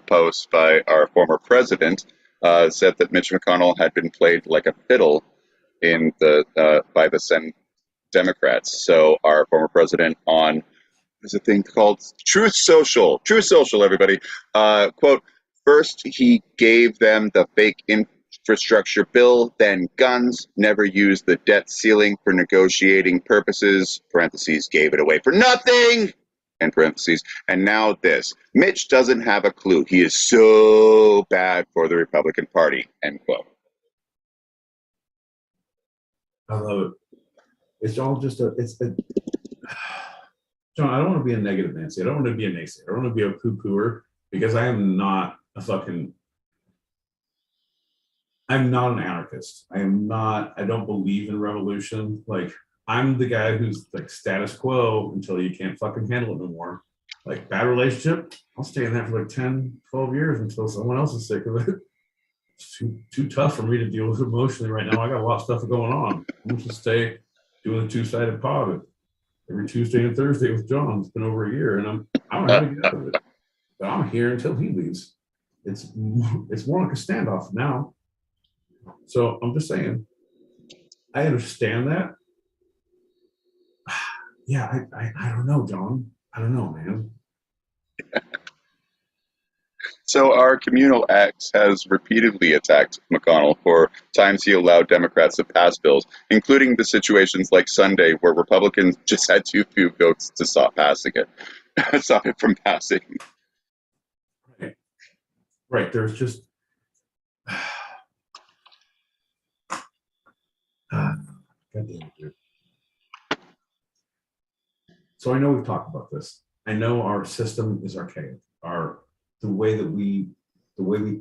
post by our former president said that Mitch McConnell had been played like a fiddle by the Senate Democrats. So our former president there's a thing called Truth Social, everybody. Quote, first he gave them the fake infrastructure bill, then guns, never used the debt ceiling for negotiating purposes, parentheses, gave it away for nothing, end parentheses, and now this. Mitch doesn't have a clue. He is so bad for the Republican Party, end quote. I love it. It's all just John, I don't want to be a negative Nancy. I don't want to be a naysayer. I don't want to be a poo-pooer because I'm not an anarchist. I don't believe in revolution. Like, I'm the guy who's like status quo until you can't fucking handle it no more. Like, bad relationship, I'll stay in that for like 10, 12 years until someone else is sick of it. It's too tough for me to deal with emotionally right now. I got a lot of stuff going on. I'm just stay doing a two-sided pod every Tuesday and Thursday with John. It's been over a year, and I don't know how to get out of it. But I'm here until he leaves. It's more like a standoff now. So I'm just saying, I understand that. Yeah, I don't know, John. I don't know, man. So our communal X has repeatedly attacked McConnell for times he allowed Democrats to pass bills, including the situations like Sunday where Republicans just had too few votes to stop passing it, stop it from passing. Right. There's just God damn it, dude. So I know we've talked about this. I know our system is archaic. The way we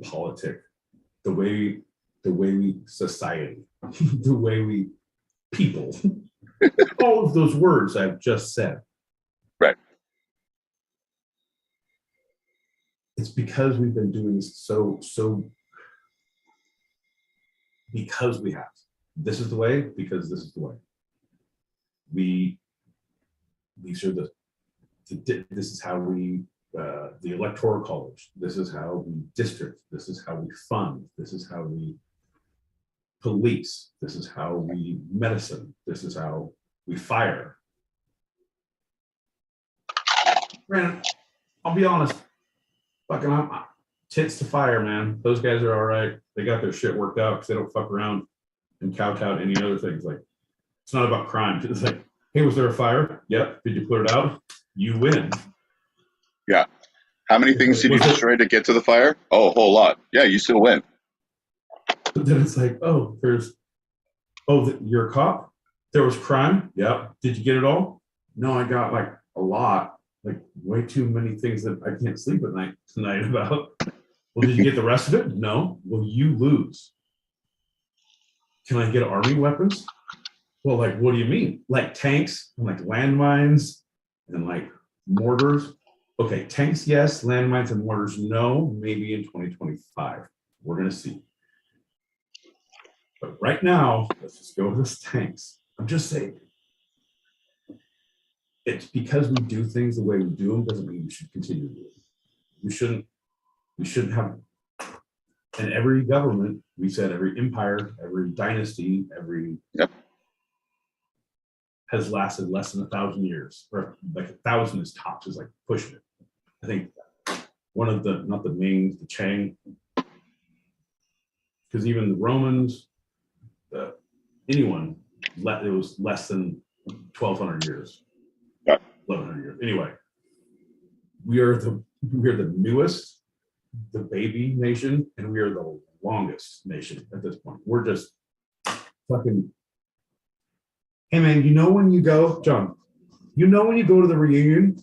politic, the way we society, the way we people, all of those words I've just said. Right. It's because we've been doing this so because we have. This is the way because this is the way. This is how we the electoral college. This is how we district. This is how we fund. This is how we police. This is how we medicine. This is how we fire. Man, I'll be honest. Fucking tits to fire, man. Those guys are all right. They got their shit worked out because they don't fuck around and kowtow any other things. Like, it's not about crime. It's like, hey, was there a fire? Yep. Did you put it out? You win. Yeah. How many things did you destroy to get to the fire? Oh, a whole lot. Yeah, you still win. But then it's like, oh, you're a cop? There was crime? Yep. Did you get it all? No, I got like a lot. Like way too many things that I can't sleep at night tonight about. Well, did you get the rest of it? No. Well, you lose. Can I get army weapons? Well, like, what do you mean? Like tanks and like landmines and like mortars? Okay, tanks, yes. Landmines and mortars, no. Maybe in 2025. We're going to see. But right now, let's just go with this tanks. I'm just saying. It's because we do things the way we do them doesn't mean we should continue to do it. We shouldn't have, and every government, we said every empire, every dynasty, every has lasted less than 1,000 years, or like 1,000 is tops, is like pushing it. I think one of the, not the Ming, the Chang, because even the Romans, anyone, it was less than 1,200 years. 1,100 years. Anyway, we are the newest, the baby nation, and we are the longest nation at this point. We're just fucking. Hey man, you know when you go, John? You know when you go to the reunion,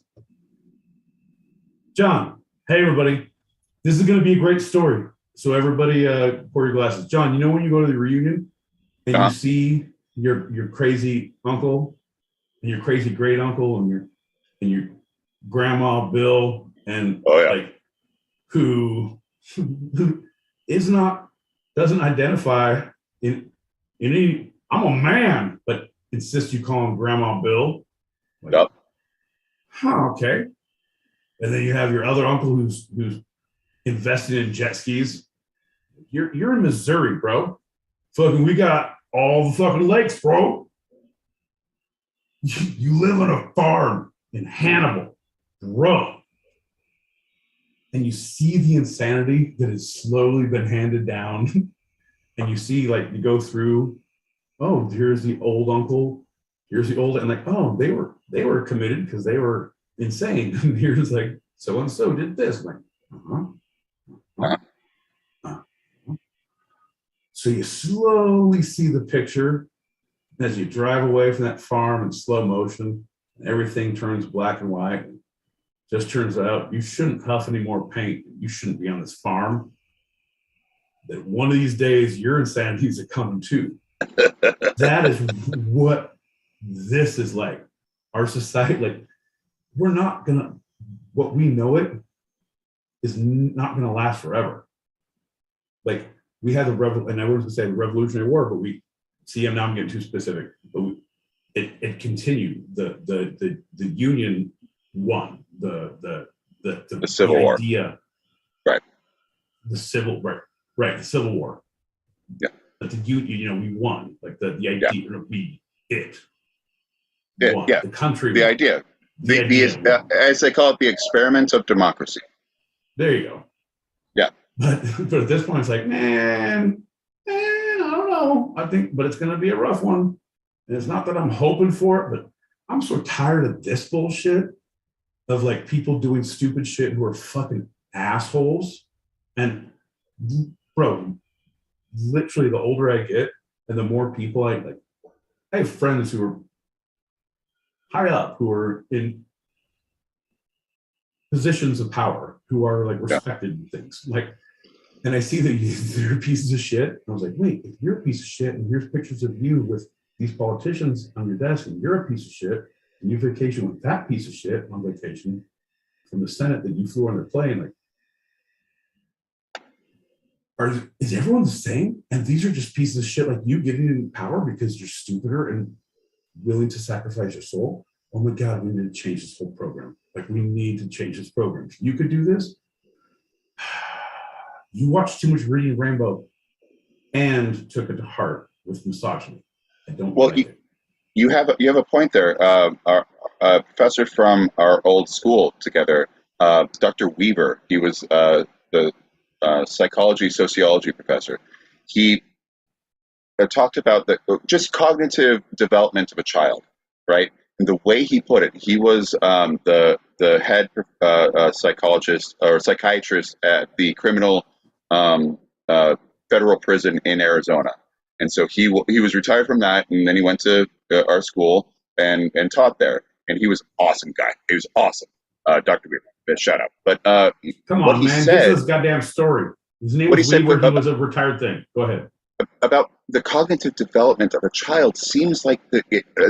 John? Hey everybody, this is going to be a great story. So everybody, pour your glasses. John, you know when you go to the reunion and you see your crazy uncle and your crazy great uncle and your grandma Bill and like who doesn't identify in any, I'm a man, but insists you call him Grandma Bill. Like, okay. And then you have your other uncle who's invested in jet skis. You're in Missouri, bro. Fucking, we got all the fucking lakes, bro. You live on a farm in Hannibal, bro. And you see the insanity that has slowly been handed down. And you see, like, you go through, oh, here's the old uncle, here's the old, and like, oh, they were committed because they were insane. And here's like, so and so did this. I'm like, So you slowly see the picture as you drive away from that farm in slow motion, and everything turns black and white. Just turns out you shouldn't huff any more paint. You shouldn't be on this farm. That one of these days your insanities are coming too. That is what this is like. Our society, like, we're not gonna, what we know it is not gonna last forever. Like, we had and I was gonna say the Revolutionary War, but now I'm getting too specific, but it continued. The Union won the Civil War. Idea, right? The Civil the Civil War. Yeah. But we won. Like the idea, won. Yeah. The country. The idea. As they call it, the experiment of democracy. There you go. Yeah. But at this point, it's like, man, I don't know. I think, but it's going to be a rough one. And it's not that I'm hoping for it, but I'm so tired of this bullshit of like people doing stupid shit who are fucking assholes. And bro, literally the older I get and the more people I have friends who are high up, who are in positions of power, who are like respected and things. Like, and I see that they're pieces of shit. And I was like, wait, if you're a piece of shit and here's pictures of you with these politicians on your desk and you're a piece of shit and you vacation with that piece of shit on vacation from the Senate that you flew on their plane, like, is everyone the same? And these are just pieces of shit like you getting in power because you're stupider and willing to sacrifice your soul? Oh my God, we need to change this whole program. Like, we need to change this program. You could do this. You watched too much Reading Rainbow and took it to heart with misogyny. I don't like it. You have a point there. Our professor from our old school together, Dr. Weaver, he was the psychology, sociology professor. He talked about just cognitive development of a child, right? And the way he put it, he was the head psychologist or psychiatrist at the criminal federal prison in Arizona. And so he was retired from that, and then he went to our school and taught there. And he was an awesome guy. He was awesome, Dr. Weaver. Shout out. But come what on, he man, said, get this goddamn story. His name was Weaver. He was a retired thing. Go ahead. About the cognitive development of a child seems like the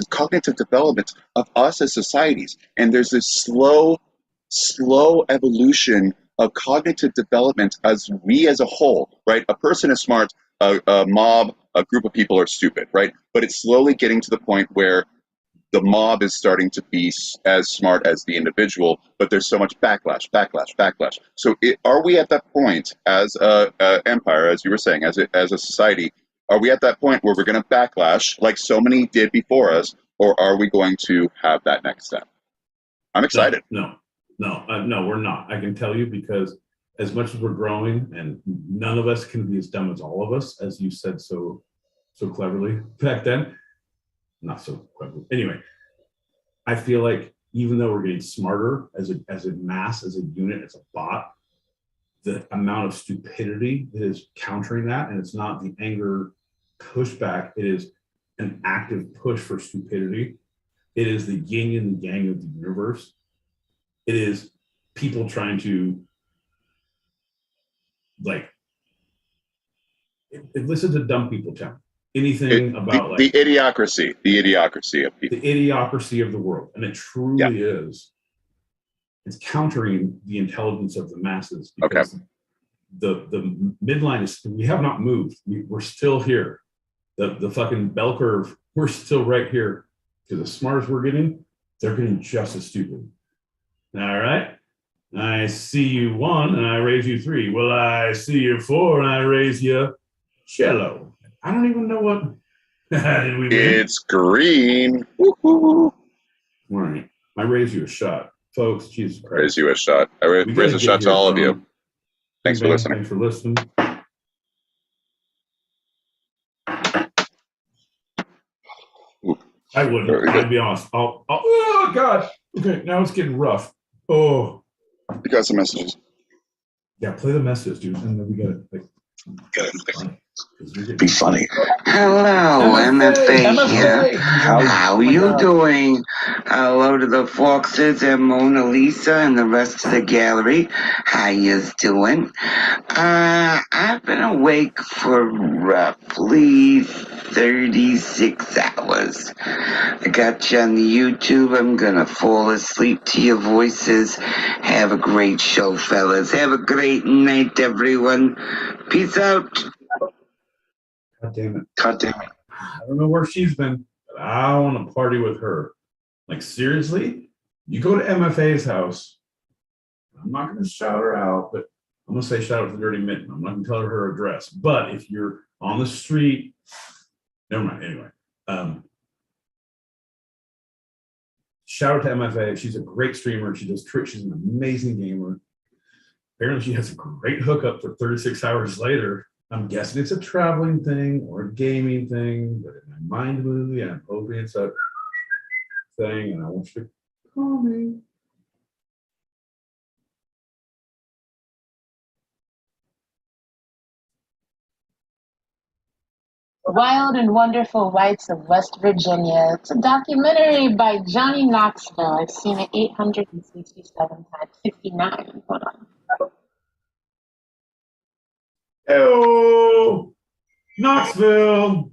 cognitive development of us as societies, and there's this slow evolution of cognitive development as we as a whole, right? A person is smart, a mob, a group of people are stupid, right? But it's slowly getting to the point where the mob is starting to be as smart as the individual, but there's so much backlash. So are we at that point as a empire, as you were saying, as a society, are we at that point where we're going to backlash like so many did before us, or are we going to have that next step? I'm excited. No, we're not. I can tell you, because as much as we're growing, and none of us can be as dumb as all of us, as you said so cleverly back then. Not so cleverly. Anyway, I feel like even though we're getting smarter as a mass, as a unit, as a bot, the amount of stupidity that is countering that, and it's not the anger pushback, it is an active push for stupidity. It is the yin and the yang of the universe. It is people trying to, like, listen to dumb people tell me anything about the idiocracy of people. The idiocracy of the world. And it truly is. It's countering the intelligence of the masses, because the midline is, we have not moved. We're still here. The fucking bell curve, we're still right here. Because the smartest we're getting, they're getting just as stupid. All right. I see you 1 and I raise you 3. Well, I see you 4 and I raise you cello. I don't even know what. Did we win? It's green. Woo-hoo. All right. I raise you a shot. Folks, Jesus Christ. Raise you a shot. I raise a shot to all of you. Thanks for listening. Thanks for listening. I wouldn't. I'd be honest. Oh, God. Okay, now it's getting rough. Oh. You got some messages. Yeah, play the message, dude. And then we got it. Be funny. Hello, MFA here. How you doing? Hello to the Foxes and Mona Lisa and the rest of the gallery. How yous doing? I've been awake for roughly 36 hours. I got you on the YouTube. I'm gonna fall asleep to your voices. Have a great show, fellas. Have a great night, everyone. Peace out. God damn it. I don't know where she's been, but I want to party with her. Like, seriously? You go to MFA's house. I'm not going to shout her out, but I'm going to say shout out to Dirty Mitten. I'm not going to tell her address. But if you're on the street, never mind. Anyway, shout out to MFA. She's a great streamer. She does tricks. She's an amazing gamer. Apparently, she has a great hookup for 36 hours later. I'm guessing it's a traveling thing or a gaming thing, but in my mind movie, I'm hoping it's a thing, and I want you to call me. Wild and Wonderful Whites of West Virginia. It's a documentary by Johnny Knoxville. I've seen it 867 times. 69. Hold on. Oh, Knoxville.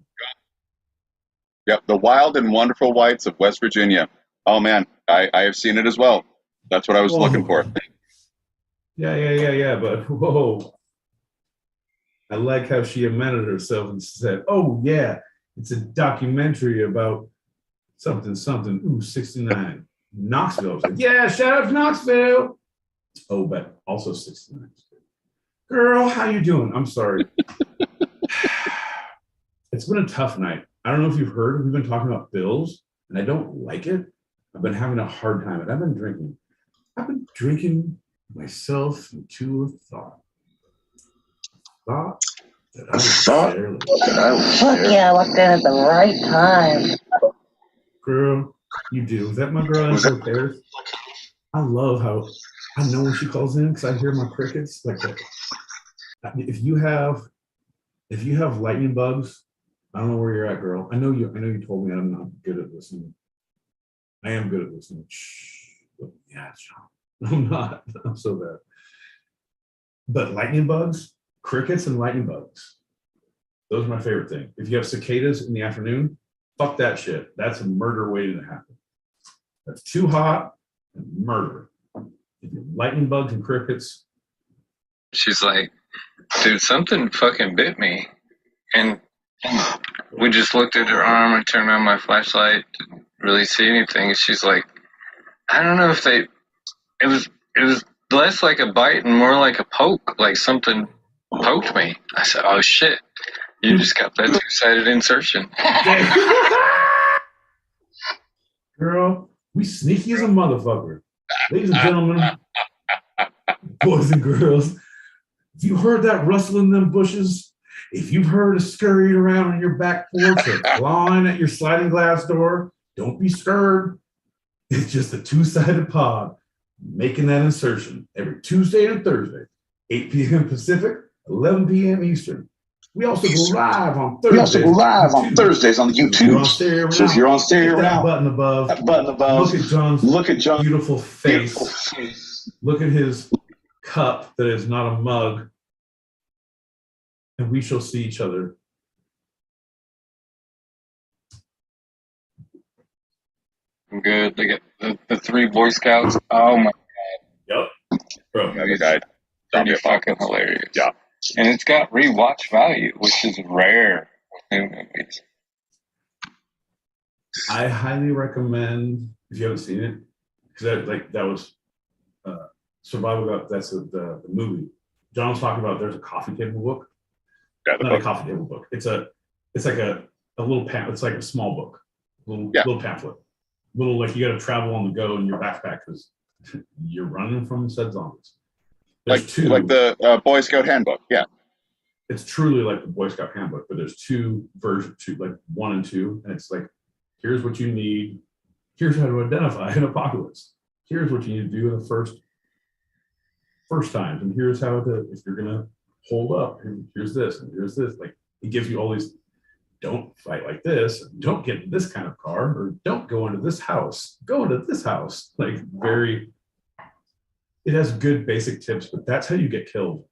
Yep, the Wild and Wonderful Whites of West Virginia. Oh man, I have seen it as well. That's what I was looking for. Yeah. But whoa, I like how she amended herself and said, "Oh yeah, it's a documentary about something. Ooh, 69. Knoxville. I was like, yeah, shout out to Knoxville. Oh, but also 69. Girl, how you doing? I'm sorry. It's been a tough night. I don't know if you've heard, we've been talking about bills, and I don't like it. I've been having a hard time, and I've been drinking myself into a thought. Thought that I would share. Fuck yeah, I walked in at the right time. Girl, you do. Is that my girl Angela Paris? I love how I know when she calls in because I hear my crickets like that. If you have lightning bugs, I don't know where you're at, girl. I know you told me I'm not good at listening. I am good at listening. Shh. Yeah, John. I'm not. I'm so bad. But lightning bugs, crickets and lightning bugs. Those are my favorite thing. If you have cicadas in the afternoon, fuck that shit. That's a murder waiting to happen. That's too hot and murder. If you have lightning bugs and crickets. She's like, dude, something fucking bit me. And we just looked at her arm and turned on my flashlight, didn't really see anything. She's like, I don't know if it was less like a bite and more like a poke, like something poked me. I said, oh shit, you just got that two-sided insertion. Girl, we sneaky as a motherfucker. Ladies and gentlemen, boys and girls, if you heard that rustle in them bushes, if you've heard a scurrying around on your back porch or clawing at your sliding glass door, don't be scared. It's just a two-sided pod making that insertion every Tuesday and Thursday, 8 p.m. Pacific, 11 p.m. Eastern. We also go live on Thursdays. On YouTube. So if you're on stereo now, that button above. Look at John's beautiful face. Look at his cup that is not a mug. And we shall see each other. I'm good. Look at the three Boy Scouts. Oh my god. Yep. Bro, you died. Pretty fucking hilarious. Yeah. And it's got rewatch value, which is rare with new movies. I highly recommend, if you haven't seen it, because that was Survival Guide. That's the movie. John was talking about. There's a coffee table book. Yeah, not a coffee table book. It's like a little pamphlet. It's like a small book, little pamphlet, little like you got to travel on the go in your backpack because you're running from said zombies. Like the Boy Scout handbook. Yeah, it's truly like the Boy Scout handbook, but there's two versions, like 1 and 2, and it's like here's what you need. Here's how to identify an apocalypse. Here's what you need to do in the first times, and here's how to if you're gonna hold up, and here's this, and here's this. Like it gives you all these. Don't fight like this. Don't get in this kind of car, or don't go into this house. Go into this house. Like very. It has good basic tips, but that's how you get killed.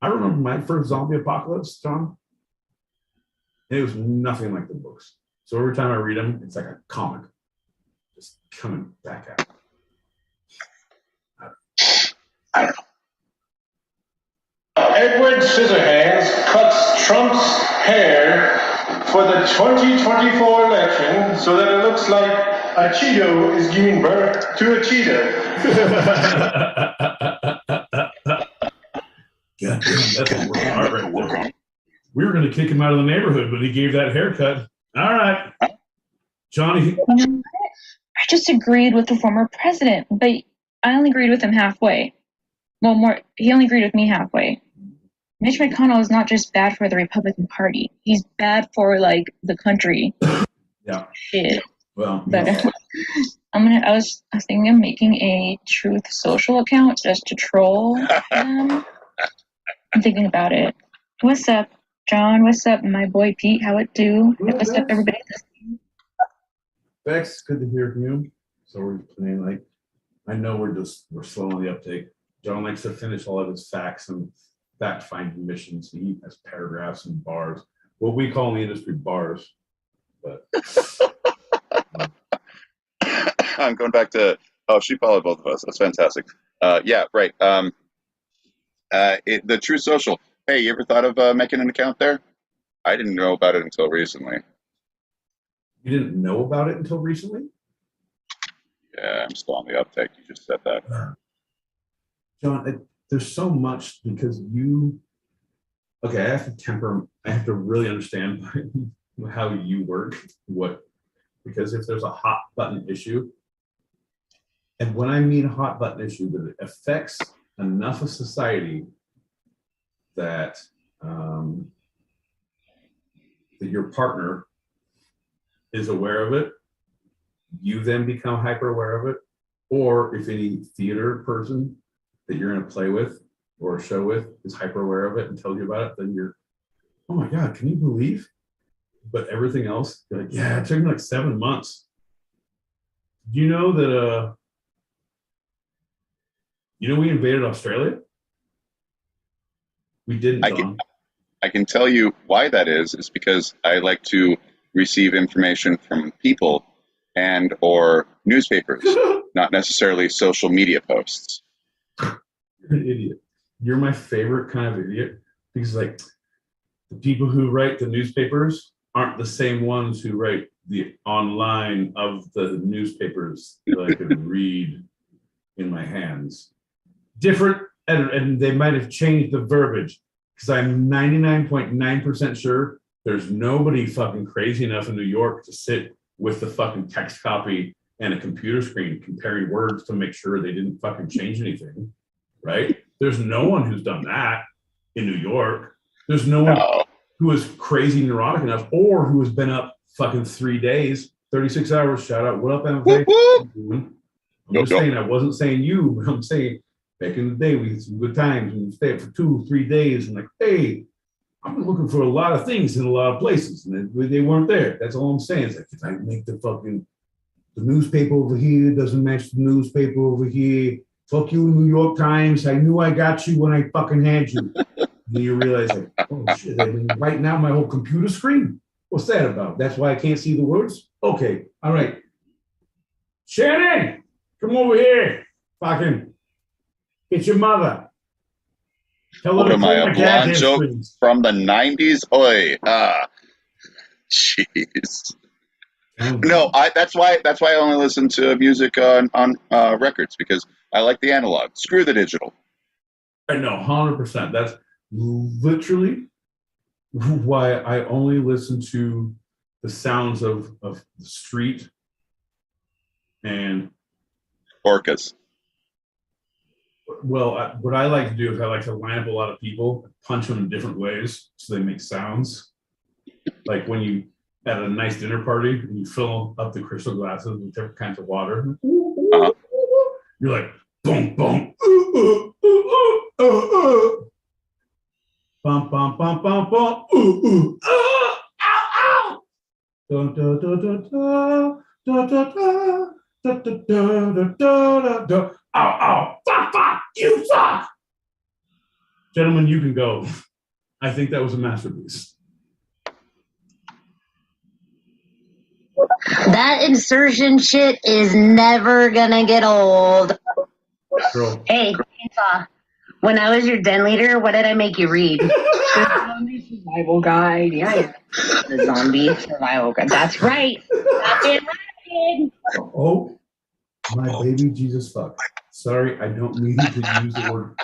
I remember my first zombie apocalypse, John. It was nothing like the books. So every time I read them, it's like a comic, just coming back at me. I don't know. Edward Scissorhands cuts Trump's hair for the 2024 election so that it looks like a Cheeto is giving birth to a Cheeto. God damn, that's a work art right there. We were going to kick him out of the neighborhood, but he gave that haircut. All right. Johnny. I just agreed with the former president, but I only agreed with him halfway. Well, he only agreed with me halfway. Mitch McConnell is not just bad for the Republican Party. He's bad for, like, the country. Yeah. Shit. Well, but I was thinking of making a Truth Social account just to troll them. I'm thinking about it. What's up, John? What's up, my boy Pete? How it do? What's up, everybody? Bex, good to hear from you. So we're playing like, I know we're slow on the uptake. John likes to finish all of his facts and fact-finding missions. He has paragraphs and bars. What we call in the industry bars. But I'm going back to. Oh, she followed both of us. That's fantastic. Yeah, right. The True Social. Hey, you ever thought of making an account there? I didn't know about it until recently. You didn't know about it until recently? Yeah, I'm still on the uptake. You just said that. John, there's so much because okay, I have to really understand how you work, because if there's a hot button issue, and when I mean a hot button issue, that it affects enough of society that that your partner is aware of it, you then become hyper aware of it, or if any theater person that you're in a play with or a show with is hyper aware of it and tells you about it, then you're, oh my God, can you believe? But everything else, you're like, yeah, it took me like 7 months. Do you know that, we invaded Australia? We didn't, John. I can tell you why that is because I like to receive information from people and or newspapers, not necessarily social media posts. You're an idiot. You're my favorite kind of idiot because like the people who write the newspapers aren't the same ones who write the online of the newspapers that I could read in my hands. Different, and they might have changed the verbiage because I'm 99.9% sure there's nobody fucking crazy enough in New York to sit with the fucking text copy and a computer screen comparing words to make sure they didn't fucking change anything, right? There's no one who's done that in New York. There's no one who is crazy neurotic enough or who has been up fucking 3 days, 36 hours. Shout out, what up, MFA? I'm just saying, I wasn't saying you, but I'm saying back in the day, we had some good times and we stayed up for 2 or 3 days and like, hey, I'm looking for a lot of things in a lot of places and they weren't there. That's all I'm saying. It's like, if I make the newspaper over here doesn't match the newspaper over here, fuck you, New York Times. I knew I got you when I fucking had you. Then you realize, like, oh shit, they've been writing out my whole computer screen. What's that about? That's why I can't see the words? Okay, all right. Shannon, come over here. Fucking, it's your mother. Tell her What to am I, pull a my blonde goddamn joke strings. from the 90s? Oi, jeez. No, that's why I only listen to music on records because I like the analog. Screw the digital. I know, 100%. That's literally why I only listen to the sounds of the street and orcas. Well, what I like to do is I like to line up a lot of people, punch them in different ways so they make sounds. Like when you at a nice dinner party and you fill up the crystal glasses with different kinds of water. You're like, boom, boom, bum, bum, bum, bum, bum, ow, ow. Da, da, da, da, da, da, da, da, da, da, da, da. Ow, ow, fuck, fuck, you suck. Gentlemen, you can go. I think that was a masterpiece. That insertion shit is never gonna get old. Girl. Hey, Chainsaw, when I was your den leader, what did I make you read? The Zombie Survival Guide. Yeah. The Zombie Survival Guide. That's right. That's it, right. Oh, my baby Jesus fuck. Sorry, I don't mean to use the word.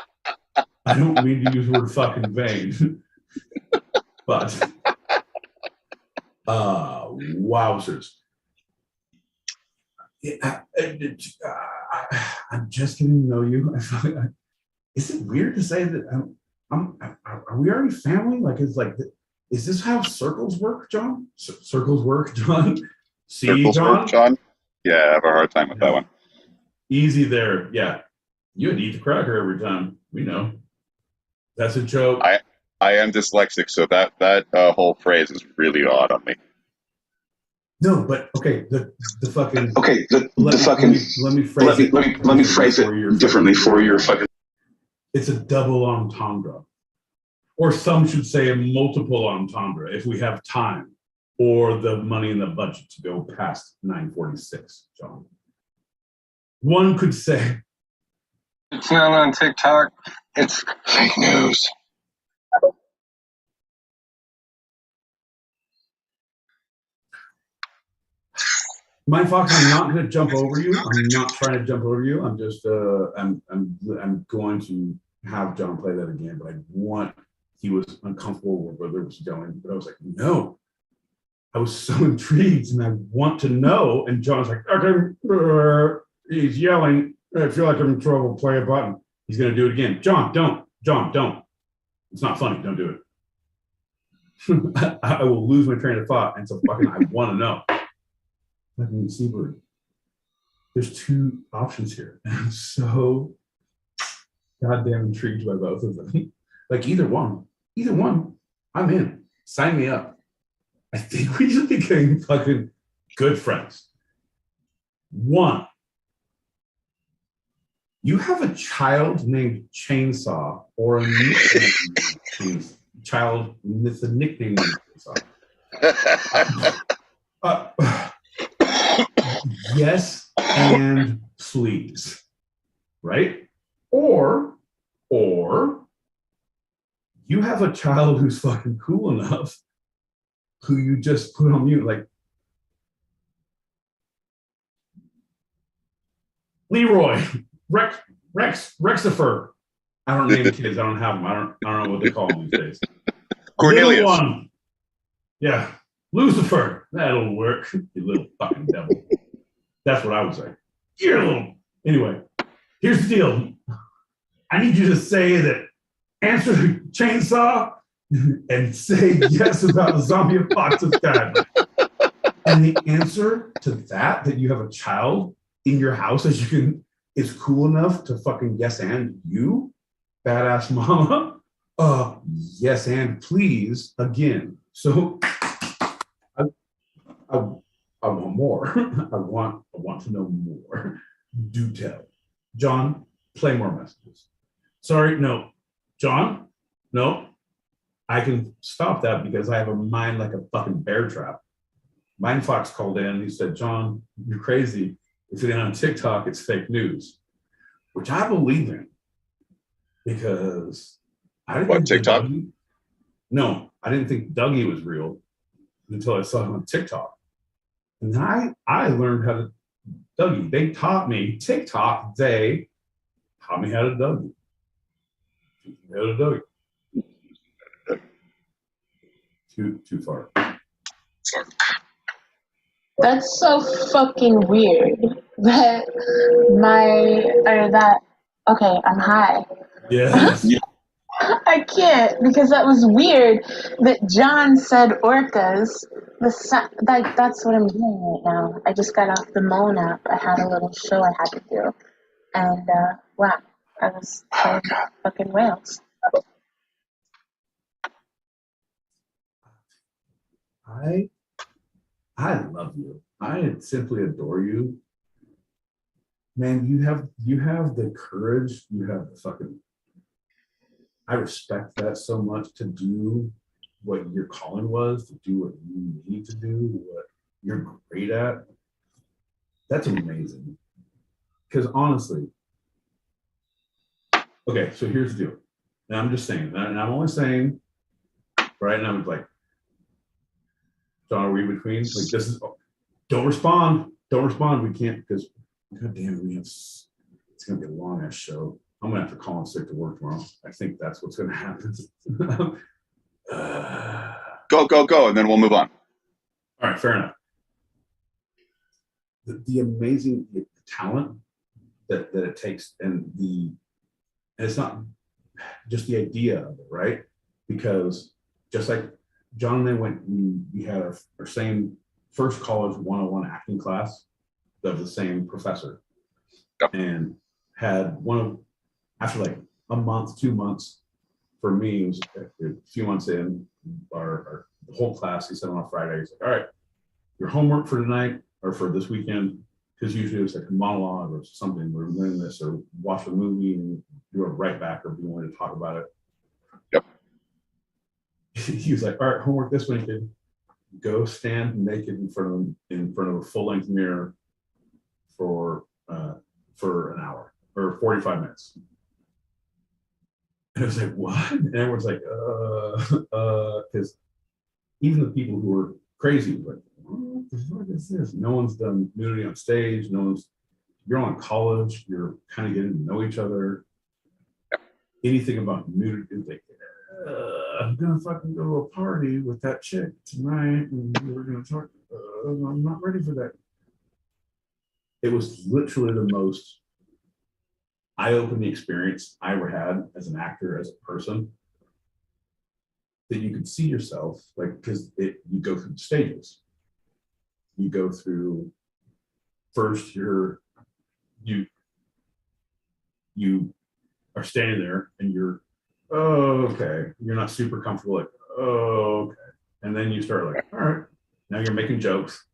I don't mean to use the word fucking vain. But wowzers. I'm just getting to know you. Is it weird to say that are we already family? Like, it's like, is this how circles work, John? Circles work, John? See, circles John? Work, John? Yeah, I have a hard time with that one. Easy there. Yeah. You would eat the cracker every time. We know. That's a joke. I am dyslexic, so that whole phrase is really odd on me. No, but okay, the fucking let me phrase it differently for your fucking. It's a double entendre, or some should say a multiple entendre if we have time or the money in the budget to go past 9:46. John, one could say it's not on TikTok. It's fake news. My Fox, I'm not going to jump over you. I'm not trying to jump over you. I'm just, I'm going to have John play that again, but he was uncomfortable with where it was going, but I was like, no. I was so intrigued and I want to know. And John's like, okay, he's yelling. I feel like I'm in trouble. Play a button. He's going to do it again. John, don't. John, don't. It's not funny. Don't do it. I will lose my train of thought. And so fucking, I want to know. Fucking Seabird. There's two options here. And I'm so goddamn intrigued by both of them. Like either one, I'm in. Sign me up. I think we just became fucking good friends. One, you have a child named Chainsaw or a nickname child with a nickname named Chainsaw. Yes, and please, right? Or you have a child who's fucking cool enough who you just put on mute, like Leroy, Rexifer. I don't name kids. I don't have them. I don't know what they call them these days. Cornelius. Little one. Yeah, Lucifer. That'll work. You little fucking devil. That's what I would say. You're a little. Anyway, here's the deal. I need you to say that. Answer the chainsaw and say yes about the zombie apocalypse guy. And the answer to that you have a child in your house that you can is cool enough to fucking yes and you, badass mama. Yes and please again. So I want more. I want to know more. Do tell. John, play more messages. Sorry, no. John, no. I can stop that because I have a mind like a fucking bear trap. Mind Fox called in and he said, John, you're crazy. If it ain't on TikTok, it's fake news, which I believe in because I didn't think TikTok? No, I didn't think Dougie was real until I saw him on TikTok. And I learned how to Dougie. They taught me TikTok. They taught me how to Dougie. Too far. Sorry. That's so fucking weird that okay, I'm high. Yes. I can't because that was weird that John said orcas. That's what I'm doing right now. I just got off the Moan app. I had a little show I had to do. And wow, I was playing fucking whales. I love you. I simply adore you. Man, you have the courage, you have the fucking I respect that so much to do what your calling was, to do what you need to do, what you're great at. That's amazing. Because honestly, okay, so here's the deal. And I'm just saying, and I'm only saying, right? And I was like, John, are we between? Like, this is, don't respond. We can't, because, God damn it, it's going to be a long ass show. I'm going to have to call in sick to work tomorrow. I think that's what's going to happen. Go, and then we'll move on. All right, fair enough. The amazing talent that it takes, and it's not just the idea of it, right? Because just like John and I we had our same first college 101 acting class of the same professor. Yep. And had after like a month, 2 months, for me, it was a few months in, the whole class, he said on a Friday, he's like, all right, your homework for tonight or for this weekend, because usually it was like a monologue or something, we're learning this, or watch a movie and do a write back, or we wanted to talk about it. Yep. He was like, all right, homework this weekend, go stand naked in front of a full-length mirror for an hour or 45 minutes. And I was like, what? And everyone's like, because even the people who were crazy were like, the fuck is this? No one's done nudity on stage. You're on college. You're kind of getting to know each other. Anything about nudity, like, I'm gonna fucking go to a party with that chick tonight, and we're gonna talk. I'm not ready for that. It was literally the most eye-opening experience I ever had as an actor, as a person. That you could see yourself, like, because you go through the stages. You go through first. You are standing there, and you're, oh, okay. You're not super comfortable, like, oh, okay. And then you start like, all right, now you're making jokes.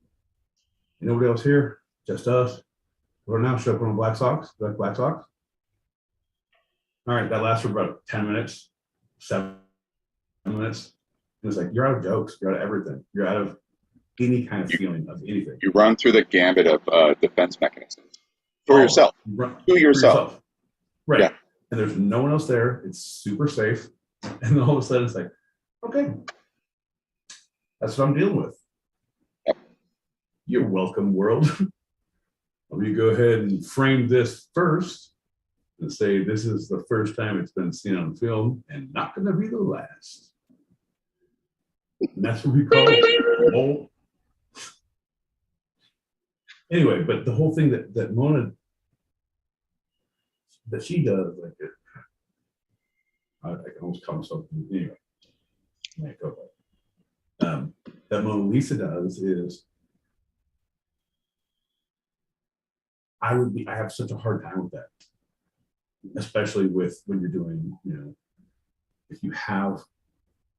Nobody else here, just us. We're now show up on black socks, black socks. All right, that lasts for about 10 minutes, 7 minutes. And it's like, you're out of jokes, you're out of everything. You're out of any kind of feeling of anything. You run through the gambit of defense mechanisms for yourself, to yourself. Right. Yeah. And there's no one else there. It's super safe. And then all of a sudden it's like, okay, that's what I'm dealing with. Yep. You're welcome, world. Let me go ahead and frame this first and say this is the first time it's been seen on film and not going to be the last. And that's what we call it. Anyway, but the whole thing that Mona, that she does, like it, I can almost call myself, anyway. That Mona Lisa does is, I have such a hard time with that, especially with when you're doing, if you have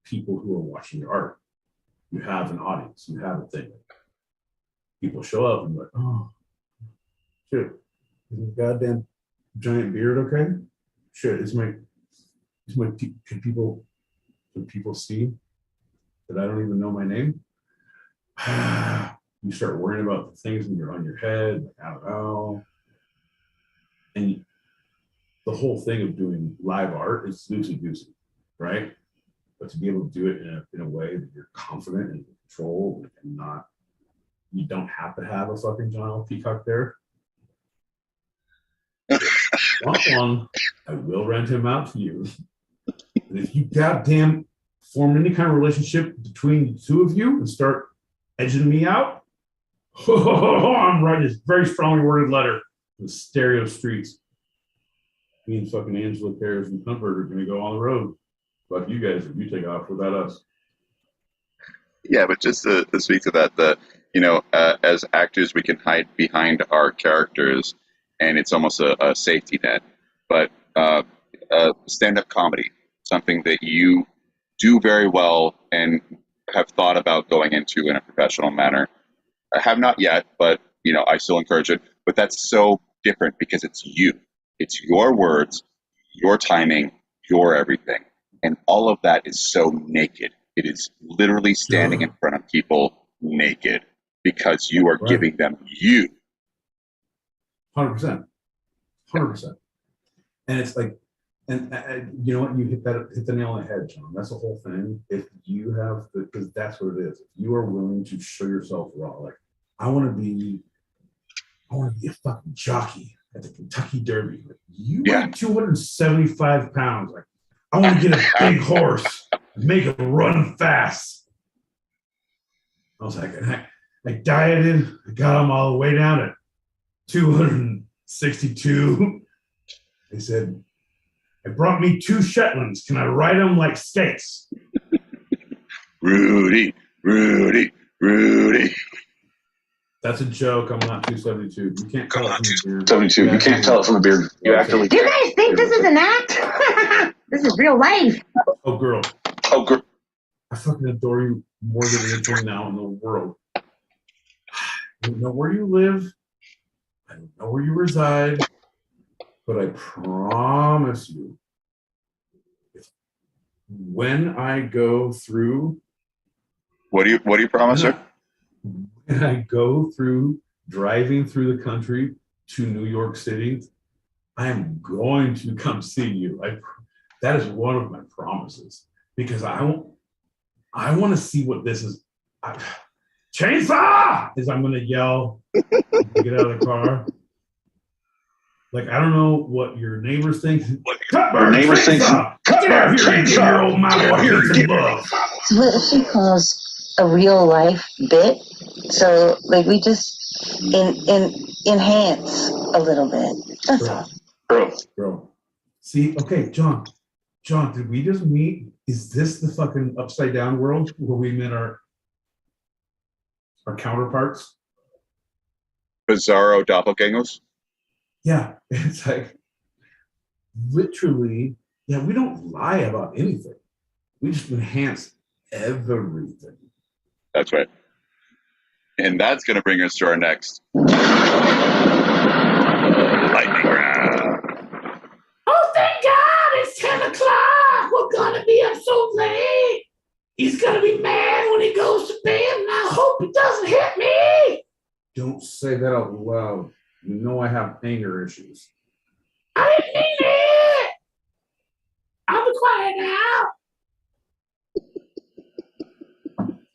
people who are watching your art, you have an audience, you have a thing. People show up and like, oh, shit, is my goddamn giant beard okay? Shit, can people see that I don't even know my name? You start worrying about the things when you're on your head, like, I don't know. And the whole thing of doing live art is loosey-goosey, right? But to be able to do it in a way that you're confident and in control and not, you don't have to have a fucking John Peacock there. One, I will rent him out to you. And if you goddamn form any kind of relationship between the two of you and start edging me out, I'm writing this very strongly worded letter to the stereo streets. Me and fucking Angela Cares and Comfort are going to go on the road. Fuck you guys if you take off without us. Yeah, but just to speak to that, as actors, we can hide behind our characters, and it's almost a safety net. But stand-up comedy, something that you do very well and have thought about going into in a professional manner. I have not yet, but I still encourage it. But that's so different because it's you. It's your words, your timing, your everything. And all of that is so naked. It is literally standing in front of people naked because you are giving them you. 100%. 100%. And it's like, and you know what? You hit the nail on the head, John. That's the whole thing. If you have, because that's what it is. If you are willing to show yourself raw, like I want to be a fucking jockey at the Kentucky Derby. Like, you weigh 275 pounds. Like I want to get a big horse and make it run fast. I was like, I dieted. I got him all the way down at 262. They said, I brought me 2 Shetlands. Can I ride them like skates? Rudy. That's a joke. I'm not 272. You can't tell it from the beard. 72. You can't tell it from the beard. You actually. Do you guys think this is an act? This is real life. Oh, girl. I fucking adore you more than anything now in the world. I don't know where you live. I don't know where you reside. But I promise you, when I go through, what do you promise her? When I go through driving through the country to New York City, I am going to come see you. That is one of my promises because I want to see what this is. chainsaw, as I'm going to yell to get out of the car. Like, I don't know what your neighbors think. Your neighbors think. Get out of here, you your old mouth pizza bug. It's what she calls a real life bit. So, like, we just enhance a little bit. That's all. Bro. See, okay, John, did we just meet? Is this the fucking upside down world where we met our counterparts? Bizarro doppelgangers? Yeah, it's like literally, yeah, we don't lie about anything. We just enhance everything. That's right. And that's going to bring us to our next lightning round. Oh, thank God, it's 10 o'clock. We're going to be up so late. He's going to be mad when he goes to bed, and I hope he doesn't hit me. Don't say that out loud. You know I have anger issues. I didn't mean it. I'll be quiet now.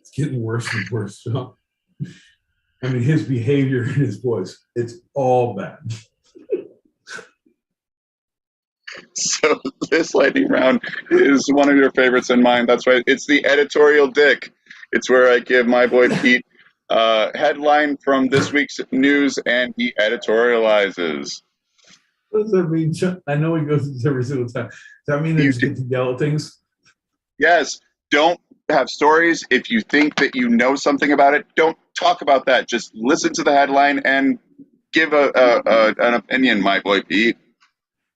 It's getting worse and worse, John. I mean, his behavior and his voice, it's all bad. So this lightning round is one of your favorites and mine. That's right. It's the editorial dick. It's where I give my boy Pete headline from this week's news, and he editorializes. What does that mean? I know he goes this every single time. Does that mean that you get to yell at things? Yes. Don't have stories. If you think that you know something about it, don't talk about that. Just listen to the headline and give an opinion, my boy Pete.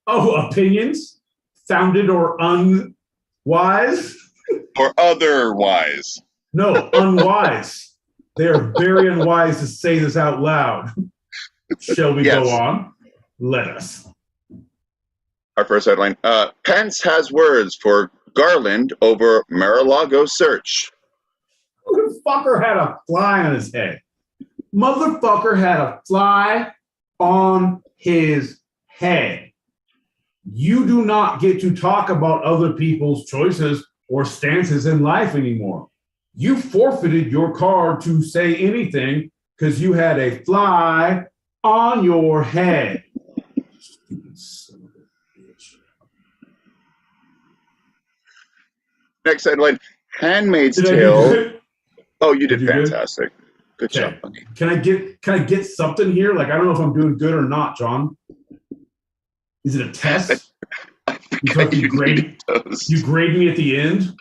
Oh, opinions? Founded or unwise? Or otherwise. No, unwise. They are very unwise to say this out loud. Shall we go on? Let us. Our first headline. Pence has words for Garland over Mar-a-Lago search. Motherfucker had a fly on his head. Motherfucker had a fly on his head. You do not get to talk about other people's choices or stances in life anymore. You forfeited your card to say anything because you had a fly on your head. Stupid son of a bitch. Next headline. Handmaid's Tale. Oh, you did fantastic. Good job, buddy. Can I get something here? Like, I don't know if I'm doing good or not, John. Is it a test? You grade me at the end?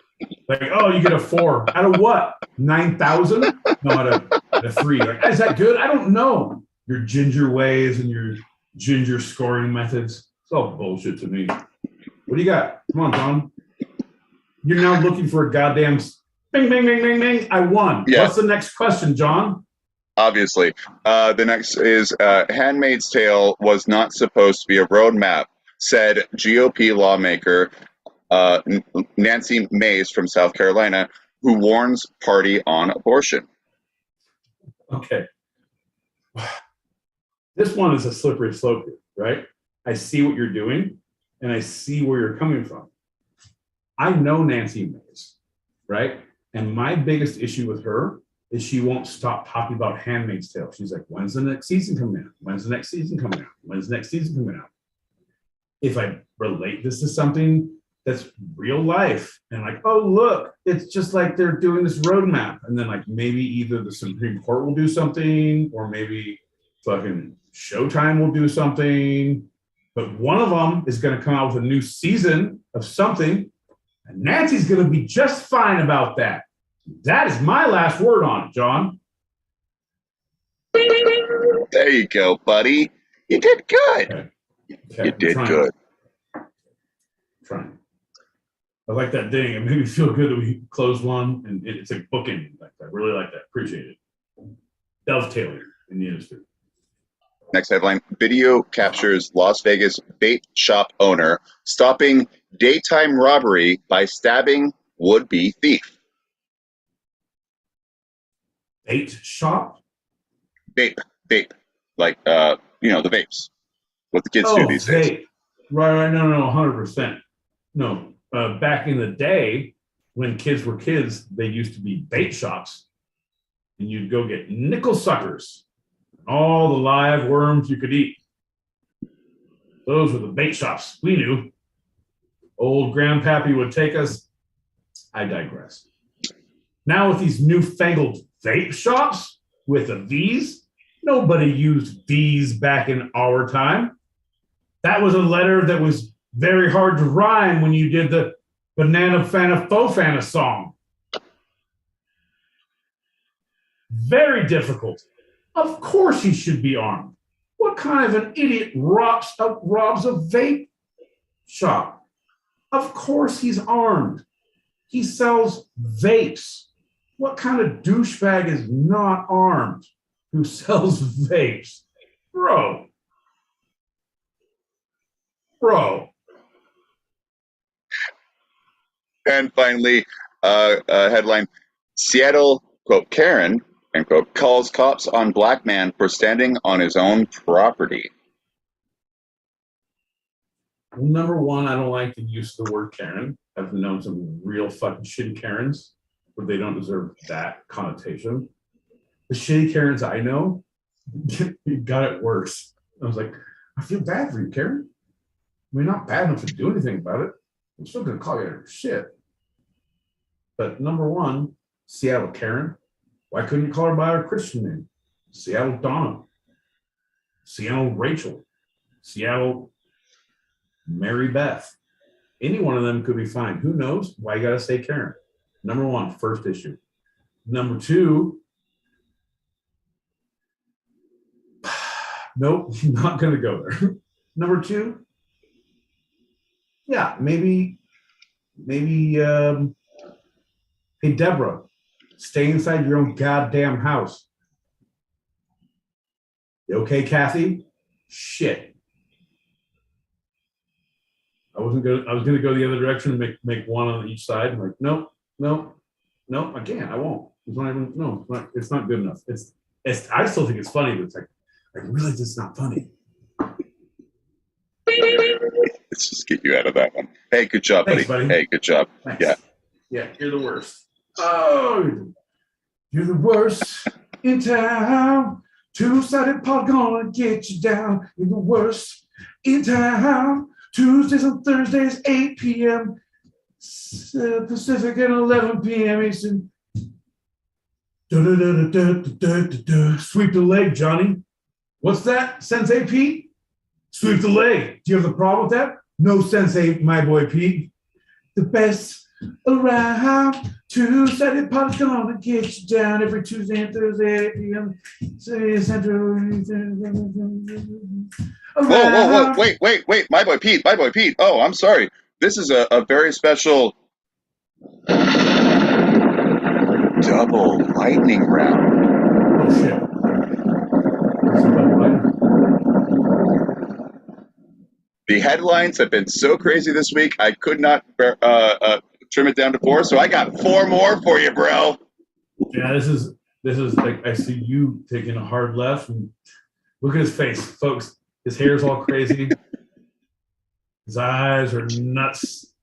Like, oh, you get a 4. Out of what? 9,000? No, out of 3. Like, is that good? I don't know. Your ginger ways and your ginger scoring methods. It's all bullshit to me. What do you got? Come on, John. You're now looking for a goddamn bing, bing, bing, bing, bing. I won. Yeah. What's the next question, John? Obviously. The next is Handmaid's Tale was not supposed to be a roadmap, said GOP lawmaker Nancy Mace from South Carolina, who warns party on abortion. Okay. This one is a slippery slope here, right? I see what you're doing, and I see where you're coming from. I know Nancy Mace, right? And my biggest issue with her is she won't stop talking about Handmaid's Tale. She's like, when's the next season coming out? When's the next season coming out? When's the next season coming out? If I relate this to something that's real life and like, oh, look, it's just like they're doing this roadmap. And then like maybe either the Supreme Court will do something or maybe fucking Showtime will do something. But one of them is going to come out with a new season of something. And Nancy's going to be just fine about that. That is my last word on it, John. There you go, buddy. You did good. Okay, you did good. Trying. I like that ding. It made me feel good that we closed one, and it's a bookend. I really like that. Appreciate it. Dovetailing in the industry. Next headline. Video captures Las Vegas vape shop owner stopping daytime robbery by stabbing would-be thief. Vape shop? Vape. Like, the vapes. What the kids do these days. Right. No, 100%. No, back in the day, when kids were kids, they used to be bait shops. and you'd go get nickel suckers, all the live worms you could eat. Those were the bait shops we knew. Old Grandpappy would take us. I digress. Now with these newfangled vape shops with the V's, nobody used V's back in our time. That was a letter that was very hard to rhyme when you did the Banana Fana Fofana song. Very difficult. Of course he should be armed. What kind of an idiot robs a vape shop? Of course he's armed. He sells vapes. What kind of douchebag is not armed who sells vapes? Bro. And finally, headline, Seattle, quote, Karen, end quote, calls cops on black man for standing on his own property. Well, number one, I don't like the use of the word Karen. I've known some real fucking shitty Karens, but they don't deserve that connotation. The shitty Karens I know got it worse. I was like, I feel bad for you, Karen. I mean, not bad enough to do anything about it. I'm still going to call you shit. But number one, Seattle Karen. Why couldn't you call her by her Christian name? Seattle Donna. Seattle Rachel. Seattle Mary Beth. Any one of them could be fine. Who knows? Why you got to say Karen? Number one, first issue. Number two, nope, not going to go there. Number two, yeah, maybe, hey, Deborah, stay inside your own goddamn house. You okay, Kathy? Shit. I was gonna go the other direction and make one on each side. I'm like, nope, I can't. I won't. It's not good enough. I still think it's funny, but it's like, I realize it's not funny. Let's just get you out of that one. Hey, good job, Thanks, buddy. Hey, good job. Thanks. Yeah, you're the worst. Oh, you're the worst in town. Two-sided pot gonna get you down. You're the worst in town. Tuesdays and Thursdays, 8 p.m. Pacific and 11 p.m. Eastern. Sweep the leg, Johnny. What's that, Sensei Pete? Sweep the leg. Do you have a problem with that? No, Sensei, my boy Pete. The best around. Two-sided pot's gonna get you down every Tuesday and Thursday, 8 p.m. Whoa, wait, my boy Pete. Oh, I'm sorry. This is a very special double lightning round. Oh, shit. The headlines have been so crazy this week, I could not trim it down to 4, so I got 4 more for you, bro. Yeah, this is like, I see you taking a hard left, and look at his face, folks. His hair's all crazy. His eyes are nuts.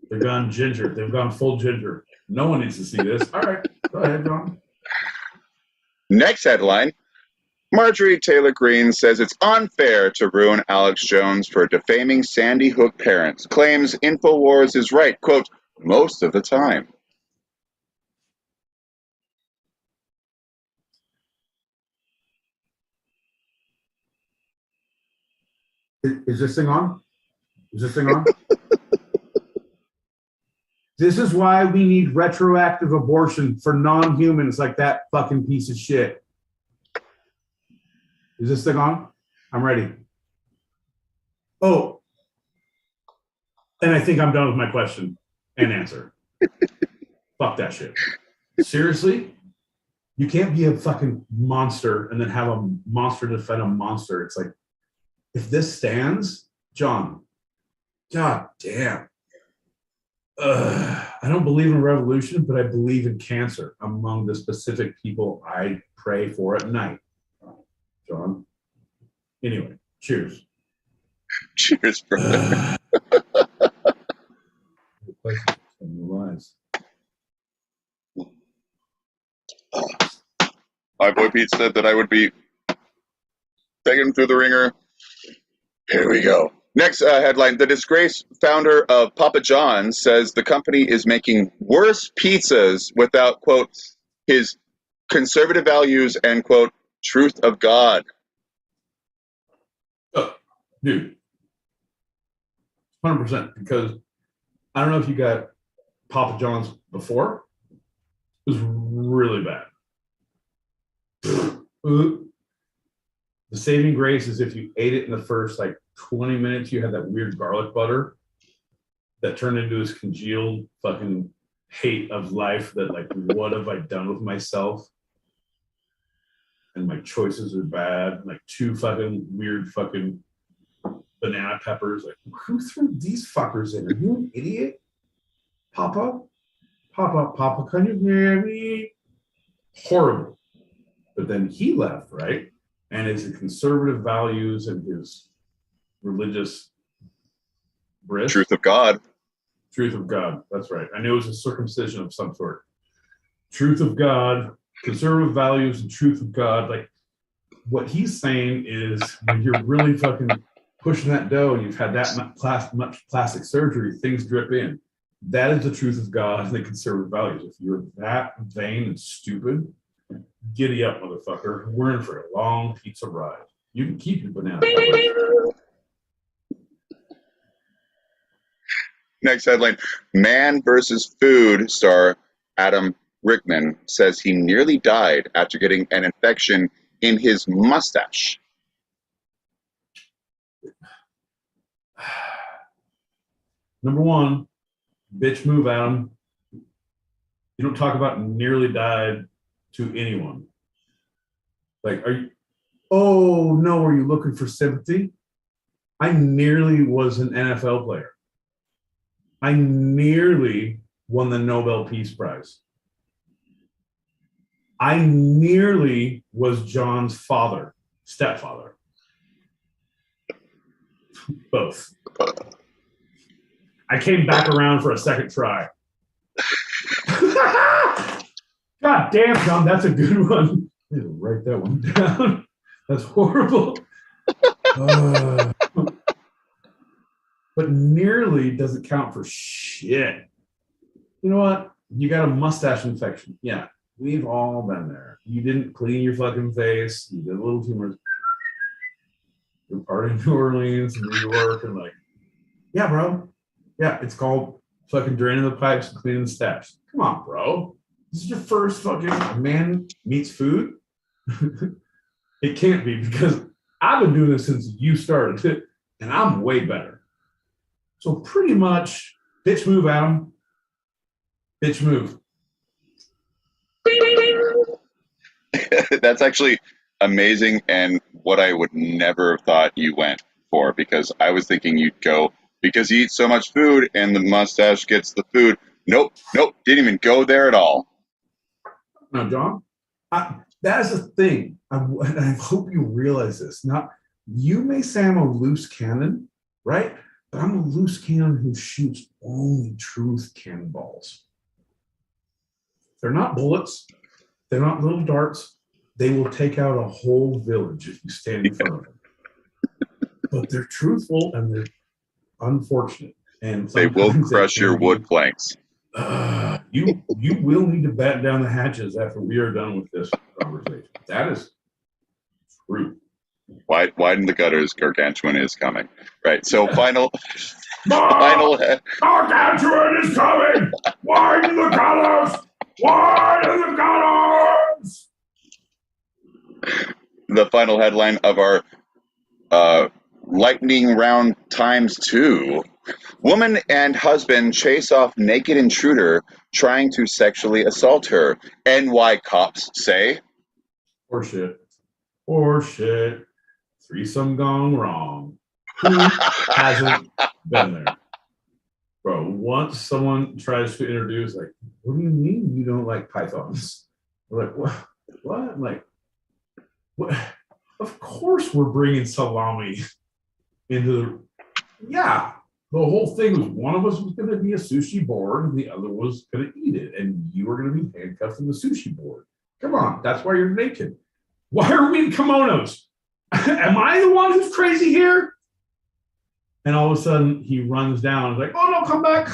They've gone ginger. They've gone full ginger. No one needs to see this. All right, go ahead, John. Next headline. Marjorie Taylor Greene says it's unfair to ruin Alex Jones for defaming Sandy Hook parents. Claims InfoWars is right, quote, most of the time. Is this thing on? This is why we need retroactive abortion for non-humans like that fucking piece of shit. Is this thing on? I'm ready. Oh. And I think I'm done with my question and answer. Fuck that shit. Seriously? You can't be a fucking monster and then have a monster defend a monster. It's like, if this stands, John, god damn. I don't believe in revolution, but I believe in cancer among the specific people I pray for at night. John. Anyway, cheers. Cheers, brother. My boy Pete said that I would be taking him through the ringer. Here we go. Next headline. The disgraced founder of Papa John's says the company is making worse pizzas without, quote, his conservative values and, quote, truth of God. Oh, dude. 100%. Because I don't know if you got Papa John's before. It was really bad. The saving grace is if you ate it in the first like 20 minutes, you had that weird garlic butter that turned into this congealed fucking hate of life that like, what have I done with myself? And my choices are bad. Like 2 fucking weird fucking banana peppers. Like, who threw these fuckers in? Are you an idiot? Papa, can you hear me? Horrible. But then he left, right? And his conservative values and his religious bris. Truth of God. Truth of God. That's right. I knew it was a circumcision of some sort. Truth of God, conservative values and truth of God. Like what he's saying is when you're really fucking pushing that dough and you've had that much plastic surgery, things drip in. That is the truth of God and the conservative values. If you're that vain and stupid, giddy up, motherfucker. We're in for a long pizza ride. You can keep your banana peppers. Next headline. Man versus Food star Adam Rickman says he nearly died after getting an infection in his mustache. Number one, bitch move, Adam. You don't talk about nearly died to anyone. Like, are you, oh no, are you looking for sympathy? I nearly was an NFL player. I nearly won the Nobel Peace Prize. I nearly was John's father, stepfather. Both. I came back around for a second try. God damn, John, that's a good one. I need to write that one down. That's horrible. But nearly doesn't count for shit. You know what? You got a mustache infection. Yeah, we've all been there. You didn't clean your fucking face. You did a little too much. You're part of New Orleans and New York and like, yeah, bro. Yeah, it's called fucking draining the pipes and cleaning the steps. Come on, bro. This is your first fucking man meets food. It can't be because I've been doing this since you started it, and I'm way better. So pretty much, bitch move, Adam. Bitch move. That's actually amazing and what I would never have thought you went for, because I was thinking you'd go because you eat so much food and the mustache gets the food. Nope, didn't even go there at all. Now, John, that is the thing. I hope you realize this. You may say I'm a loose cannon, right? But I'm a loose cannon who shoots only truth cannonballs. They're not bullets. They're not little darts. They will take out a whole village if you stand in front of them. But they're truthful and they're unfortunate. And they will crush your wood planks. You will need to batten down the hatches after we are done with this conversation. That is true. Widen the gutters, gargantuan is coming. Right. So final gargantuan is coming. Widen the gutters. Widen the gutters. The final headline of our lightning round ×2. Woman and husband chase off naked intruder trying to sexually assault her. NY cops say. Horseshit. Threesome gone wrong. Who hasn't been there? Bro, once someone tries to introduce, like, what do you mean you don't like pythons? We're like, what? I'm like, what? Of course we're bringing salami into the... Yeah. The whole thing was one of us was going to be a sushi board and the other was going to eat it. And you were going to be handcuffed in the sushi board. Come on, that's why you're naked. Why are we in kimonos? Am I the one who's crazy here? And all of a sudden he runs down. He's like, oh no, come back.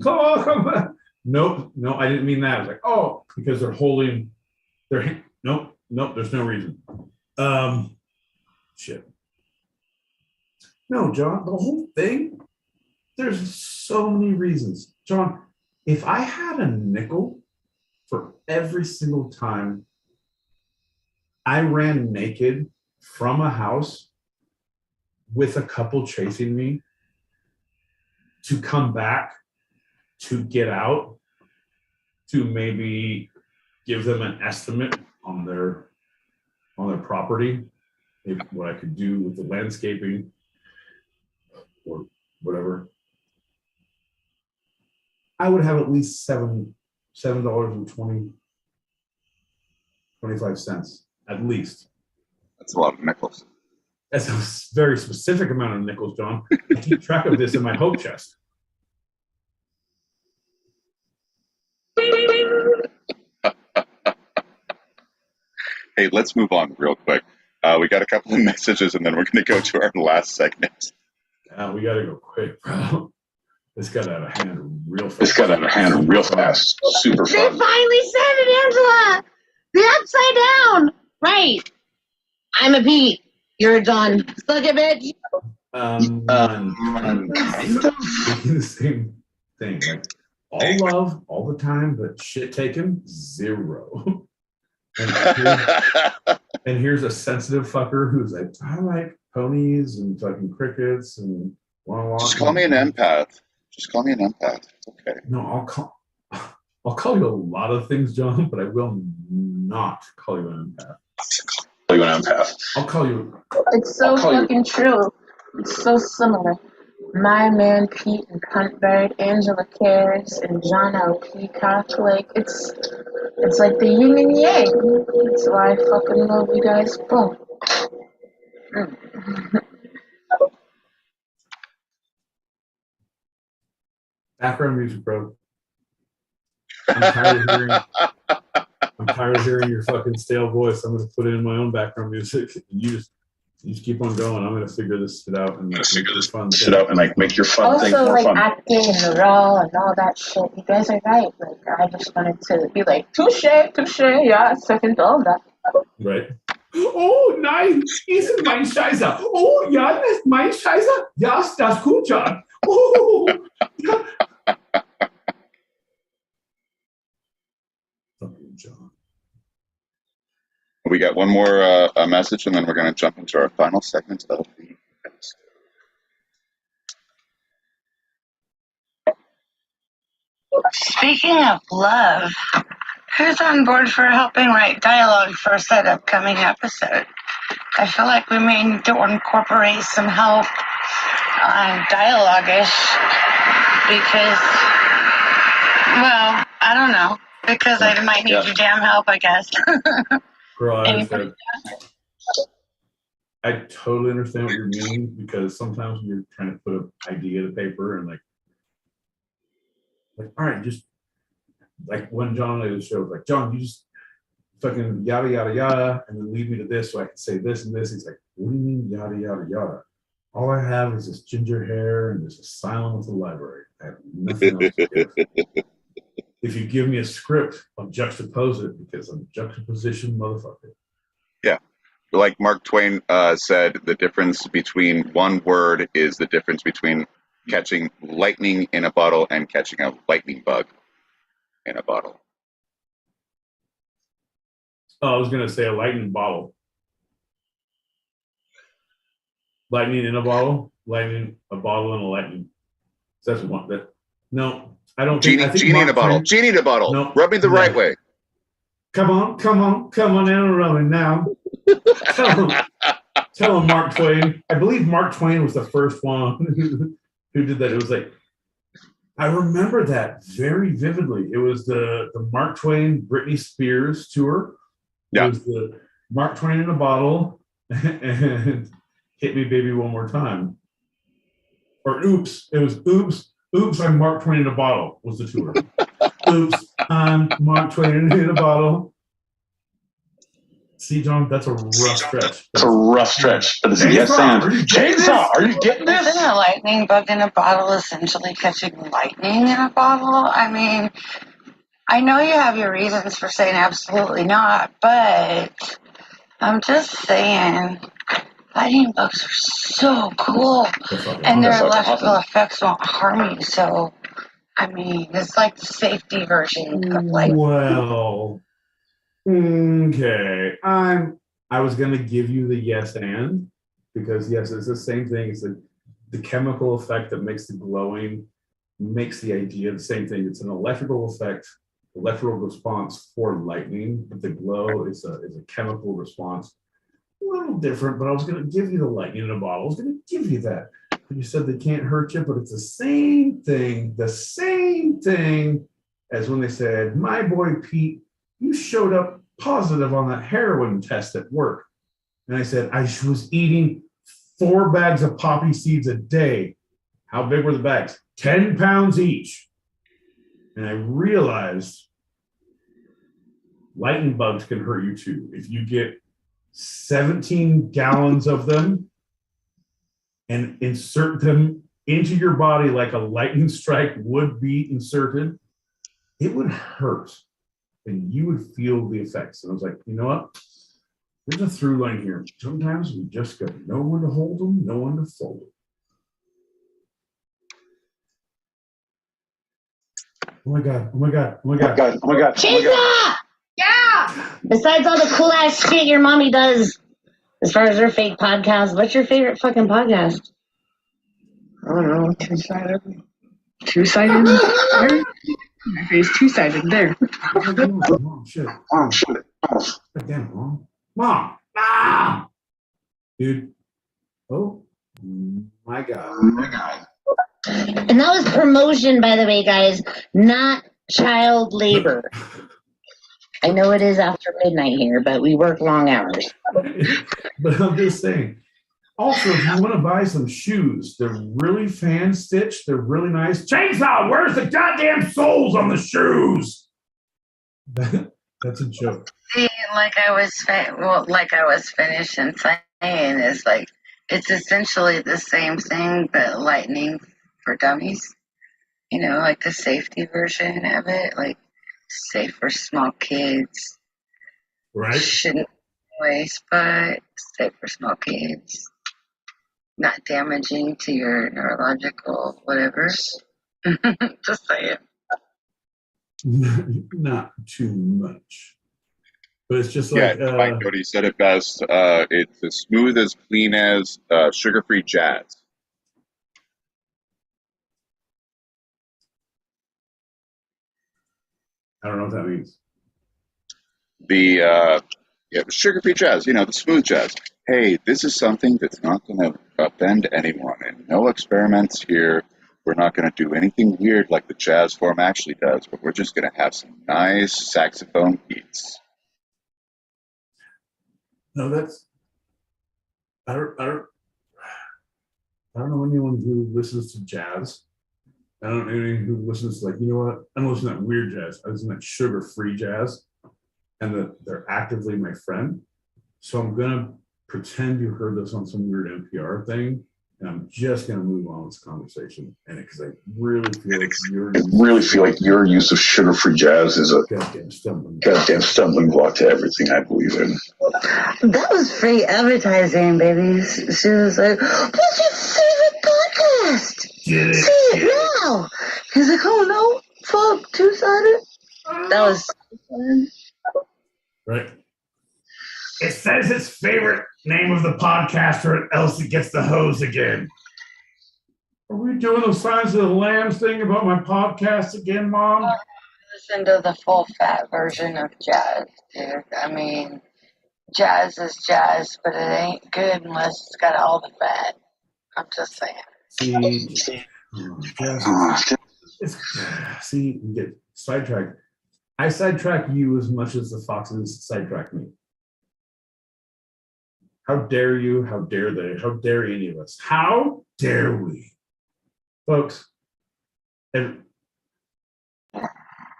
Come back. Nope, no, I didn't mean that. I was like, oh, because they're holding their hand. Nope, there's no reason. Shit. No, John, the whole thing, there's so many reasons. John, if I had a nickel for every single time I ran naked from a house with a couple chasing me to come back, to get out, to maybe give them an estimate on their property, what I could do with the landscaping or whatever, I would have at least $7.25 at least. That's a lot of nickels. That's a very specific amount of nickels, John. I keep track of this in my hope chest. Hey, let's move on real quick. We got a couple of messages, and then we're going to go to our last segment. We got to go quick, bro. This got out of hand real fast. Super They fun. finally said it, Angela. The upside down. Right. I'm a Pete. You're a John. Suck it, bitch. Kind of the same thing. Like all love all the time, but shit taken 0. And here's a sensitive fucker who's like, I like ponies and fucking crickets and Just call me an empath. Okay. No, I'll call you a lot of things, John, but I will not call you an empath. I'll call you. It's so fucking true. It's so similar. My man Pete and Cuntbird, Angela Cares, and John L. Peacock. Like it's like the yin and yang. That's why I fucking love you guys both. Background music, bro. I'm tired of hearing your fucking stale voice. I'm gonna put in my own background music. And you just keep on going. I'm gonna figure this shit out and make your fun thing Also, more like fun. acting and the role and all that shit. You guys are right. Like I just wanted to be like, touche, yeah, second all that. Right. Oh nein, ist mein Scheiße. Oh ja, das ist mein Scheiße. Ja, das gut, John. Oh. John. We got one more message, and then we're going to jump into our final segment of the episode. Speaking of love, who's on board for helping write dialogue for said upcoming episode? I feel like we may need to incorporate some help on dialogue-ish because, well, I don't know, because I might need your damn help, I guess. Girl, I totally understand what you mean, because sometimes when you're trying to put an idea to paper and like all right, just like when John did the show, like, John, you just fucking yada yada yada and then lead me to this so I can say this and this. He's like, what do you mean yada yada yada? All I have is this ginger hair and this asylum with the library. I have nothing else to give. If you give me a script, I'll juxtapose it because I'm a juxtaposition motherfucker. Yeah. Like Mark Twain said, the difference between one word is the difference between catching lightning in a bottle and catching a lightning bug in a bottle. Oh, I was going to say a lightning bottle. Lightning in a bottle, lightning, a bottle and a lightning. That's one. No, I don't think. Genie in a bottle. Genie in a bottle. No, rub me the right way. Come on, and rub me now. Tell him, Mark Twain. I believe Mark Twain was the first one who did that. It was like, I remember that very vividly. It was the Mark Twain Britney Spears tour. Yeah. It was the Mark Twain in a bottle and Hit Me Baby One More Time. Or Oops. It was Oops, I'm Mark Twain in a bottle was the tour. Oops, I'm Mark Twain in a bottle. See, John, that's a rough stretch. It's a rough stretch, but it's a yes and. Chainsaw, are you getting this? Isn't a lightning bug in a bottle essentially catching lightning in a bottle? I mean, I know you have your reasons for saying absolutely not, but I'm just saying, lightning bugs are so cool, and their electrical effects won't harm you. So, I mean, it's like the safety version of lightning. Well, okay. I was gonna give you the yes and, because yes, it's the same thing. It's the chemical effect that makes the glowing, makes the idea the same thing. It's an electrical effect, electrical response for lightning, but the glow is a chemical response. A little different, but I was gonna give you the lightning in a bottle. I was gonna give you that. But you said they can't hurt you, but it's the same thing as when they said, my boy Pete, you showed up positive on that heroin test at work. And I said, I was eating 4 bags of poppy seeds a day. How big were the bags? 10 pounds each. And I realized lightning bugs can hurt you too. If you get 17 gallons of them and insert them into your body like a lightning strike would be inserted, it would hurt. And you would feel the effects. And I was like, you know what? There's a through line here. Sometimes we just got no one to hold them, no one to fold them. Oh my God, oh my God, oh my God. Oh my God. Chainsaw! Yeah! Besides all the cool ass shit your mommy does, as far as her fake podcast, what's your favorite fucking podcast? I don't know, two-sided. Two-sided? My face two-sided there. Mom, shit. Damn, Mom. Mom! Dude. Oh my God. And that was promotion, by the way, guys, not child labor. I know it is after midnight here, but we work long hours. But I'm just saying. Also, if you want to buy some shoes, they're really fan stitched. They're really nice. Chainsaw, where's the goddamn soles on the shoes? That's a joke. See, like I was finishing saying, is like it's essentially the same thing, but lightning for dummies. You know, like the safety version of it, like safe for small kids. Right. Shouldn't waste, but safe for small kids. Not damaging to your neurological whatever. Just saying. Not too much. But it's just like Mike Cody said it best. It's as smooth as clean as sugar-free jazz. I don't know what that means. The sugar-free jazz, the smooth jazz. Hey, this is something that's not going to offend anyone, and no experiments here. We're not going to do anything weird like the jazz form actually does, but we're just going to have some nice saxophone beats. No, that's I don't know anyone who listens to jazz. I don't know anyone who listens to, like, you know what? I don't listen to that weird jazz. I listen to that sugar-free jazz, and that they're actively my friend. So I'm gonna pretend you heard this on some weird NPR thing, and I'm just gonna move on with this conversation. And because I really feel like your use of sugar-free jazz is a goddamn stumbling block to everything I believe in. That was free advertising, baby. She was like, what's your favorite podcast? Say it now. He's like, oh no, fuck, two-sided. That was fun. Right. It says his favorite name of the podcast, or else it gets the hose again. Are we doing the Signs of the Lambs thing about my podcast again, Mom? Listen to the full fat version of jazz, dude. I mean, jazz is jazz, but it ain't good unless it's got all the fat. I'm just saying. See, you get sidetracked. I sidetrack you as much as the foxes sidetrack me. How dare you? How dare they? How dare any of us? How dare we? Folks,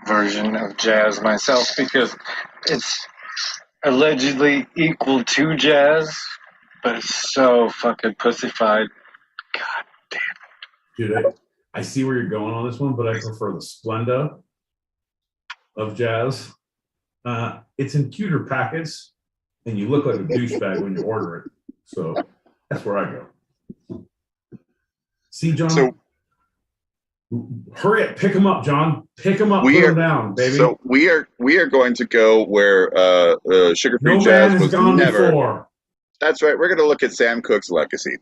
version of jazz myself, because it's allegedly equal to jazz, but it's so fucking pussified. God damn. Dude, I see where you're going on this one, but I prefer the Splenda of jazz. It's in cuter packets, and you look like a douchebag when you order it. So that's where I go. See, John? So, hurry up, pick them up, John. Pick them up, put them down, baby. So we are going to go where sugar-free no jazz man was has gone never. Before. That's right. We're going to look at Sam Cooke's legacy.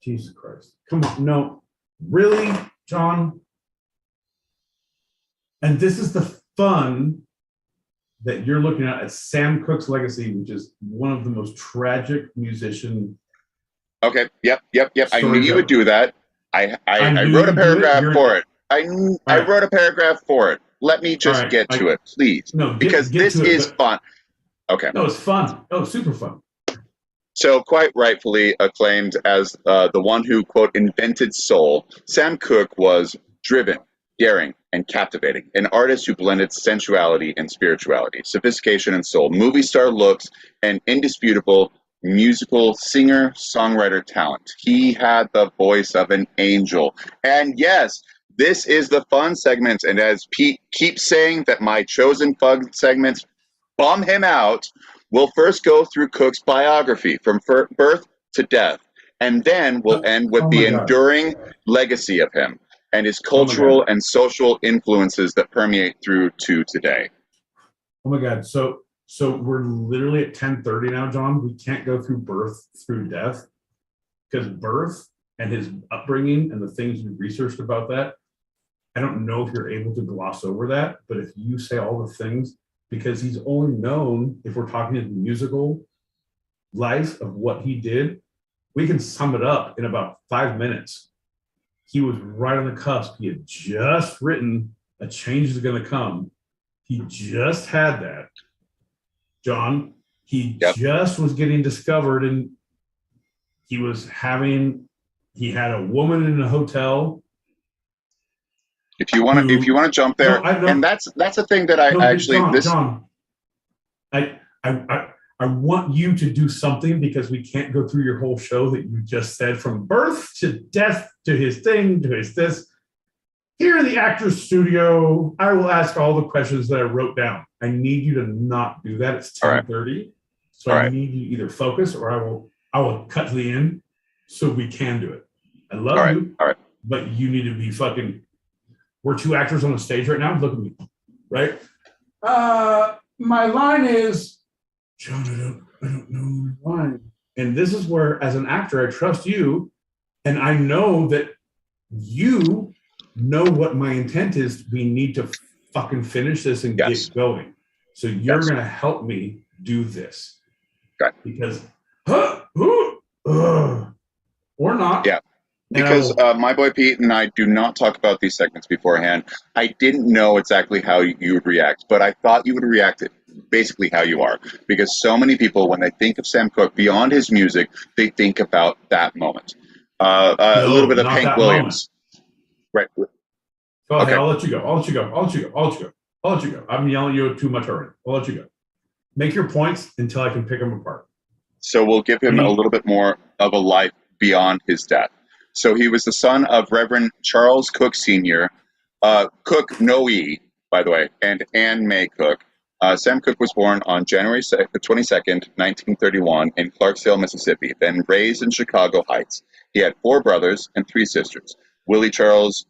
Jesus Christ! Come on, no, really, John. And this is the fun that you're looking at Sam Cooke's legacy, which is one of the most tragic musician. Okay. Yep. I knew you would do that. I wrote a paragraph for it. I wrote a paragraph for it. Let me just get to it, please. No, because this is fun. Okay. No, it's fun. Oh, super fun. So, quite rightfully acclaimed as the one who, quote, invented soul, Sam Cooke was driven, daring, and captivating. An artist who blended sensuality and spirituality, sophistication and soul, movie star looks, and indisputable musical singer, songwriter talent. He had the voice of an angel. And yes, this is the fun segment. And as Pete keeps saying that my chosen fun segments bum him out, we'll first go through Cooke's biography from birth to death, and then we'll end with the enduring legacy of him and his cultural and social influences that permeate through to today. Oh my God. So we're literally at 10:30 now, John. We can't go through birth through death, because birth and his upbringing and the things you researched about that, I don't know if you're able to gloss over that, but if you say all the things, because he's only known, if we're talking his musical life of what he did, we can sum it up in about 5 minutes. He was right on the cusp. He had just written A Change Is Gonna Come. He just had that. John, he just was getting discovered, and he had a woman in a hotel. If you want to jump there, and that's a thing that John, I want you to do something, because we can't go through your whole show that you just said from birth to death to his thing to his this. Here in the Actors Studio, I will ask all the questions that I wrote down. I need you to not do that. It's 10:30, so I need you to either focus, or I will cut to the end so we can do it. I love you, but you need to be fucking. We're two actors on the stage right now. Look at me, right? My line is, John, I don't know my line. And this is where, as an actor, I trust you, and I know that you know what my intent is. We need to fucking finish this and get going. So you're going to help me do this. Okay. Because, or not. Yeah. Because my boy Pete and I do not talk about these segments beforehand. I didn't know exactly how you would react, but I thought you would react basically how you are. Because so many people, when they think of Sam Cooke, beyond his music, they think about that moment. A little bit of Hank Williams. Right. Go ahead, I'll let you go. I'm yelling at you too much already. I'll let you go. Make your points until I can pick them apart. So we'll give him a little bit more of a life beyond his death. So he was the son of Reverend Charles Cooke Sr., Cooke Noe, by the way, and Anne May Cooke. Sam Cooke was born on January 22nd, 1931 in Clarksdale, Mississippi, then raised in Chicago Heights. He had 4 brothers and 3 sisters: Willie Charles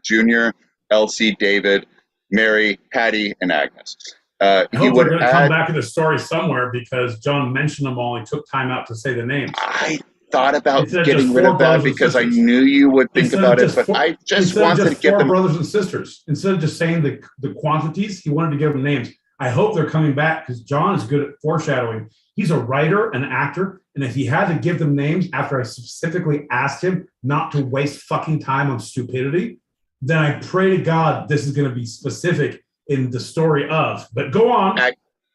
Jr., Elsie, David, Mary, Patty, and Agnes. I hope we're going to come back to the story somewhere, because John mentioned them all. He took time out to say the names. I thought about getting rid of that because I knew you would think about it, but I just wanted to give them 4 brothers and sisters. Instead of just saying the quantities, he wanted to give them names. I hope they're coming back, because John is good at foreshadowing. He's a writer, an actor, and if he had to give them names after I specifically asked him not to waste fucking time on stupidity, then I pray to God this is going to be specific in the story of. But go on.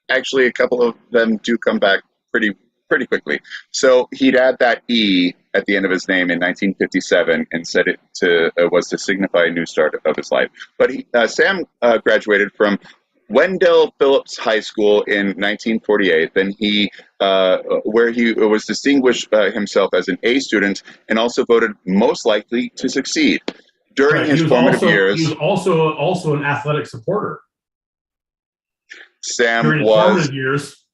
Actually, a couple of them do come back pretty quickly. So he'd add that E at the end of his name in 1957 and said it was to signify a new start of his life. But Sam graduated from Wendell Phillips High School in 1948. Then where he was distinguished himself as an A student and also voted most likely to succeed. During his formative years, he was also an athletic supporter. Sam During his was formative years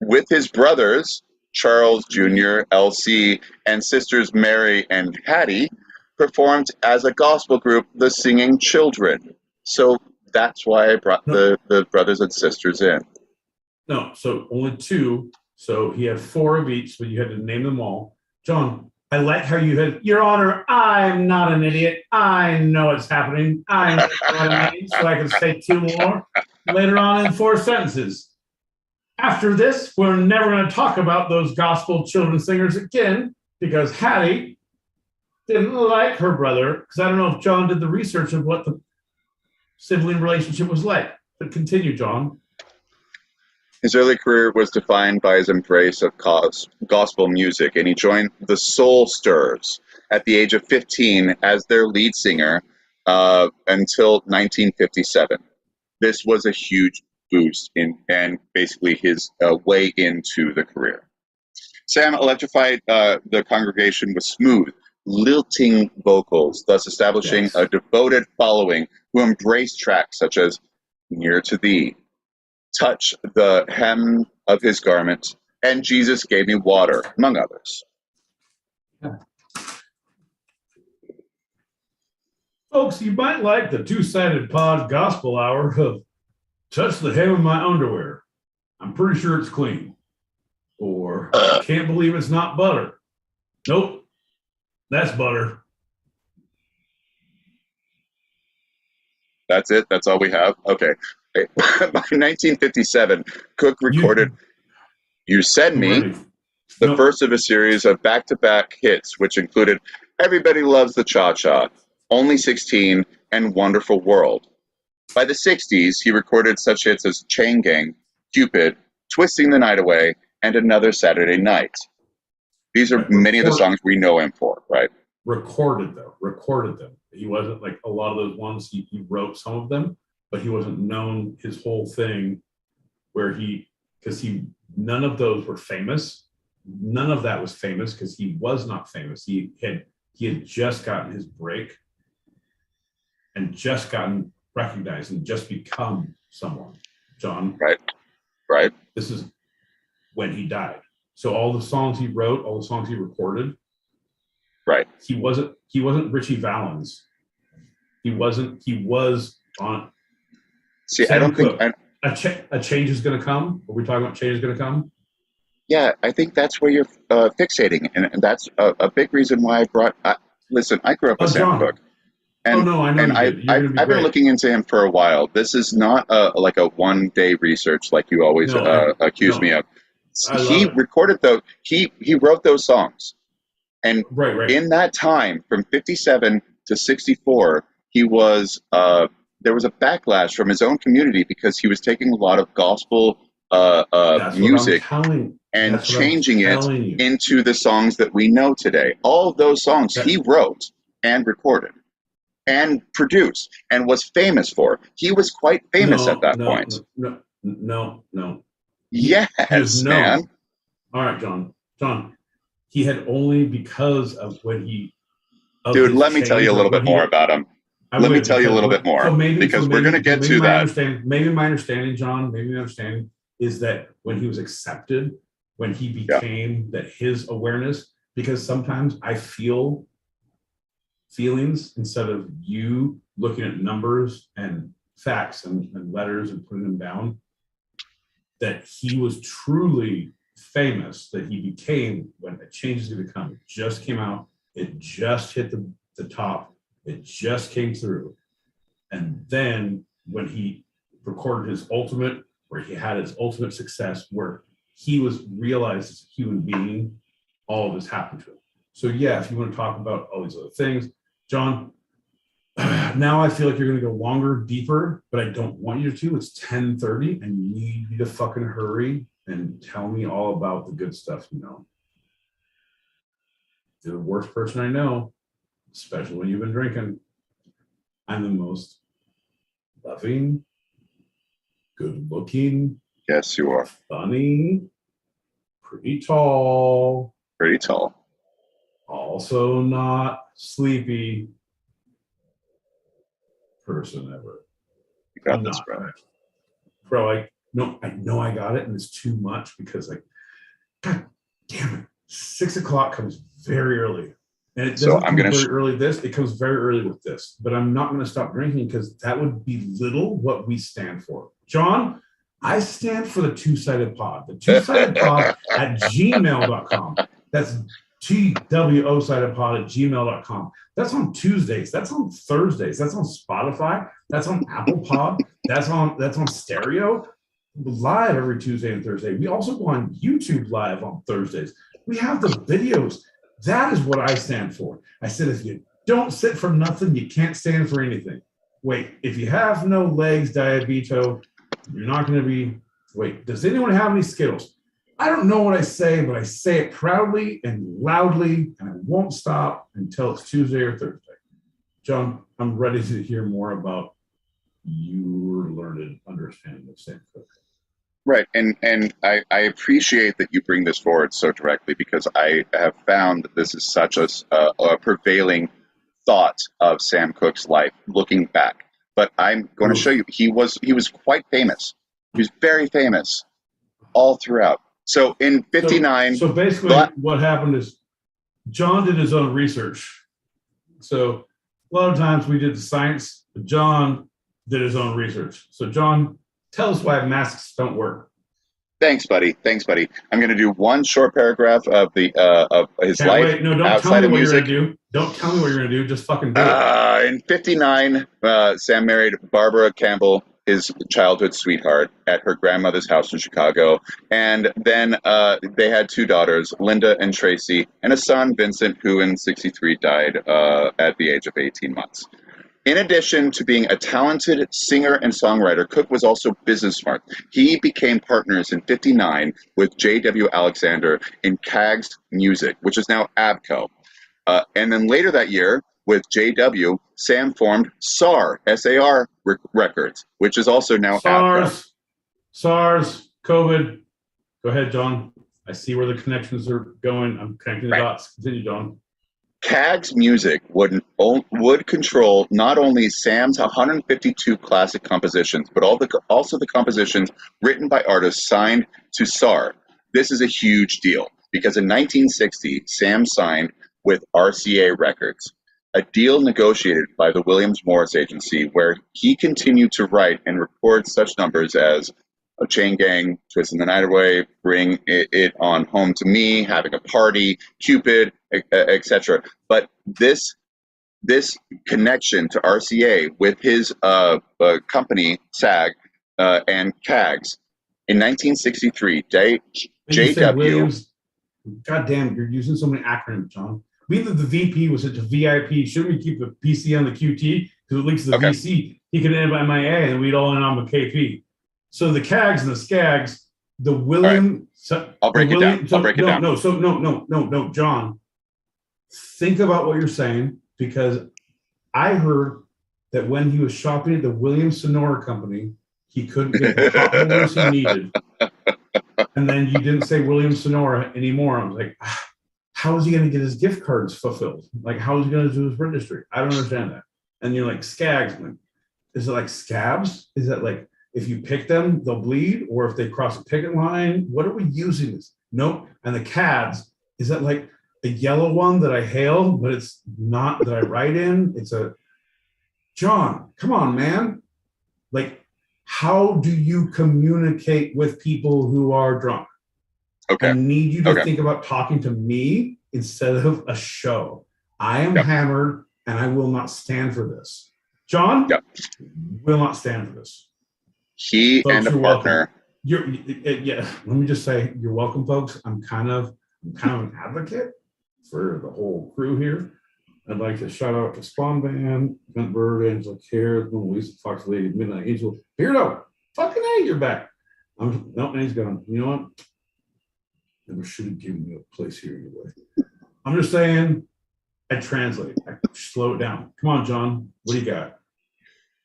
with his brothers Charles Jr., L.C., and sisters Mary and Hattie, performed as a gospel group, the Singing Children. So that's why I brought the brothers and sisters in. No, so only two. So he had four of each, but you had to name them all. John, I like how you had, Your Honor, I'm not an idiot. I know it's happening. I know what I mean, so I can say two more later on in 4 sentences. After this, we're never going to talk about those gospel children singers again because Hattie didn't like her brother, because I don't know if John did the research of what the sibling relationship was like. But continue, John. His early career was defined by his embrace of gospel music, and he joined the Soul Stirrers at the age of 15 as their lead singer until 1957. This was a huge boost and basically his way into the career. Sam electrified the congregation with smooth, lilting vocals, thus establishing a devoted following who embraced tracks such as Near to Thee, Touch the Hem of His Garment, and Jesus Gave Me Water, among others. Folks, you might like the two-sided pod gospel hour of Touch the Hem of My Underwear. I'm pretty sure it's clean. Or I can't believe it's not butter. Nope, that's butter. That's it? That's all we have? Okay. By 1957, Cooke recorded You Send Me, the first of a series of back-to-back hits, which included Everybody Loves the Cha-Cha, Only 16, and Wonderful World. By the 60s, he recorded such hits as Chain Gang, Cupid, Twisting the Night Away, and Another Saturday Night. These are many of the songs we know him for, right? Recorded them. He wasn't like a lot of those ones, he wrote some of them, but he wasn't known his whole thing where none of those were famous. None of that was famous because he was not famous. He had just gotten his break and just gotten recognized and just become someone. John. Right. This is when he died. So all the songs he wrote, all the songs he recorded, right. He wasn't Richie Valens. He was on. See, Sam I don't Cooke. think a change is going to come. Are we talking about change is going to come? Yeah, I think that's where you're fixating, and that's a big reason why I brought. Listen, I grew up with Sam Cooke, and I know I've been looking into him for a while. This is not like a one-day research like you always accuse me of. He recorded those. He wrote those songs, and in that time from 57 to 64, he was there was a backlash from his own community because he was taking a lot of gospel music and changing it into the songs that we know today. All of those songs he wrote and recorded and produced and was famous for. He was quite famous at that point. No. Yes, man. All right, John. He had only because of when he. Dude, let me tell you a little bit more about him. Let me tell you a little bit more because we're going to get to that. Maybe my understanding, John, is that when he was accepted, when he became that his awareness, because sometimes I feel feelings instead of you looking at numbers and facts and letters and putting them down, that he was truly famous, that he became when a change is going to come. It just came out. It just hit the top. It just came through. And then when he recorded his ultimate, where he had his ultimate success, where he was realized as a human being, all of this happened to him. So yeah, if you want to talk about all these other things, John, now I feel like you're going to go longer, deeper, but I don't want you to. It's 10:30 and you need to fucking hurry and tell me all about the good stuff you know. You're the worst person I know, especially when you've been drinking. I'm the most loving, good looking. Yes, you are. Funny. Pretty tall. Pretty tall. Also not sleepy person ever. You got I'm this, not. brother. Bro, I know I got it, and it's too much because, like, God damn it, 6 o'clock comes very early, and it doesn't come very early. It comes very early with this, but I'm not going to stop drinking because that would belittle what we stand for. John, I stand for the two-sided pod. The two-sided pod at gmail.com. That's TWO-sided-pod at gmail.com. That's on Tuesdays. That's on Thursdays. That's on Spotify. That's on Apple Pod. That's on stereo. Live every Tuesday and Thursday. We also go on YouTube live on Thursdays. We have the videos. That is what I stand for. I said, if you don't sit for nothing, you can't stand for anything. Wait, if you have no legs, diabetes, you're not going to be. Wait, does anyone have any Skittles? I don't know what I say, but I say it proudly and loudly, and I won't stop until it's Tuesday or Thursday. John, I'm ready to hear more about your learned understanding of Sam Cooke. Right, and I appreciate that you bring this forward so directly because I have found that this is such a prevailing thought of Sam Cooke's life looking back. But I'm going to show you, he was quite famous. He was very famous all throughout. So in 59... So basically what happened is John did his own research. So a lot of times we did the science, but John did his own research. So John, tell us why masks don't work. Thanks, buddy. I'm going to do one short paragraph of his life. Wait, no, don't tell me what you're going to do. Don't tell me what you're going to do. Just fucking do it. In 59, Sam married Barbara Campbell, his childhood sweetheart, at her grandmother's house in Chicago. And then they had two daughters, Linda and Tracy, and a son, Vincent, who in 63 died at the age of 18 months. In addition to being a talented singer and songwriter, Cooke was also business smart. He became partners in 59 with J.W. Alexander in CAG's Music, which is now ABCO. And then later that year, with J.W., Sam formed SAR, S-A-R Records, which is also now ABCO. SARS, COVID. Go ahead, John. I see where the connections are going. I'm connecting the dots. Continue, John. CAG's Music would control not only Sam's 152 classic compositions, but also the compositions written by artists signed to SAR. This is a huge deal because in 1960, Sam signed with RCA Records, a deal negotiated by the Williams Morris Agency where he continued to write and record such numbers as A Chain Gang, Twisting the Night Away, Bring It On Home to Me, Having a Party, Cupid, etc. But this connection to RCA with his company SAG and CAGs in 1963, JW. God damn, you're using so many acronyms, John. We thought the VP was such a VIP. Shouldn't we keep the PC on the QT because it links to the VC? He could end up MIA and we'd all end on the KP. So the CAGs and the SCAGs, the William. Right. I'll break it down. No, John. Think about what you're saying because I heard that when he was shopping at the Williams Sonora Company, he couldn't get the hot holders he needed. And then you didn't say Williams Sonora anymore. I was like, how is he going to get his gift cards fulfilled? Like, how is he going to do his registry? I don't understand that. And you're like, SCAGs. Like, is it like scabs? Is that like, if you pick them, they'll bleed? Or if they cross a picket line? What are we using this? Nope. And the CADs, is that like a yellow one that I hail, but it's not that I write in? It's a, John, come on, man. Like, how do you communicate with people who are drunk? Okay. I need you to think about talking to me instead of a show. I am hammered and I will not stand for this. John will not stand for this. He Folks, and a partner. Let me just say, you're welcome, folks. I'm kind of an advocate for the whole crew here. I'd like to shout out to Spawn Band, Vent Bird, Angela Care, Mona Lisa, Fox Lady, Midnight Angel, Beardo. Fucking A, you're back. No, he's gone. You know what? Never should have given you a place here anyway. I'm just saying, I translate. I slow it down. Come on, John. What do you got?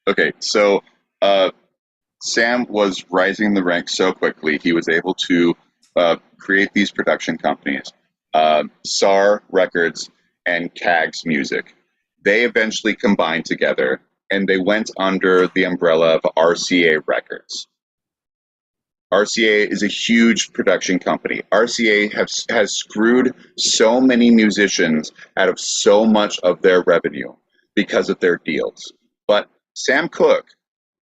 Okay, so Sam was rising the ranks so quickly, he was able to create these production companies, SAR Records and CAGS Music. They eventually combined together, and they went under the umbrella of RCA Records. RCA is a huge production company. RCA has screwed so many musicians out of so much of their revenue because of their deals. But Sam Cooke,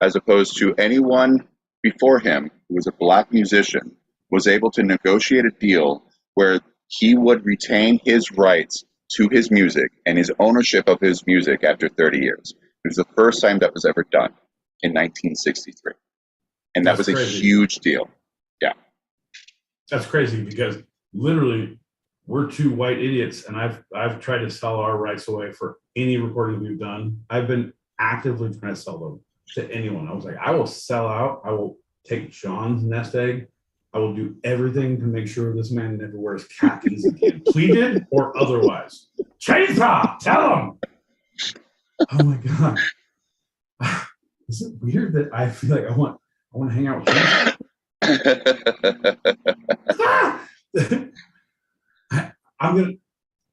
as opposed to anyone before him who was a black musician, was able to negotiate a deal where he would retain his rights to his music and his ownership of his music after 30 years. It was the first time that was ever done in 1963. And that was a huge deal. Yeah. That's crazy because literally we're two white idiots, and I've tried to sell our rights away for any recording we've done. I've been actively trying to sell them to anyone. I was like, I will sell out. I will take John's nest egg. I will do everything to make sure this man never wears khakis again, pleated or otherwise. Chainsaw, tell him. Oh my God. Is it weird that I feel like I want to hang out with you? I'm gonna.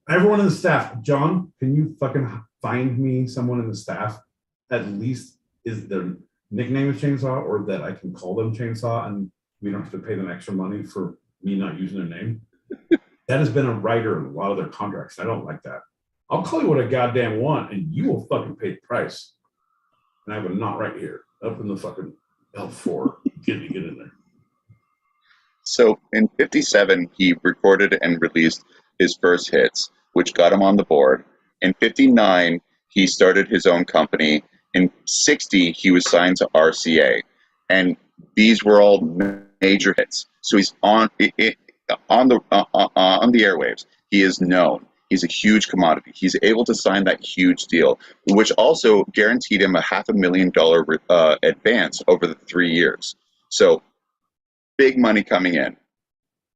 Everyone in the staff, John, can you fucking find me someone in the staff at least is their nickname is Chainsaw, or that I can call them Chainsaw, and we don't have to pay them extra money for me not using their name. That has been a writer in a lot of their contracts. I don't like that. I'll call you what I goddamn want, and you will fucking pay the price. And I have a knot right here, up in the fucking L4. Get in there. So in 57, he recorded and released his first hits, which got him on the board. In 59, he started his own company. In 60, he was signed to RCA. And these were all major hits. So he's on the airwaves. He is known. He's a huge commodity. He's able to sign that huge deal, which also guaranteed him a $500,000 advance over the 3 years. So big money coming in,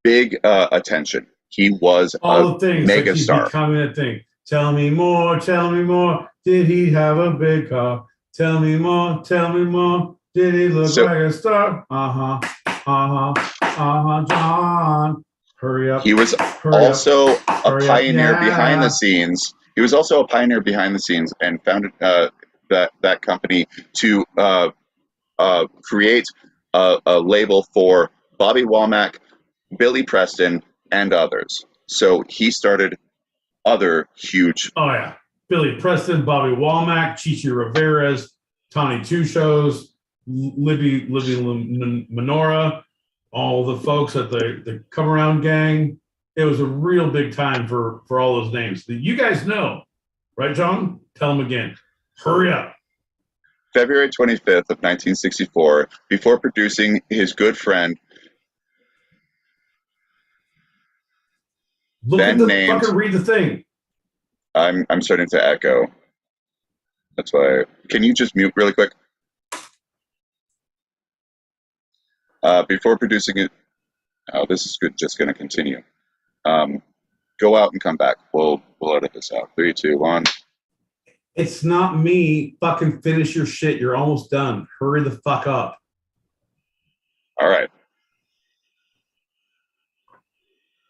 big attention. He was all the things mega like star. Becoming a thing. Tell me more. Tell me more. Did he have a big car? Tell me more. Tell me more. Did he look like a star? John. Hurry up. He was also a pioneer behind the scenes. He was also a pioneer behind the scenes and founded that company to create a label for Bobby Womack, Billy Preston, and others. So he started other huge. Oh yeah, Billy Preston, Bobby Womack, Chichi Rivera's, Tawny Two Shows, Libby Minora, all the folks at the Come Around Gang. It was a real big time for all those names that you guys know, right, John? Tell them again. Hurry up. February 25th of 1964, before producing his good friend. Look at the fucking read the thing. I'm starting to echo. That's why. Can you just mute really quick? Before producing it, this is just going to continue. Go out and come back. We'll edit this out. 3, 2, 1. It's not me. Fucking finish your shit. You're almost done. Hurry the fuck up. All right.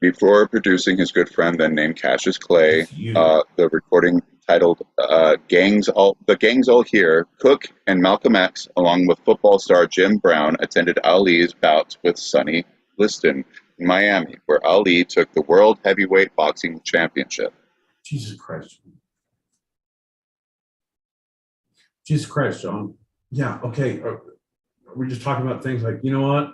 Before producing his good friend, then named Cassius Clay, the recording titled "The Gang's All Here," Cooke and Malcolm X, along with football star Jim Brown, attended Ali's bout with Sonny Liston in Miami, where Ali took the World Heavyweight Boxing Championship. Jesus Christ. Jesus Christ, John. Yeah, okay. We're just talking about things like, you know what?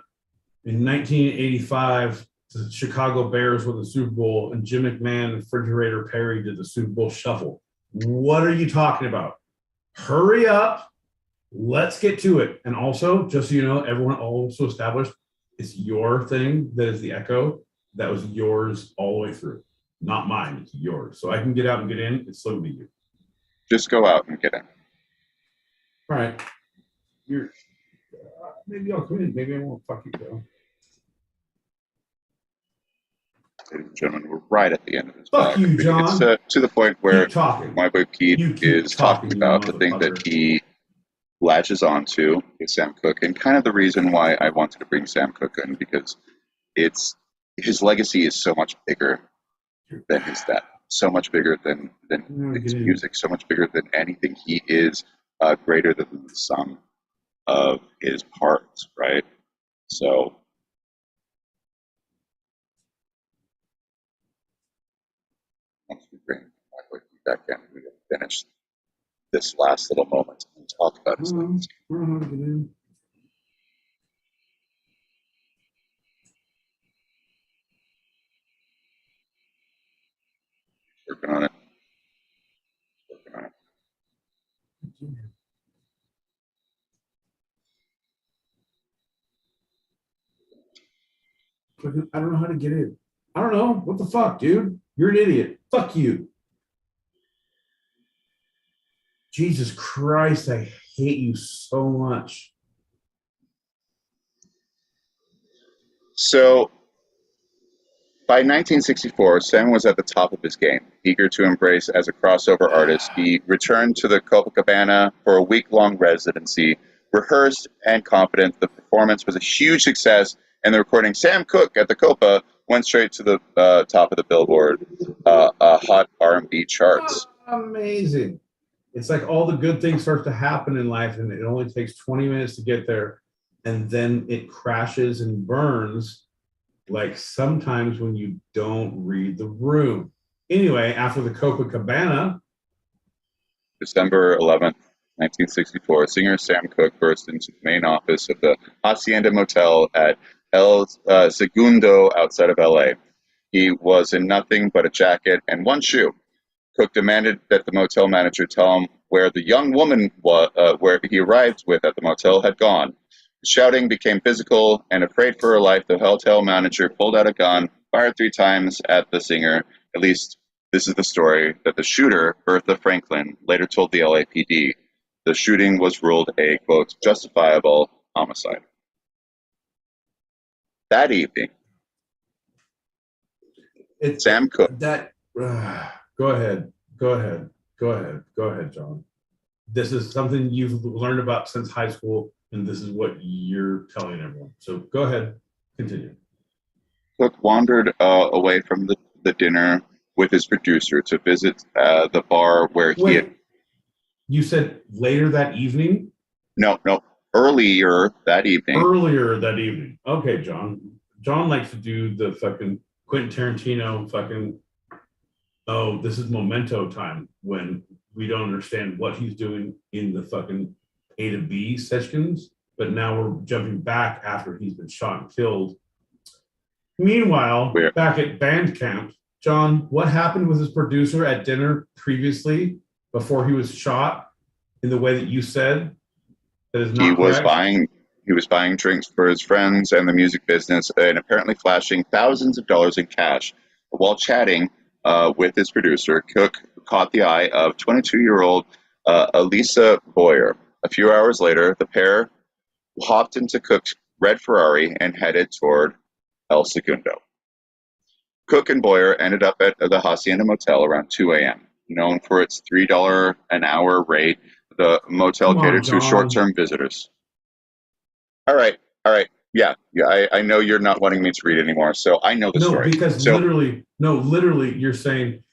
In 1985, the Chicago Bears won the Super Bowl, and Jim McMahon and Refrigerator Perry did the Super Bowl Shuffle. What are you talking about? Hurry up. Let's get to it. And also, just so you know, everyone also established it's your thing that is the echo. That was yours all the way through. Not mine. It's yours. So I can get out and get in. It's still going to be you. Just go out and get in. All right. Maybe I'll come in. Maybe I won't. Fuck you, though. Ladies and gentlemen, we're right at the end of this. Fuck you, John. It's to the point where my boy Pete is talking about the thing that he latches onto is Sam Cooke, and kind of the reason why I wanted to bring Sam Cooke in, because his legacy is so much bigger than his death, so much bigger than his music, so much bigger than anything. He is greater than the sum of his parts, right? So once we bring my back in, we can finish this last little moment and talk about his legacy. Working on it. Working on it. I don't know how to get in. I don't know. What the fuck, dude? You're an idiot. Fuck you. Jesus Christ, I hate you so much. So, by 1964, Sam was at the top of his game. Eager to embrace as a crossover artist, he returned to the Copacabana for a week-long residency, rehearsed and confident the performance was a huge success, and the recording Sam Cooke at the Copa went straight to the top of the Billboard Hot R&B charts. Amazing. It's like all the good things start to happen in life, and it only takes 20 minutes to get there, and then it crashes and burns, like sometimes when you don't read the room. Anyway, after the Copacabana, December 11th, 1964, singer Sam Cooke burst into the main office of the Hacienda Motel at El Segundo outside of LA. He was in nothing but a jacket and one shoe. Cooke demanded that the motel manager tell him where the young woman where he arrived with at the motel had gone. The shouting became physical, and afraid for her life, the hotel manager pulled out a gun, fired 3 times at the singer. At least this is the story that the shooter, Bertha Franklin, later told the LAPD. The shooting was ruled a, quote, justifiable homicide. That evening, Sam Cooke. Go ahead, John. This is something you've learned about since high school, and this is what you're telling everyone. So go ahead, continue. Cooke wandered away from the dinner with his producer to visit the bar where he had... You said later that evening? No, earlier that evening. Earlier that evening. Okay, John. John likes to do the fucking Quentin Tarantino fucking, oh, this is memento time, when we don't understand what he's doing in the fucking A to B sections, but now we're jumping back after he's been shot and killed. Meanwhile, back at band camp, John, what happened with his producer at dinner previously before he was shot in the way that you said? That is not He was buying drinks for his friends and the music business, and apparently flashing thousands of dollars in cash. While chatting with his producer, Cooke caught the eye of 22-year-old Elisa Boyer. A few hours later, the pair hopped into Cooke's red Ferrari and headed toward El Segundo. Cooke and Boyer ended up at the Hacienda Motel around 2 a.m. Known for its $3 an hour rate, the motel catered to short-term visitors. All right. Yeah, I know you're not wanting me to read anymore, so I know the story. No, because literally, you're saying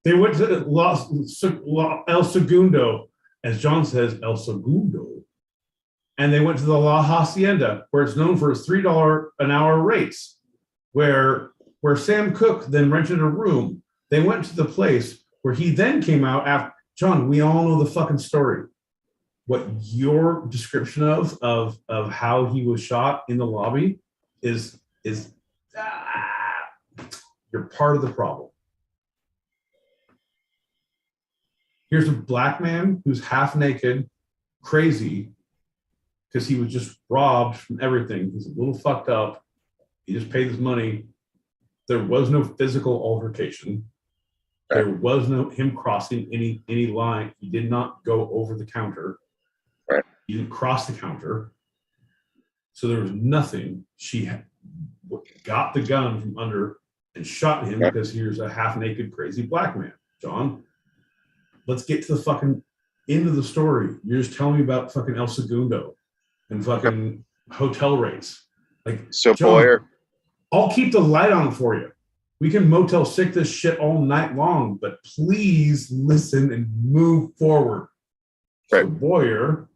they went to El Segundo, as John says, El Segundo, and they went to the La Hacienda, where it's known for its $3 an hour rates, where Sam Cooke then rented a room. They went to the place where he then came out after. John, we all know the fucking story. What your description of how he was shot in the lobby is you're part of the problem. Here's a black man who's half naked, crazy, because he was just robbed from everything. He's a little fucked up. He just paid his money. There was no physical altercation. There was no him crossing any line. He did not go over the counter. Right. He didn't cross the counter. So there was nothing. She got the gun from under and shot him because here's a half-naked, crazy black man. John, let's get to the fucking End of the story. You're just telling me about fucking El Segundo and fucking hotel rates. Like, so John, Boyer, I'll keep the light on for you. We can Motel 6 this shit all night long, but please listen and move forward. right. So Boyer.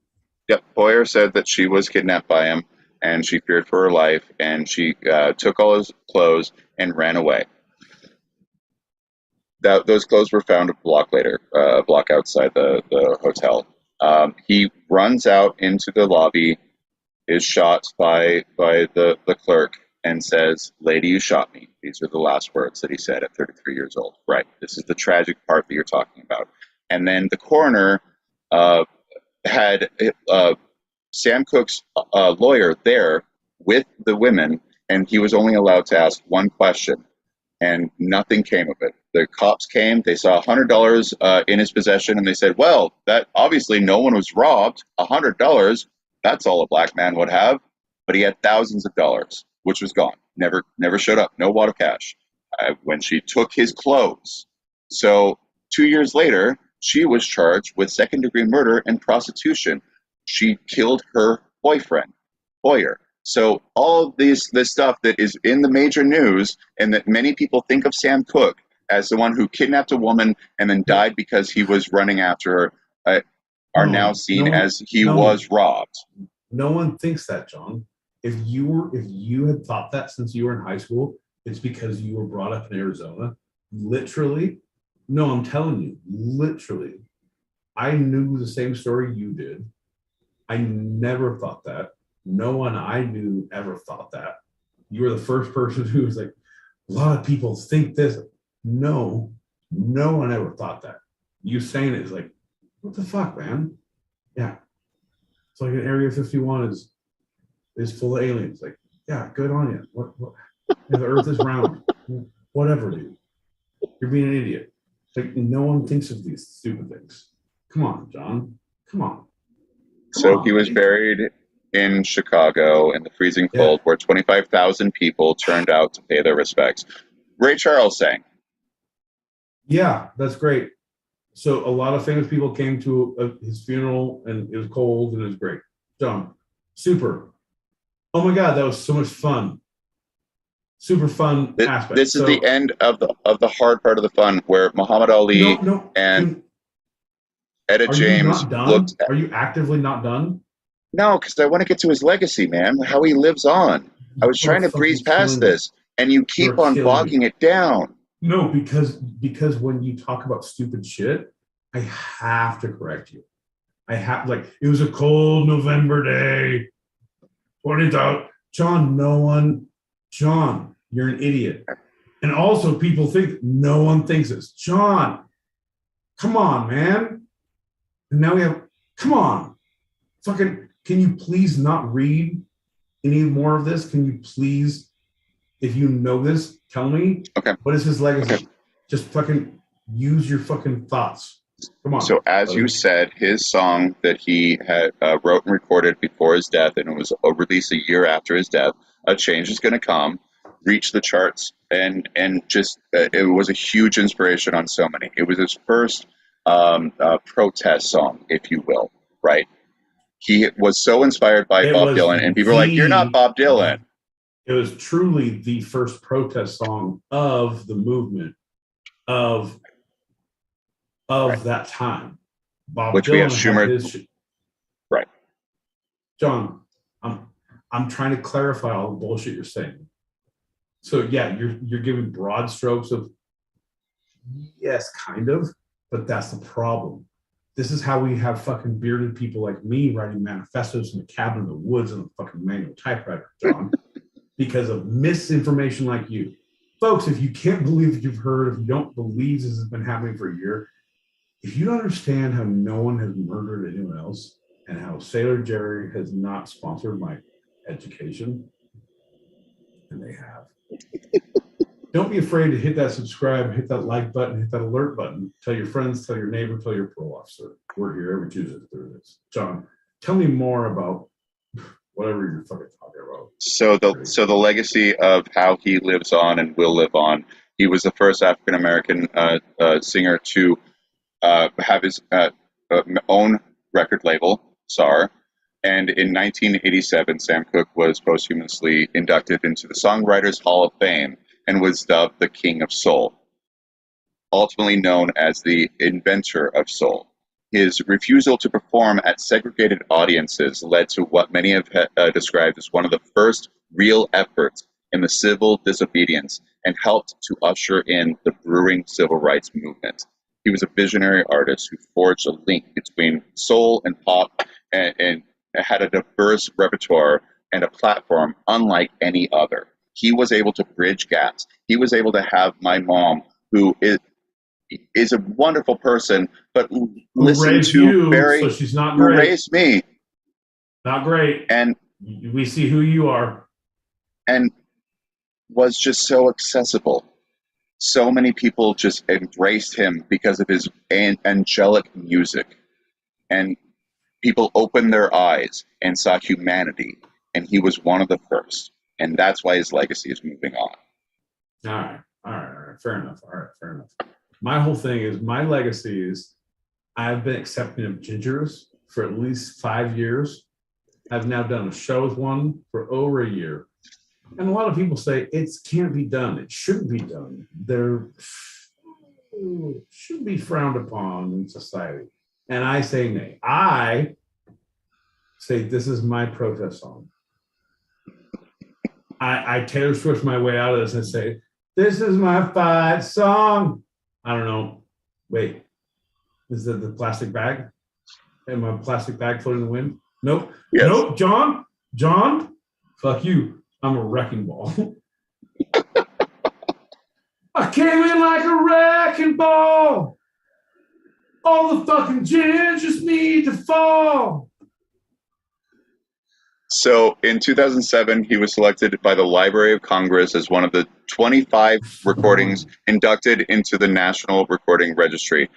Yep, Boyer said that she was kidnapped by him, and she feared for her life, and she took all his clothes and ran away. Those clothes were found a block later, a block outside the hotel. He runs out into the lobby, is shot by the clerk, and says, "Lady, you shot me." These are the last words that he said at 33 years old. Right. This is the tragic part that you're talking about. And then the coroner had Sam Cooke's lawyer there with the women, and he was only allowed to ask one question, and nothing came of it. The cops came, they saw $100 in his possession, and they said, well, that obviously no one was robbed. $100, that's all a black man would have. But he had thousands of dollars, which was gone. Never showed up. No wad of cash. When she took his clothes. So 2 years later, she was charged with second-degree murder and prostitution. She killed her boyfriend, Boyer. So all of this stuff that is in the major news, and that many people think of Sam Cooke as the one who kidnapped a woman and then died because he was running after her, are now seen as he was robbed. No one thinks that, John. If you had thought that since you were in high school, it's because you were brought up in Arizona. Literally, no, I'm telling you, literally, I knew the same story you did. I never thought that. No one I knew ever thought that. You were the first person who was like, a lot of people think this. No one ever thought that. You saying it is like, what the fuck, man? Yeah. It's like an Area 51 is full of aliens. Like, yeah, good on you. What? The Earth is round. Whatever, dude. You're being an idiot. Like, no one thinks of these stupid things. Come on, John. Come on. He was buried in Chicago in the freezing cold, where 25,000 people turned out to pay their respects. Ray Charles sang. Yeah, that's great. So a lot of famous people came to his funeral, and it was cold, and it was great. John, super. Oh my God, that was so much fun. Super fun aspect. This is the end of the hard part of the fun, where Muhammad Ali and Etta James looked at. Are you actively not done? No, because I want to get to his legacy, man. How he lives on. I was trying to breeze past this, and you keep on bogging it down. No, because when you talk about stupid shit, I have to correct you. I have, like, it was a cold November day. What is out? John, you're an idiot. And also people think no one thinks this. John, come on, man. And now we have, come on. Fucking, can you please not read any more of this? Can you please, if you know this, tell me. Okay. What is his legacy? Okay. Just fucking use your fucking thoughts. Come on. So as you said, his song that he had wrote and recorded before his death, and it was released a year after his death, "A Change Is Gonna Come," reached the charts, and just it was a huge inspiration on so many. It was his first protest song, if you will, right? He was so inspired by Bob Dylan, and people were like, "You're not Bob Dylan." It was truly the first protest song of the movement of that time. Bob Which Dylan we have Schumer. Right. John, I'm trying to clarify all the bullshit you're saying. So yeah, you're giving broad strokes of yes, kind of, but that's the problem. This is how we have fucking bearded people like me writing manifestos in the cabin in the woods on a fucking manual typewriter, John, because of misinformation like you. Folks, if you can't believe what you've heard, if you don't believe this has been happening for a year, if you don't understand how no one has murdered anyone else and how Sailor Jerry has not sponsored my education, and they have, don't be afraid to hit that subscribe, hit that like button, hit that alert button. Tell your friends, tell your neighbor, tell your parole officer. We're here every Tuesday and Thursdays. John, tell me more about whatever you're fucking talking about. So the legacy of how he lives on and will live on. He was the first African American singer to have his own record label, SAR. And in 1987, Sam Cooke was posthumously inducted into the Songwriters Hall of Fame and was dubbed the King of Soul, ultimately known as the inventor of soul. His refusal to perform at segregated audiences led to what many have described as one of the first real efforts in the civil disobedience and helped to usher in the brewing civil rights movement. He was a visionary artist who forged a link between soul and pop and had a diverse repertoire and a platform unlike any other. He was able to bridge gaps. He was able to have my mom, who is a wonderful person, but listen to you, Barry, so she's not who great. raised me. Not great. And we see who you are. And was just so accessible. So many people just embraced him because of his angelic music. And people opened their eyes and saw humanity. And he was one of the first. And that's why his legacy is moving on. All right. Fair enough. My whole thing is, my legacy is, I've been accepting of gingers for at least 5 years. I've now done a show with one for over a year. And a lot of people say it can't be done. It shouldn't be done. There should be frowned upon in society. And I say nay. I say this is my protest song. I Taylor Swift my way out of this and say, this is my fight song. I don't know. Wait, is that the plastic bag? And my plastic bag floating in the wind? Nope. Yes. Nope, John, fuck you. I'm a wrecking ball. I came in like a wrecking ball. All the fucking gins just need to fall. So in 2007, he was selected by the Library of Congress as one of the 25 recordings inducted into the National Recording Registry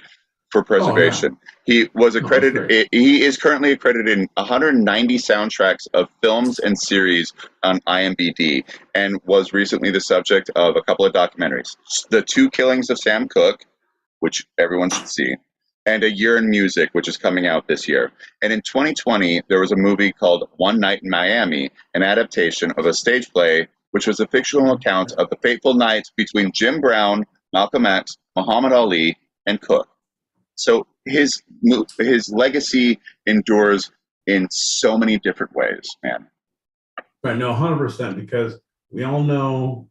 for preservation. He was accredited. He is currently accredited in 190 soundtracks of films and series on IMDb, and was recently the subject of a couple of documentaries: The Two Killings of Sam Cooke, which everyone should see, and A Year in Music, which is coming out this year. And in 2020, there was a movie called One Night in Miami, an adaptation of a stage play, which was a fictional account of the fateful night between Jim Brown, Malcolm X, Muhammad Ali, and Cooke. So his legacy endures in so many different ways, man. Right, no, 100%, because we all know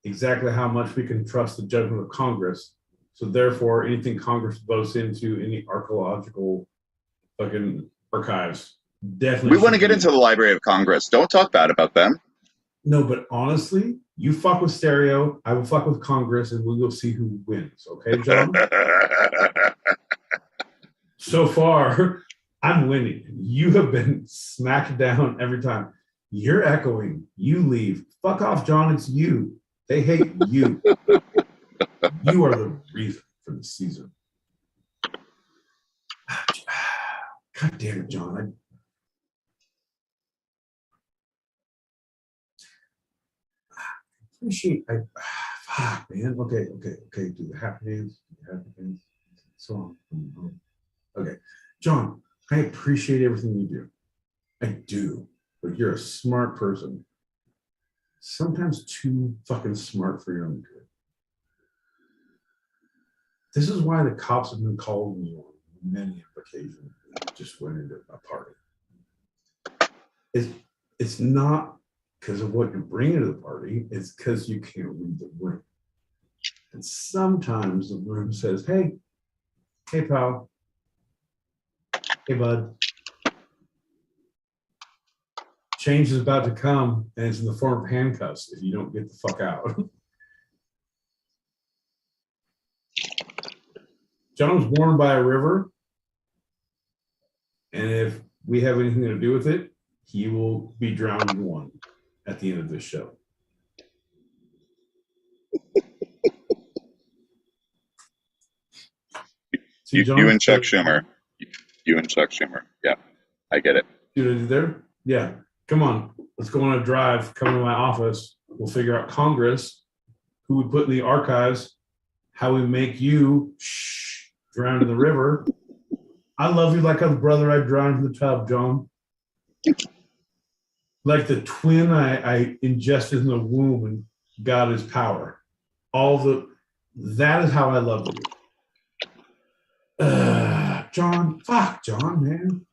exactly how much we can trust the judgment of Congress. So therefore, anything Congress votes into, any archaeological fucking archives, definitely. We want to get into the Library of Congress. Don't talk bad about them. No, but honestly, you fuck with Stereo, I will fuck with Congress, and we'll go see who wins. Okay, John? So far, I'm winning. You have been smacked down every time. You're echoing. You leave. Fuck off, John. It's you. They hate you. You are the reason for the season. God damn it, John. Fuck, man. Okay. Do the happy dance. So on. Okay. John, I appreciate everything you do. I do. But you're a smart person. Sometimes too fucking smart for your own good. This is why the cops have been calling you on many occasions. Just went into a party. It's not because of what you're bringing to the party. It's because you can't read the room. And sometimes the room says, hey, pal. Hey, bud. Change is about to come, and it's in the form of handcuffs if you don't get the fuck out. John was born by a river, and if we have anything to do with it, he will be drowned in one at the end of this show. See, you and Chuck Schumer. You and Chuck Schumer. Yeah, I get it. You there? Yeah. Come on. Let's go on a drive. Come to my office. We'll figure out Congress, who we put in the archives, how we make you drown in the river, I love you like a brother I drowned in the tub, John. Like the twin I ingested in the womb and got his power. That is how I love you. John, man.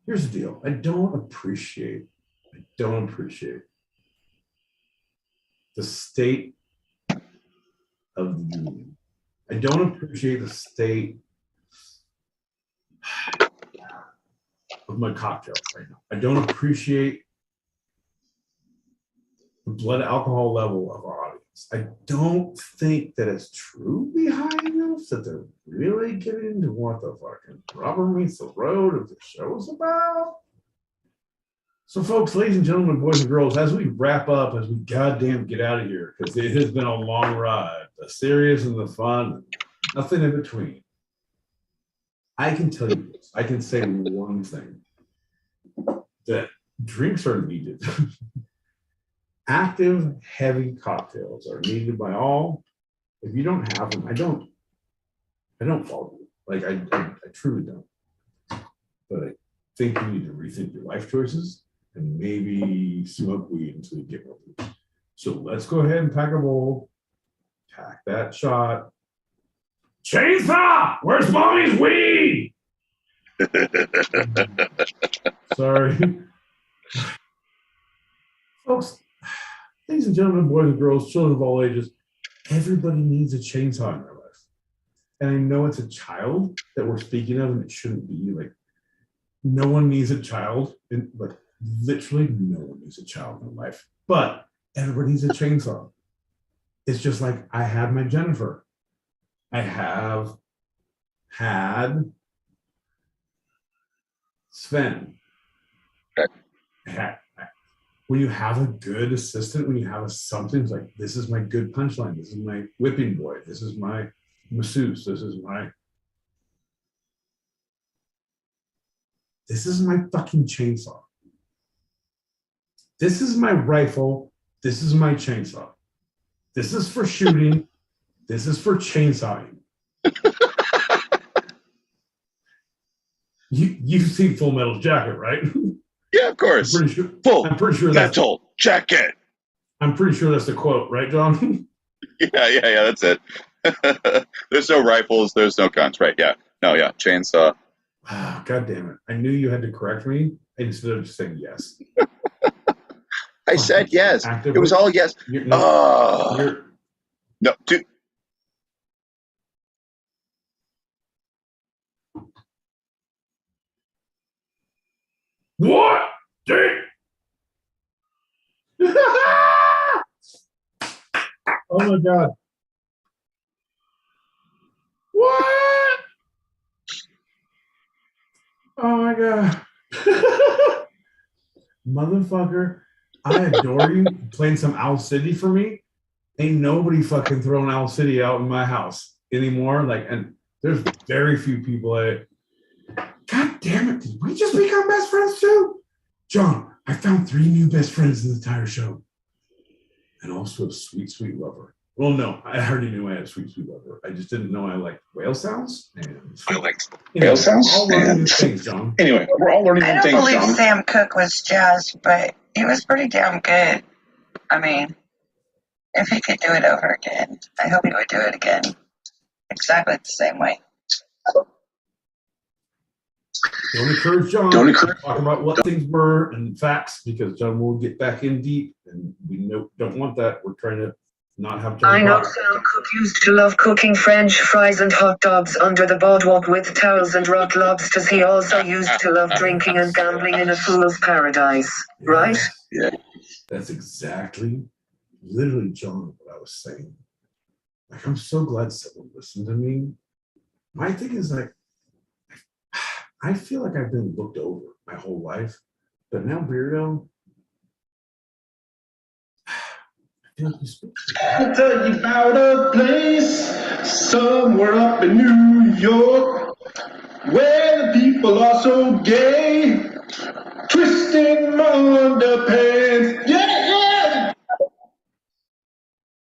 Here's the deal. I don't appreciate the state of the union. I don't appreciate the state of my cocktail right now. I don't appreciate the blood alcohol level of our audience. I don't think that it's truly high enough that they're really getting into what the fucking rubber meets the road of the show's about. So, folks, ladies and gentlemen, boys and girls, as we wrap up, as we goddamn get out of here, because it has been a long ride, the serious and the fun, nothing in between. I can tell you this. I can say one thing, that drinks are needed. Active, heavy cocktails are needed by all. If you don't have them, I don't follow you. Like, I truly don't. But I think you need to rethink your life choices and maybe smoke weed until you get more weed. So let's go ahead and pack a bowl, pack that shot. Chainsaw, where's mommy's weed? Sorry. Folks, ladies and gentlemen, boys and girls, children of all ages, everybody needs a chainsaw in their life. And I know it's a child that we're speaking of, and it shouldn't be. Like, no one needs a child, but literally no one needs a child in their life. But everybody needs a chainsaw. It's just like I had my Jennifer. I have had Sven. When you have a good assistant, when you have something, it's like, this is my good punchline. This is my whipping boy. This is my masseuse. This is my fucking chainsaw. This is my rifle. This is my chainsaw. This is for shooting. This is for chainsawing. You've seen Full Metal Jacket, right? Yeah, of course. I'm pretty sure Metal Jacket. I'm pretty sure that's the quote, right, John? Yeah, that's it. There's no rifles, there's no guns, right? Yeah. No, yeah, chainsaw. God damn it. I knew you had to correct me instead of just saying yes. I said yes. Actively. It was all yes. No, dude. What? Oh my God. What? Oh my God. Motherfucker, I adore you playing some Owl City for me. Ain't nobody fucking throwing Owl City out in my house anymore. Like, and there's very few people God damn it, did we just become best friends too? John, I found 3 new best friends in the entire show. And also a sweet, sweet lover. Well, no, I already knew I had a sweet, sweet lover. I just didn't know I liked whale sounds. And I liked whale sounds. We're all learning new things, John. Anyway, we're all learning new things, I don't believe John. Sam Cooke was jazzed, but he was pretty damn good. I mean, if he could do it over again, I hope he would do it again. Exactly the same way. Don't encourage John. Talk about what things were and facts, because John will get back in deep, and we don't want that. We're trying to not have John. I know Sam Cooke used to love cooking French fries and hot dogs under the boardwalk with towels and rock lobsters. He also used to love drinking and gambling in a fool's paradise, right? Yeah. That's exactly, literally, John, what I was saying. Like, I'm so glad someone listened to me. My thing is, like, I feel like I've been looked over my whole life, but now Beardo, I feel like you speak. I'll tell you about a place somewhere up in New York where the people are so gay, twisting my underpants. Yeah!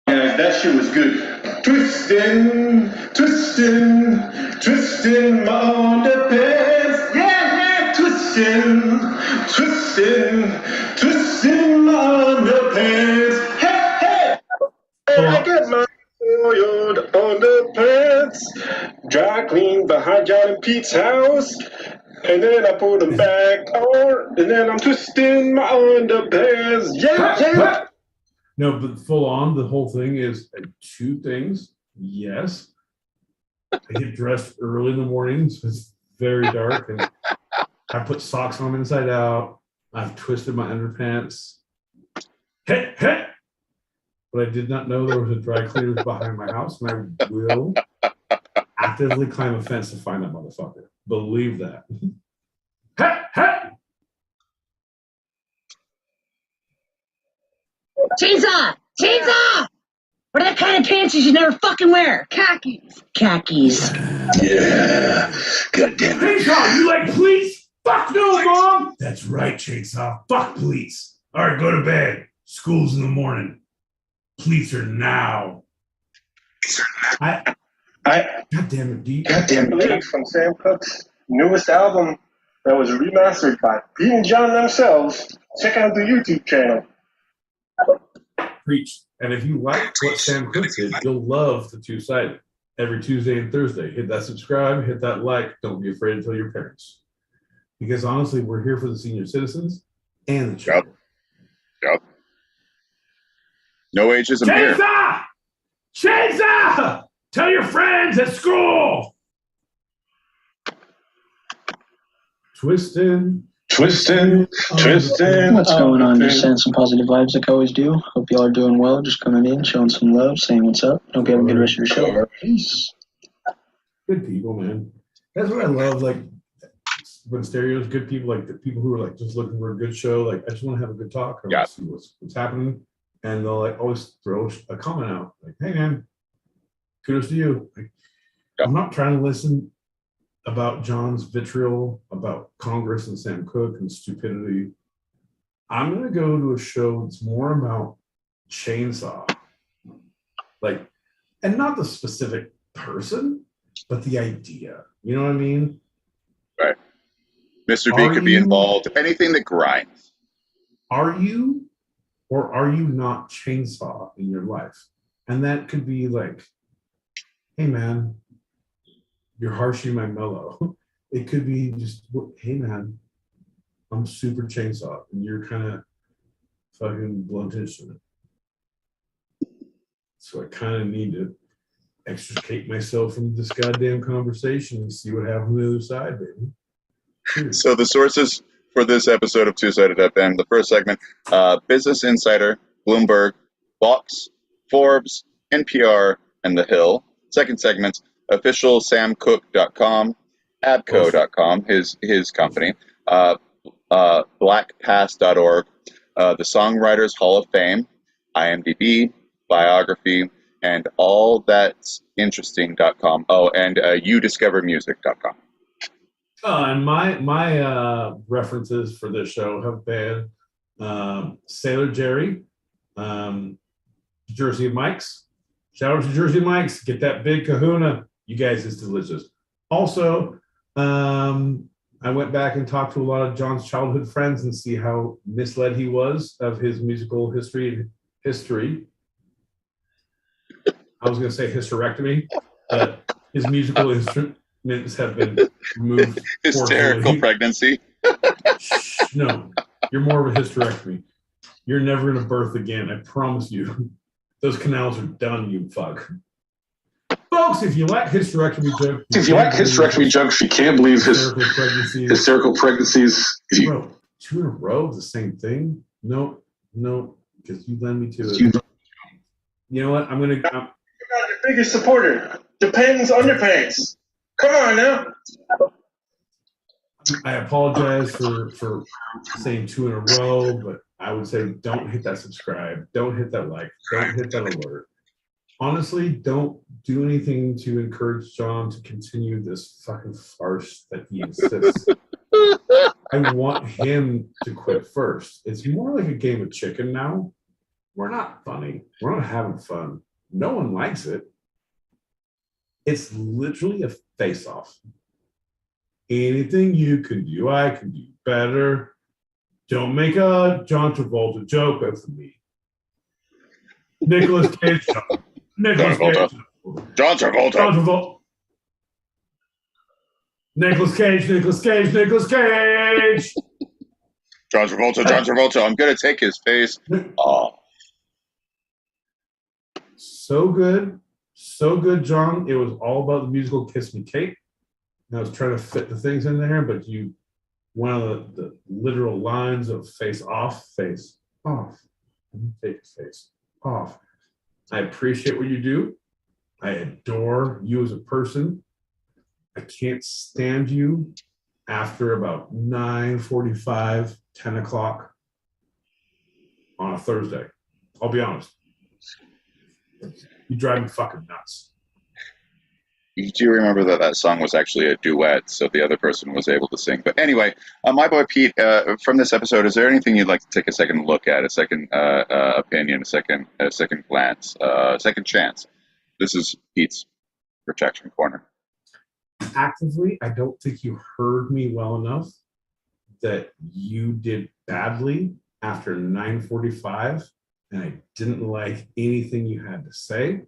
Guys, that shit was good. Twisting my underpants. twisting, twisting my underpants. Hey, hey! And I get my oiled underpants dry cleaned behind John and Pete's house. And then I put them back on, and then I'm twisting my underpants. Yeah, yeah. No, but full on, the whole thing is two things. Yes, I get dressed early in the morning, so it's very dark, and I put socks on inside out. I've twisted my underpants. Hey, hey! But I did not know there was a dry cleaners behind my house, and I will actively climb a fence to find that motherfucker. Believe that. Hey, hey! Chainsaw! Chainsaw! What are the kind of pants you should never fucking wear? Khakis. Khakis. Yeah. God damn it. Chainsaw, you like police? Fuck no, Mom! That's right, Chainsaw. Fuck police. All right, go to bed. School's in the morning. Police are now. God damn it, God damn it. From Sam Cooke's newest album that was remastered by Pete and John themselves. Check out the YouTube channel. Preach. And if you like what Sam Cooke did, you'll love the two-sided. Every Tuesday and Thursday. Hit that subscribe, hit that like. Don't be afraid to tell your parents. Because honestly, we're here for the senior citizens and the children. Yep. No ageism here. Chainsaw! Chainsaw! Tell your friends at school! Twisting. What's going on? Just sending some positive vibes like I always do. Hope y'all are doing well. Just coming in, showing some love, saying what's up. Hope you have a good rest of your show. Peace. Good people, man. That's what I love. Like when stereos, good people, like the people who are like just looking for a good show. Like I just want to have a good talk. I want to see what's happening, and they'll like always throw a comment out like, "Hey, man, kudos to you." Like, I'm not trying to listen about John's vitriol about Congress and Sam Cooke and stupidity. I'm going to go to a show that's more about Chainsaw. Like, and not the specific person, but the idea. You know what I mean? Right. Mr. B could be involved. Anything that grinds. Are you or are you not Chainsaw in your life? And that could be like, hey, man, you're harshing my mellow. It could be just, hey man, I'm super Chainsaw, and you're kind of fucking blunt instrument. So I kind of need to extricate myself from this goddamn conversation and see what happens on the other side, baby. So the sources for this episode of Two-Sided FM, the first segment, Business Insider, Bloomberg, Vox, Forbes, NPR, and The Hill. Second segment, official samcooke.com, abco.com, his company, blackpass.org, the Songwriters Hall of Fame, IMDb, biography, and allthat'sinteresting.com. Oh, and youdiscovermusic.com. And my references for this show have been Sailor Jerry, Jersey Mike's. Shout out to Jersey Mike's. Get that big kahuna. You guys, it's delicious. Also, I went back and talked to a lot of John's childhood friends and see how misled he was of his musical history. I was going to say hysterectomy, but his musical instruments have been moved. Hysterical pregnancy. No, you're more of a hysterectomy. You're never going to birth again. I promise you. Those canals are done, you fuck. Folks, if you like hysterectomy jokes, you can't believe hysterical pregnancies. Bro, 2 in a row, the same thing? No, because you led me to it. You know what? You're your biggest supporter. Depends on your pants. Come on now. I apologize for saying 2 in a row, but I would say don't hit that subscribe, don't hit that like, don't hit that alert. Honestly, don't do anything to encourage John to continue this fucking farce that he insists. I want him to quit first. It's more like a game of chicken now. We're not funny. We're not having fun. No one likes it. It's literally a face-off. Anything you can do, I can do better. Don't make a John Travolta joke of me. Nicholas Cage. Nicholas Cage. John Travolta. John Travolta. Nicholas Cage. Nicholas Cage. Nicholas Cage. John Travolta. John Travolta. I'm gonna take his face off. So good. So good, John. It was all about the musical Kiss Me Kate. And I was trying to fit the things in there, but one of the literal lines of face off, face off, face off. I appreciate what you do. I adore you as a person. I can't stand you after about 9:45, 10 o'clock on a Thursday. I'll be honest. You drive me fucking nuts. You do remember that song was actually a duet, so the other person was able to sing. But anyway, my boy Pete, from this episode, is there anything you'd like to take a second look at, a second opinion, a second glance, a second chance? This is Pete's Protection Corner. Actively, I don't think you heard me well enough that you did badly after 9:45, and I didn't like anything you had to say,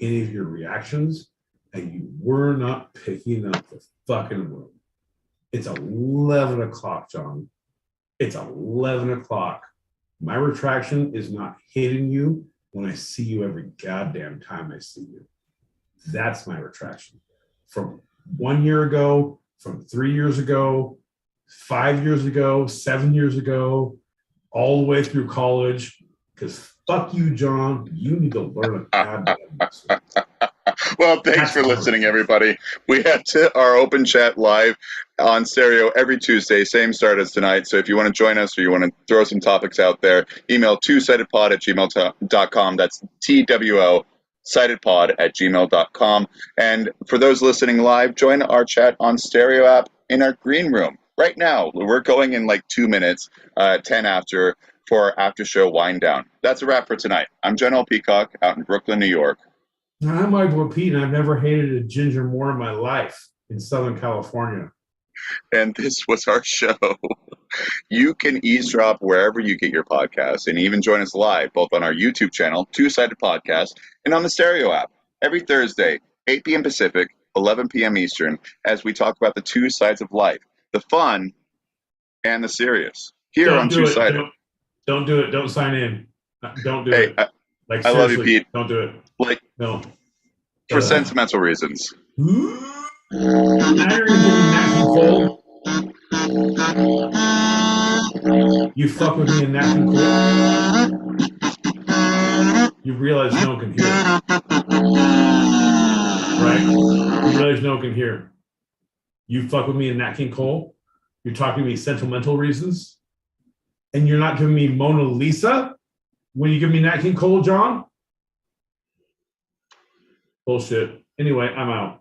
any of your reactions. And you were not picking up the fucking room. It's 11 o'clock, John. It's 11 o'clock. My retraction is not hitting you when I see you every goddamn time I see you. That's my retraction. From 1 year ago, from 3 years ago, 5 years ago, 7 years ago, all the way through college. Because fuck you, John. You need to learn a goddamn lesson. Well, thanks for listening, everybody. We have our open chat live on stereo every Tuesday, same start as tonight. So if you want to join us or you want to throw some topics out there, email twosidedpod@gmail.com. That's TWO sidedpod@gmail.com. And for those listening live, join our chat on stereo app in our green room right now. We're going in like 2 minutes, 10 after, for our after show wind down. That's a wrap for tonight. I'm General Peacock out in Brooklyn, New York. I'm Michael Pete, and I've never hated a ginger more in my life in Southern California. And this was our show. You can eavesdrop wherever you get your podcasts and even join us live, both on our YouTube channel, Two Sided Podcast, and on the Stereo app every Thursday, 8 p.m. Pacific, 11 p.m. Eastern, as we talk about the two sides of life, the fun and the serious. Here on Two Sided. Don't do it. Don't sign in. Don't do it. Like, I love you, Pete. Don't do it. Like, no. For sentimental reasons. Now you're going to give me Nat King Cole. You fuck with me in Nat King Cole. You realize no one can hear. Right? You realize no one can hear. You fuck with me in Nat King Cole. You're talking to me sentimental reasons. And you're not giving me Mona Lisa when you give me Nat King Cole, John? Bullshit. Anyway, I'm out.